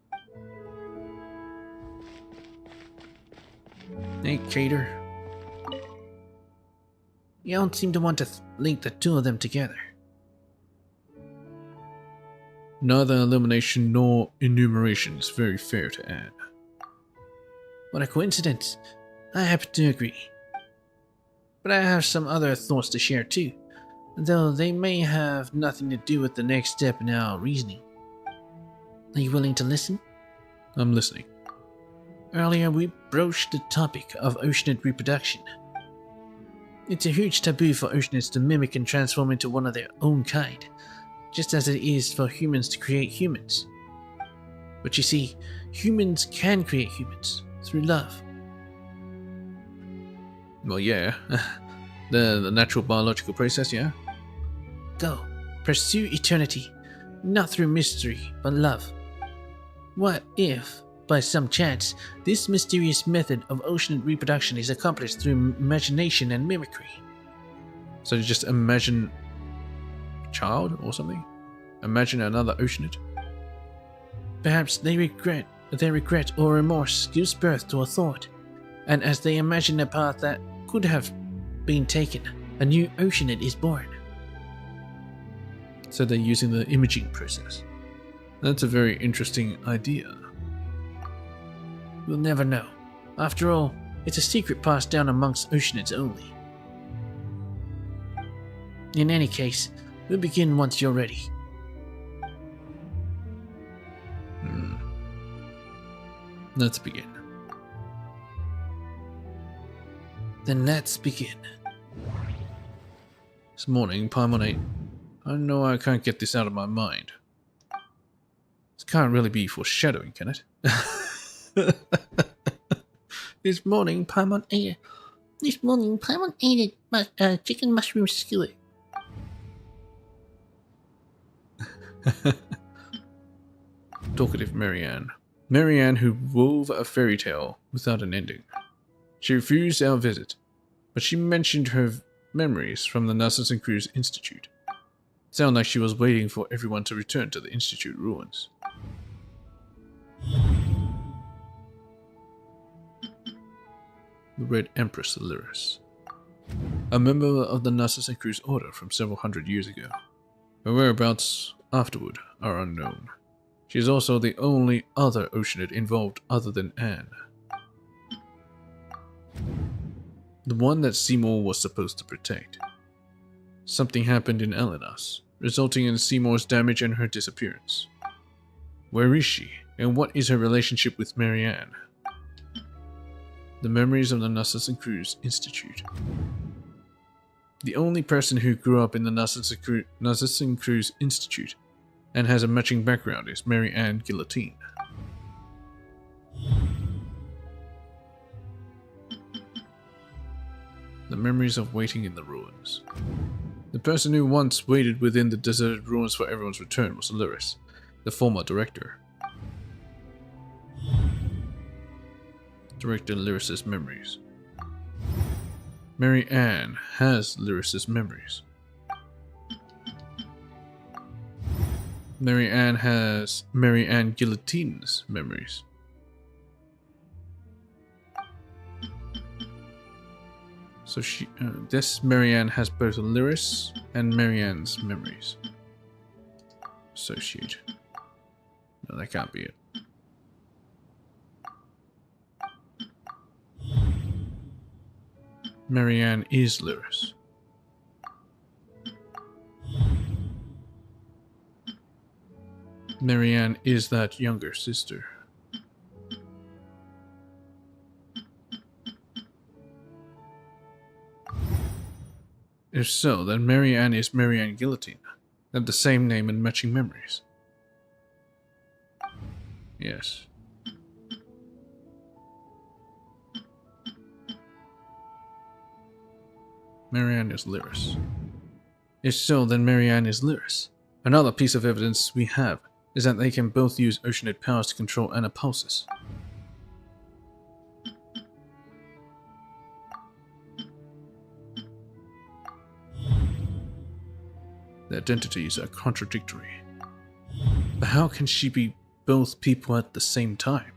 Hey, Cater. You don't seem to want to link the two of them together. Neither elimination nor enumeration is very fair to Anne. What a coincidence. I happen to agree. But I have some other thoughts to share too, though they may have nothing to do with the next step in our reasoning. Are you willing to listen? I'm listening. Earlier we broached the topic of oceanid reproduction. It's a huge taboo for oceanids to mimic and transform into one of their own kind, just as it is for humans to create humans. But you see, humans can create humans through love. Well, yeah. the natural biological process, yeah? Go. Pursue eternity, not through mystery, but love. What if, by some chance, this mysterious method of oceanid reproduction is accomplished through imagination and mimicry? So you just imagine a child or something? Imagine another oceanid? Perhaps their regret or remorse gives birth to a thought, and as they imagine a path that could have been taken, a new oceanid is born. So they're using the imaging process. That's a very interesting idea. We'll never know. After all, it's a secret passed down amongst oceanids only. In any case, we'll begin once you're ready. Let's begin. Then let's begin. This morning, Paimon 8. I know I can't get this out of my mind. This can't really be foreshadowing, can it? This morning, Paimon ate a chicken mushroom skillet. Talkative Marianne. Marianne who wove a fairy tale without an ending. She refused our visit, but she mentioned her memories from the Narcissus Cruise Institute. It sounded like she was waiting for everyone to return to the Institute ruins. The Red Empress Lyris. A member of the Narcissus Cruise Order from several hundred years ago. Her whereabouts afterward are unknown. She is also the only other Oceanid involved other than Anne. The one that Seymour was supposed to protect. Something happened in Elenos, resulting in Seymour's damage and her disappearance. Where is she, and what is her relationship with Marianne? The memories of the Narcissus Cruise Institute. The only person who grew up in the Narcissus Cruise Institute and has a matching background is Marianne Guillotine. The memories of waiting in the ruins. The person who once waited within the deserted ruins for everyone's return was Lyris, the former director. Director Lyris's memories. Mary Ann has Lyris's memories. Mary Ann has Mary Ann Guillotine's memories. So this Mary Ann has both Lyris and Mary Ann's memories. Associate. No, that can't be it. Marianne is Lyris. Marianne is that younger sister. If so, then Marianne is Marianne Guillotine. They have the same name and matching memories. Yes. Marianne is Lyris. If so, then Marianne is Lyris. Another piece of evidence we have is that they can both use Oceanid powers to control Anapulsis. Their identities are contradictory. But how can she be both people at the same time?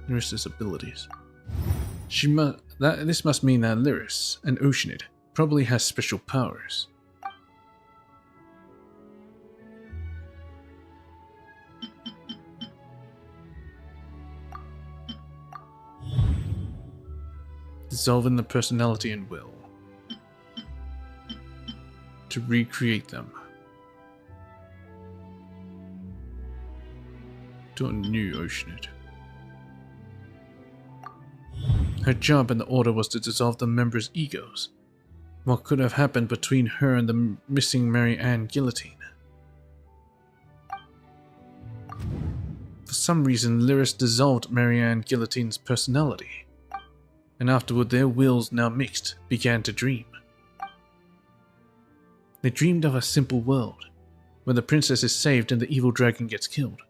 Lyris's abilities. This must mean that Lyris, an Oceanid, probably has special powers. Dissolving the personality and will. To recreate them. To a new Oceanid. Her job in the Order was to dissolve the members' egos. What could have happened between her and the missing Mary Ann Guillotine? For some reason, Lyris dissolved Mary Ann Guillotine's personality, and afterward their wills, now mixed, began to dream. They dreamed of a simple world, where the princess is saved and the evil dragon gets killed,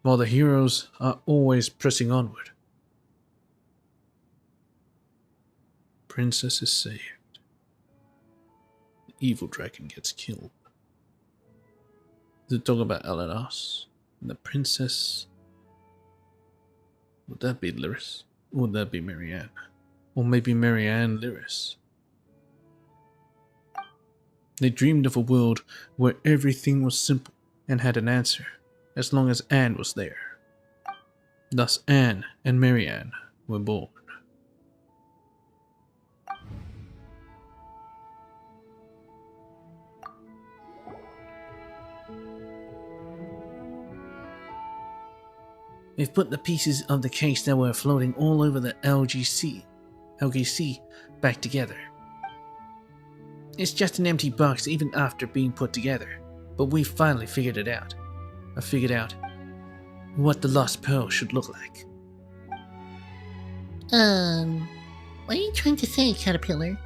while the heroes are always pressing onward. Princess is saved. The evil dragon gets killed. Does it talk about Elenos? And the princess? Would that be Lyris? Or would that be Marianne? Or maybe Marianne Lyris? They dreamed of a world where everything was simple and had an answer, as long as Anne was there. Thus Anne and Marianne were born. We've put the pieces of the case that were floating all over the LGC back together. It's just an empty box even after being put together, but we finally figured it out. I figured out what the lost pearl should look like. What are you trying to say, Caterpillar?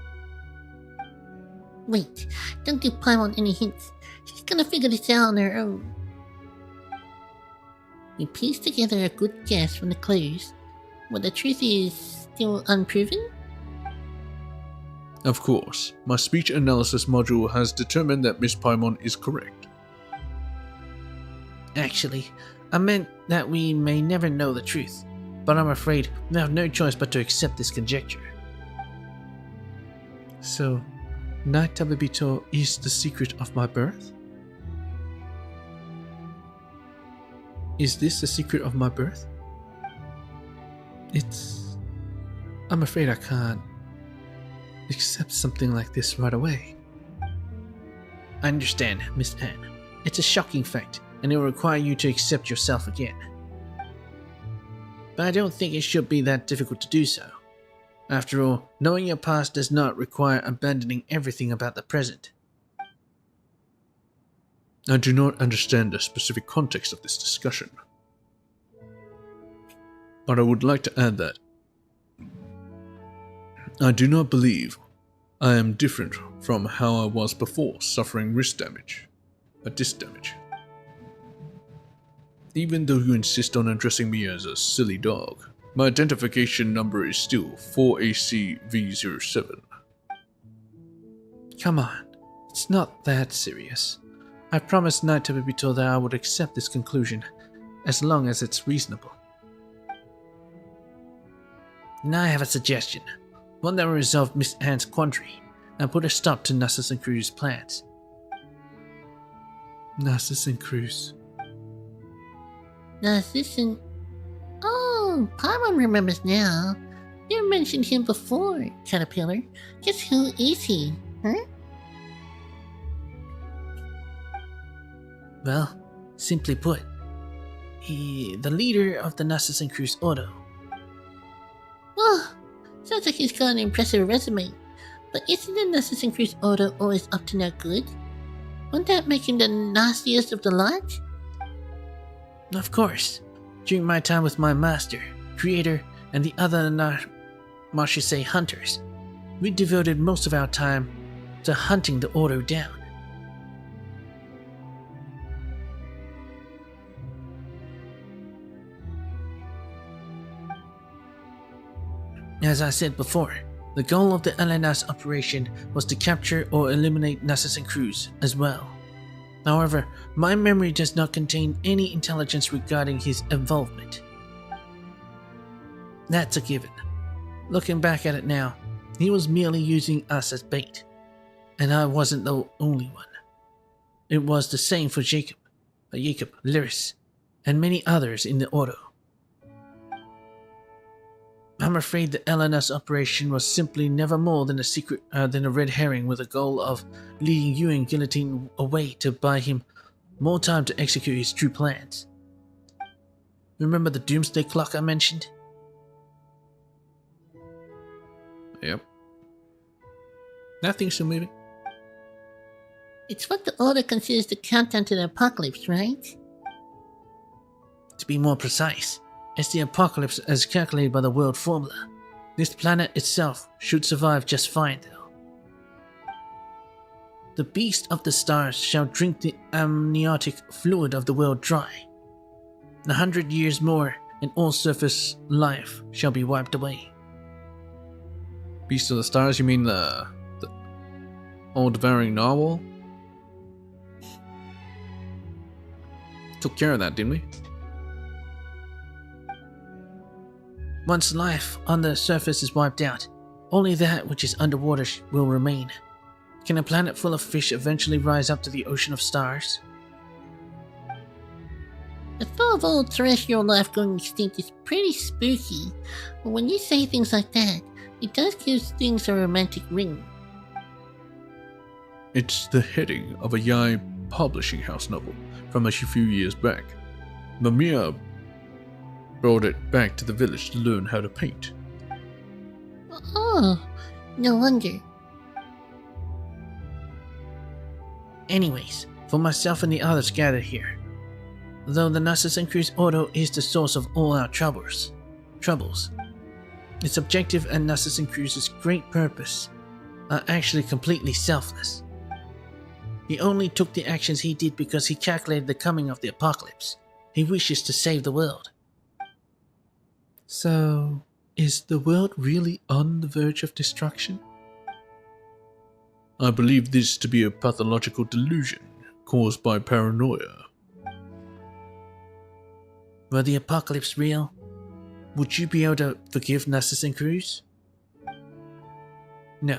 Wait, don't give Paimon any hints. She's gonna figure this out on her own. We pieced together a good guess from the clues, Well, the truth is still unproven? Of course, my speech analysis module has determined that Miss Paimon is correct. Actually, I meant that we may never know the truth, but I'm afraid we have no choice but to accept this conjecture. So, Night Tabibito is the secret of my birth? Is this the secret of my birth? I'm afraid I can't accept something like this right away. I understand, Miss Anne. It's a shocking fact, and it will require you to accept yourself again. But I don't think it should be that difficult to do so. After all, knowing your past does not require abandoning everything about the present. I do not understand the specific context of this discussion. But I would like to add that I do not believe I am different from how I was before suffering disc damage. Even though you insist on addressing me as a silly dog, my identification number is still 4AC-V07. Come on, it's not that serious. I promised Night Tabibito that I would accept this conclusion, as long as it's reasonable. Now I have a suggestion, one that will resolve Miss Anne's quandary, and put a stop to Nasus and Cruz's plans. Nasus and Cruz. Narcissus and... Oh, Paimon remembers now. You mentioned him before, Caterpillar. Guess who is he, huh? Well, simply put, the leader of the Nasus and Cruz Ordo. Oh, sounds like he's got an impressive resume. But isn't the Nasus and Cruz Ordo always up to no good? Wouldn't that make him the nastiest of the lot? Of course, during my time with my master, creator, and the other Marchese hunters, we devoted most of our time to hunting the Ordo down. As I said before, the goal of the LNS operation was to capture or eliminate Nasus and Cruz as well. However, my memory does not contain any intelligence regarding his involvement. That's a given. Looking back at it now, he was merely using us as bait, and I wasn't the only one. It was the same for Jacob, Lyris, and many others in the Ordo. I'm afraid the LNS operation was simply never more than a red herring with the goal of leading you and Guillotine away to buy him more time to execute his true plans. Remember the doomsday clock I mentioned? Yep. Nothing's still moving. It's what the Order considers the countdown to the apocalypse, right? To be more precise, it's the apocalypse as calculated by the world formula. This planet itself should survive just fine, though. The beast of the stars shall drink the amniotic fluid of the world dry. 100 years more, and all surface life shall be wiped away. Beast of the Stars, you mean the all-devouring narwhal? Took care of that, didn't we? Once life on the surface is wiped out, only that which is underwater will remain. Can a planet full of fish eventually rise up to the ocean of stars? The thought of all terrestrial life going extinct is pretty spooky, but when you say things like that, it does give things a romantic ring. It's the heading of a Yai publishing house novel from a few years back. Mamiya brought it back to the village to learn how to paint. Oh, no wonder. Anyways, for myself and the others gathered here, though the Nasus and Cruz Ordo is the source of all our troubles, its objective and Nasus and Cruz's great purpose are actually completely selfless. He only took the actions he did because he calculated the coming of the apocalypse. He wishes to save the world. So, is the world really on the verge of destruction? I believe this to be a pathological delusion caused by paranoia. Were the apocalypse real? Would you be able to forgive Narcissus and Cruz? No,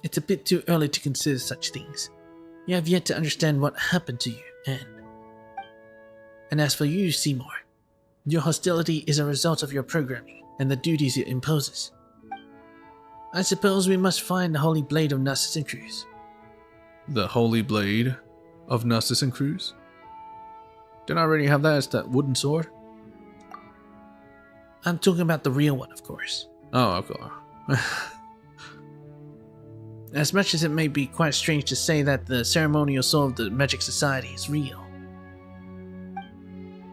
it's a bit too early to consider such things. You have yet to understand what happened to you, Anne. And as for you, Seymour, your hostility is a result of your programming and the duties it imposes. I suppose we must find the Holy Blade of Narcissus and Cruz. The Holy Blade of Narcissus and Cruz? Didn't I already have that as that wooden sword? I'm talking about the real one, of course. Oh, okay. As much as it may be quite strange to say that the ceremonial soul of the Magic Society is real,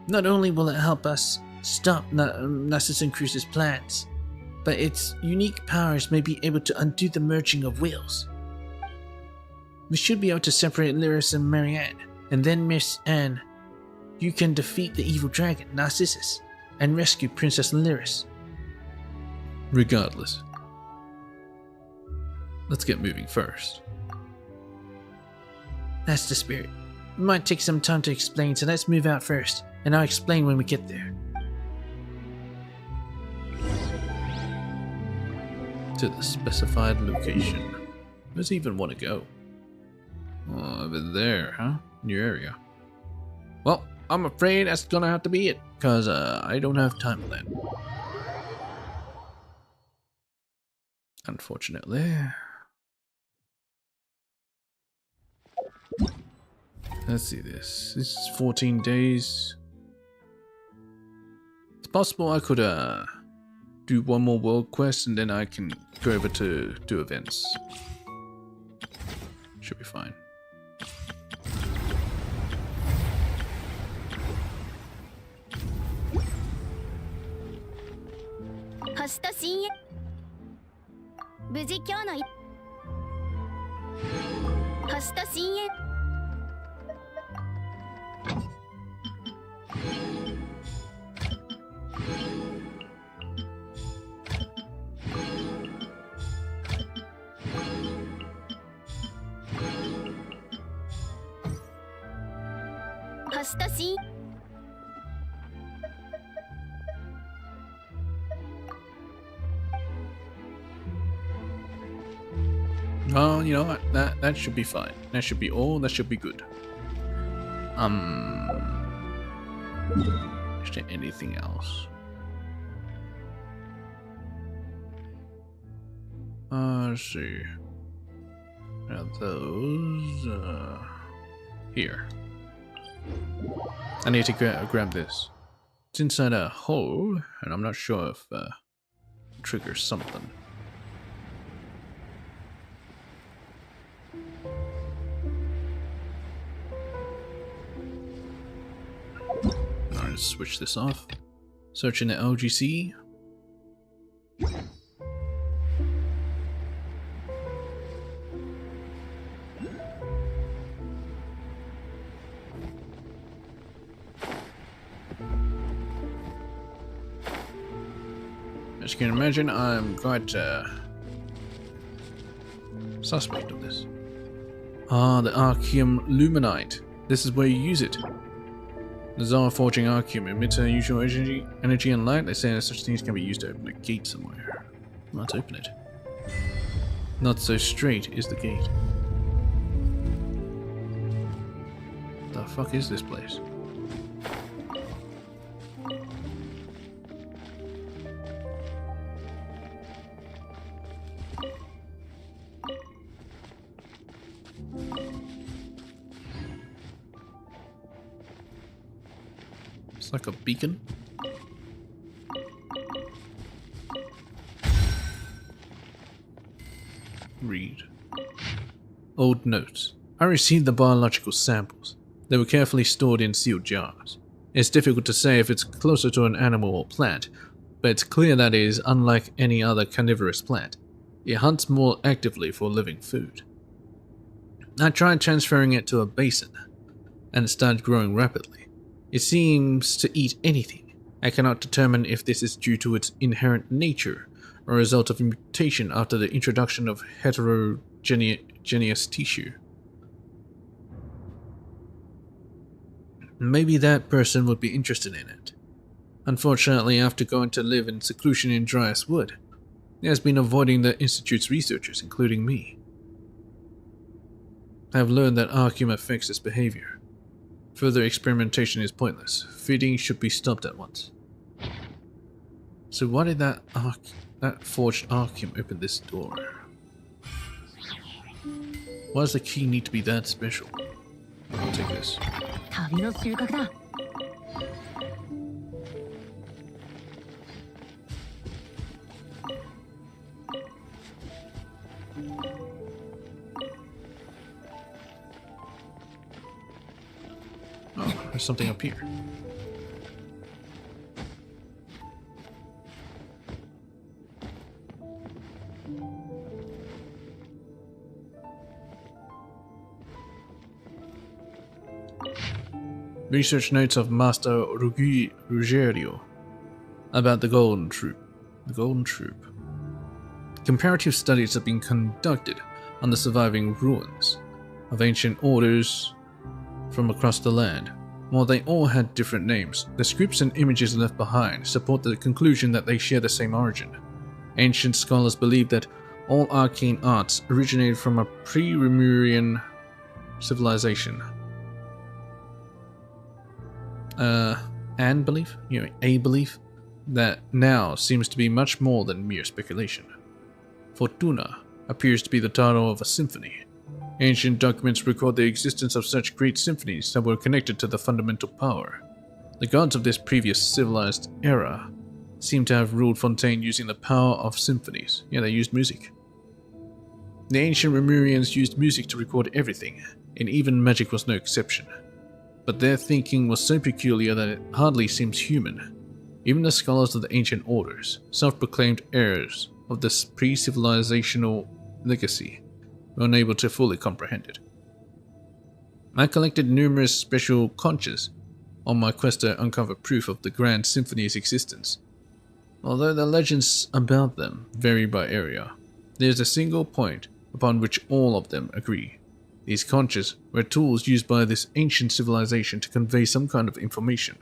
not only will it help us stop Narcissus and Cruz's plans, but its unique powers may be able to undo the merging of wills. We should be able to separate Lyris and Marianne, and then Miss Anne, you can defeat the evil dragon, Narcissus, and rescue Princess Lyris. Regardless, let's get moving first. That's the spirit. It might take some time to explain, so let's move out first, and I'll explain when we get there. To the specified location. Where does he even want to go? Oh, over there, huh? In your area. Well, I'm afraid that's gonna have to be it, because I don't have time for that. Unfortunately. Let's see this. This is 14 days. It's possible I could do one more world quest and then I can go over to do events. Should be fine. Oh, you know what? That should be fine. That should be all. That should be good. Is there anything else? Let's see. Now those here. I need to grab this. It's inside a hole, and I'm not sure if it triggers something. Alright, switch this off. Searching the LGC. As you can imagine, I'm quite suspect of this. Ah, the Arceum Luminite. This is where you use it. The Zara forging Arceum emits unusual energy and light. They say that such things can be used to open a gate somewhere. Let's open it. Not so straight is the gate. The fuck is this place? It's like a beacon. Read. Old notes. I received the biological samples. They were carefully stored in sealed jars. It's difficult to say if it's closer to an animal or plant, but it's clear that it is unlike any other carnivorous plant. It hunts more actively for living food. I tried transferring it to a basin, and it started growing rapidly. It seems to eat anything, I cannot determine if this is due to its inherent nature or a result of mutation after the introduction of heterogeneous tissue. Maybe that person would be interested in it. Unfortunately, after going to live in seclusion in Dryas Wood, he has been avoiding the Institute's researchers, including me. I have learned that Arcum affects his behavior. Further experimentation is pointless. Feeding should be stopped at once. So why did that forged Arcum open this door? Why does the key need to be that special? I'll take this. 旅の収穫だ。 Oh, there's something up here. Research notes of Master Ruggiero about the Golden Troop. The Golden Troop. Comparative studies have been conducted on the surviving ruins of ancient orders from across the land. While they all had different names, the scripts and images left behind support the conclusion that they share the same origin. Ancient scholars believe that all arcane arts originated from a pre-Lemurian civilization. A belief that now seems to be much more than mere speculation. Fortuna appears to be the title of a symphony. Ancient documents record the existence of such great symphonies that were connected to the fundamental power. The gods of this previous civilized era seem to have ruled Fontaine using the power of symphonies. Yeah, they used music. The ancient Lemurians used music to record everything, and even magic was no exception. But their thinking was so peculiar that it hardly seems human. Even the scholars of the ancient orders, self-proclaimed heirs of this pre-civilizational legacy, were unable to fully comprehend it. I collected numerous special conches on my quest to uncover proof of the Grand Symphony's existence. Although the legends about them vary by area, there is a single point upon which all of them agree. These conches were tools used by this ancient civilization to convey some kind of information.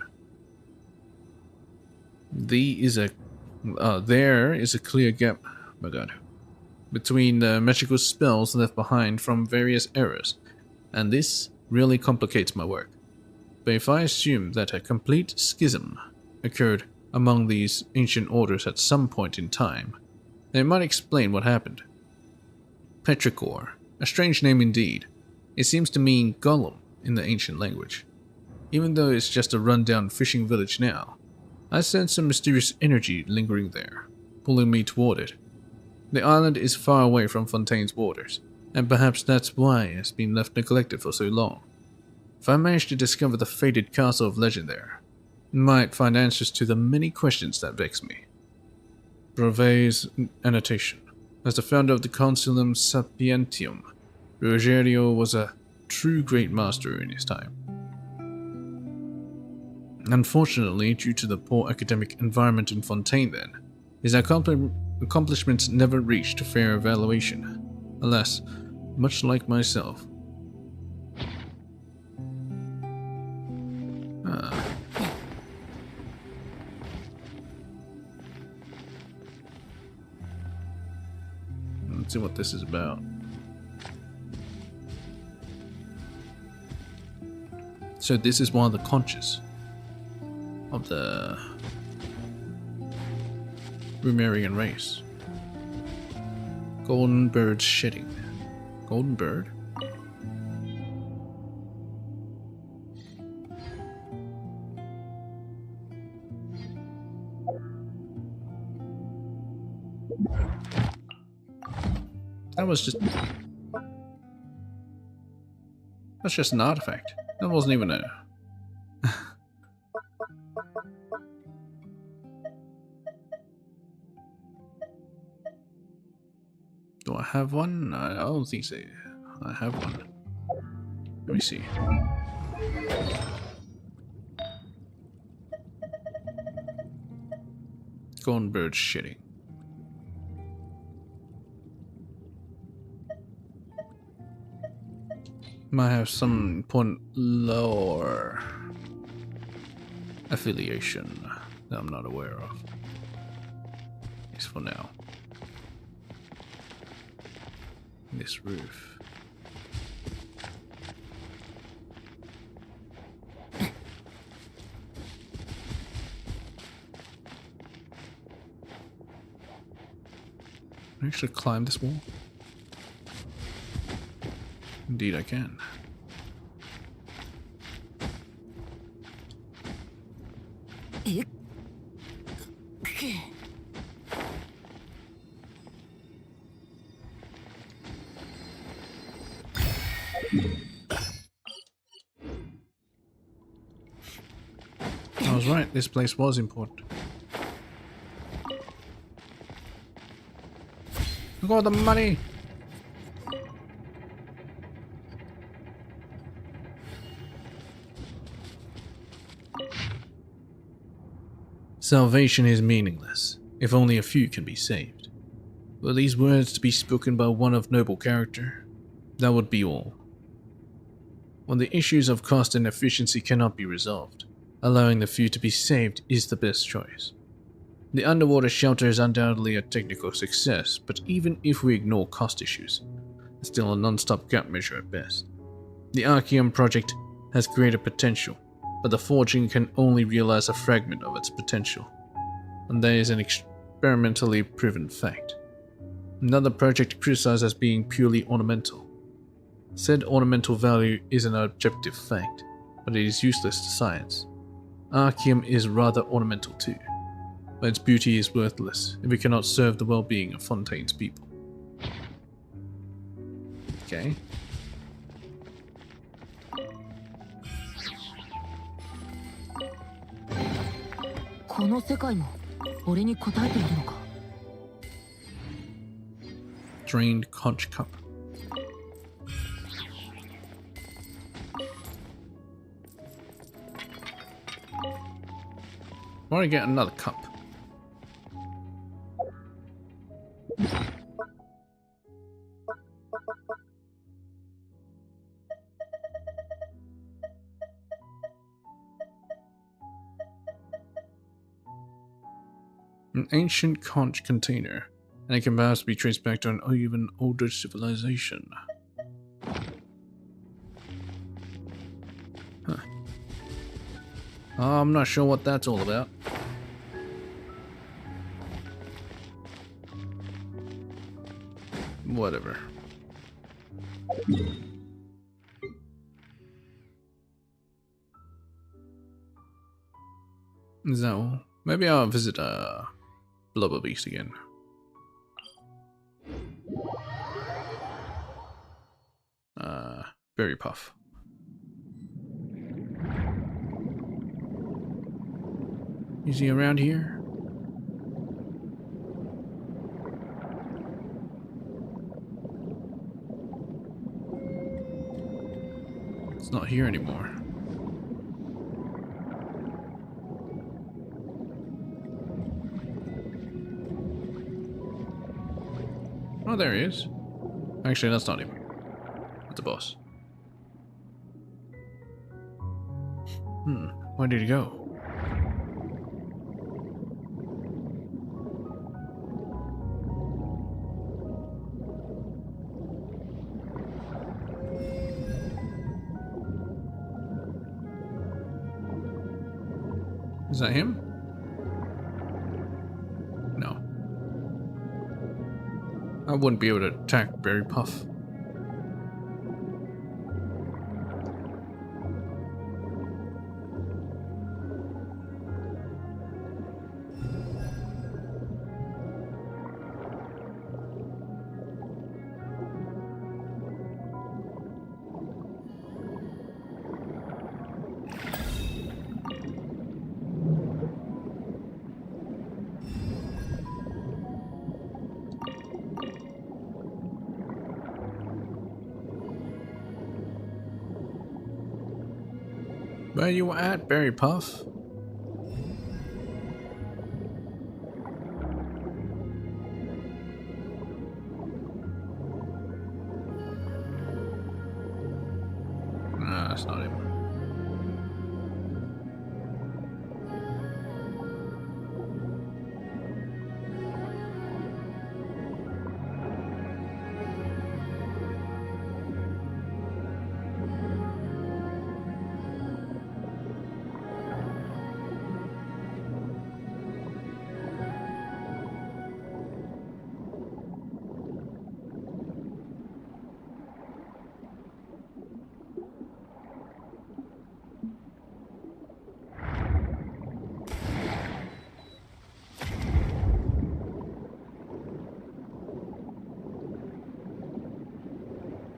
There is a clear gap, my god, between the magical spells left behind from various eras, and this really complicates my work. But if I assume that a complete schism occurred among these ancient orders at some point in time, then it might explain what happened. Petrichor, a strange name indeed. It seems to mean golem in the ancient language. Even though it's just a rundown fishing village now, I sense some mysterious energy lingering there, pulling me toward it. The island is far away from Fontaine's borders, and perhaps that's why it has been left neglected for so long. If I manage to discover the fated castle of legend there, I might find answers to the many questions that vex me. Brevet's annotation. As the founder of the Consulum Sapientium, Ruggiero was a true great master in his time. Unfortunately, due to the poor academic environment in Fontaine then, his accomplishments never reached a fair evaluation. Alas, much like myself. Let's see what this is about. So this is one of the conches of the Lemurian race. Golden bird shedding. Golden bird? That was just... That's just an artifact. That wasn't even a... Do I have one? I don't think so. I have one. Let me see. Scorn bird shitting. Might have some important lore affiliation that I'm not aware of. At least for now. This roof. Can I actually climb this wall? Indeed I can. I was right, this place was important. Look at all the money! Salvation is meaningless, if only a few can be saved. Were these words to be spoken by one of noble character, that would be all. When the issues of cost and efficiency cannot be resolved, allowing the few to be saved is the best choice. The underwater shelter is undoubtedly a technical success, but even if we ignore cost issues, it's still a non-stop gap measure at best. The Archeum project has greater potential, but the forging can only realize a fragment of its potential, and that is an experimentally proven fact. Another project criticized as being purely ornamental. Said ornamental value is an objective fact, but it is useless to science. Archeum is rather ornamental too, but its beauty is worthless if it cannot serve the well-being of Fontaine's people. Okay. Drained conch cup. I want to get another cup. An ancient conch container, and it can perhaps be traced back to an even older civilization. Huh. I'm not sure what that's all about. Whatever. Is that all? Maybe I'll visit Blubber Beast again. Berry Puff. Is he around here? It's not here anymore. Oh, there he is. Actually, that's not him. That's a boss. Where did he go? Is that him? No. I wouldn't be able to attack Berry Puff. Where you at, Berry Puff? that's not him.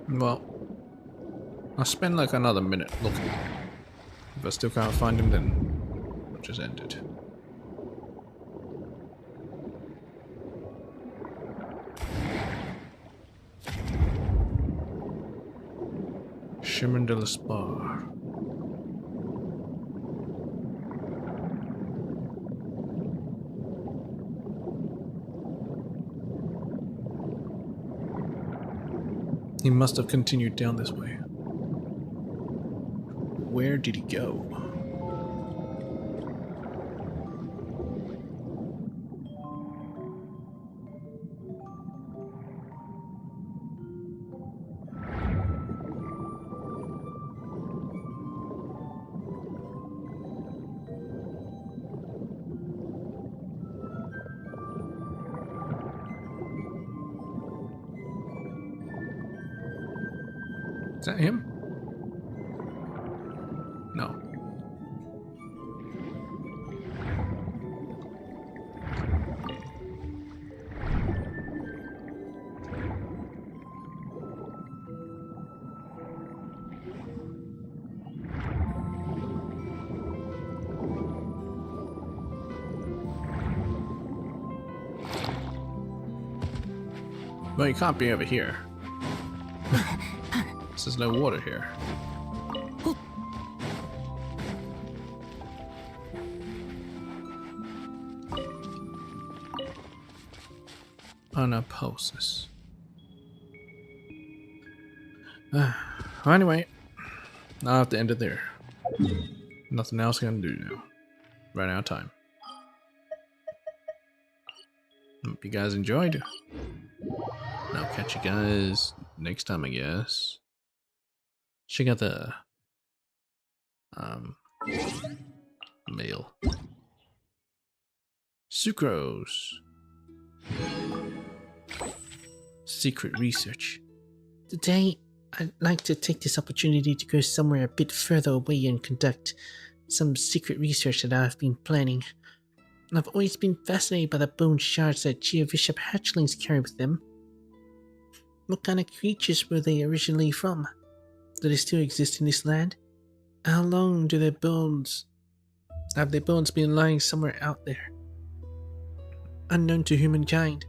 Well, I'll spend like another minute looking. If I still can't find him, then I'll just end it. Shimmer de la Spar. He must have continued down this way. Where did he go? Is that him? No. Well, you can't be over here. There's no water here. Anapulsis. Well, anyway, I'll have to end it there. Nothing else I can do now. Right out of time. Hope you guys enjoyed. I'll catch you guys next time, I guess. Check out the mail. Sucrose. Secret research. Today, I'd like to take this opportunity to go somewhere a bit further away and conduct some secret research that I've been planning. I've always been fascinated by the bone shards that Geovishap hatchlings carry with them. What kind of creatures were they originally from? Do they still exist in this land? How long do their bones... have their bones been lying somewhere out there? Unknown to humankind.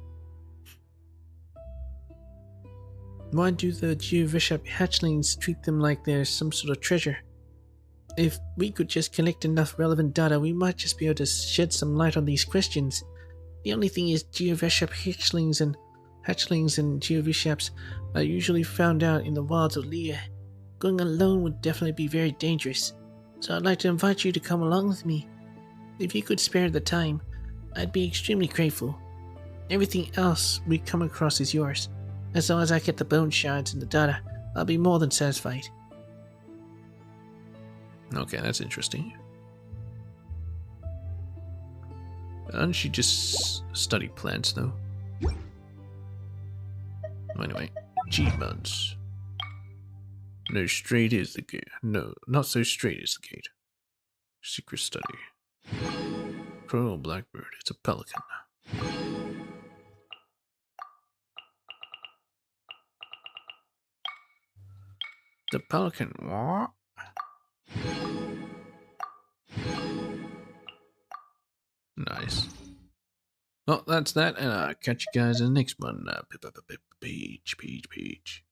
Why do the Geovishap hatchlings treat them like they're some sort of treasure? If we could just collect enough relevant data, we might just be able to shed some light on these questions. The only thing is Geovishap hatchlings and Geovishaps are usually found out in the wilds of Leah. Going alone would definitely be very dangerous, so I'd like to invite you to come along with me. If you could spare the time, I'd be extremely grateful. Everything else we come across is yours. As long as I get the bone shards and the data, I'll be more than satisfied. Okay, that's interesting. Doesn't she just study plants, though? Anyway, G-buds. No, straight is the gate. No, not so straight is the gate. Secret study. Crow blackbird. It's a pelican. The pelican. What? Nice. Well, that's that, and I'll catch you guys in the next one. Peach.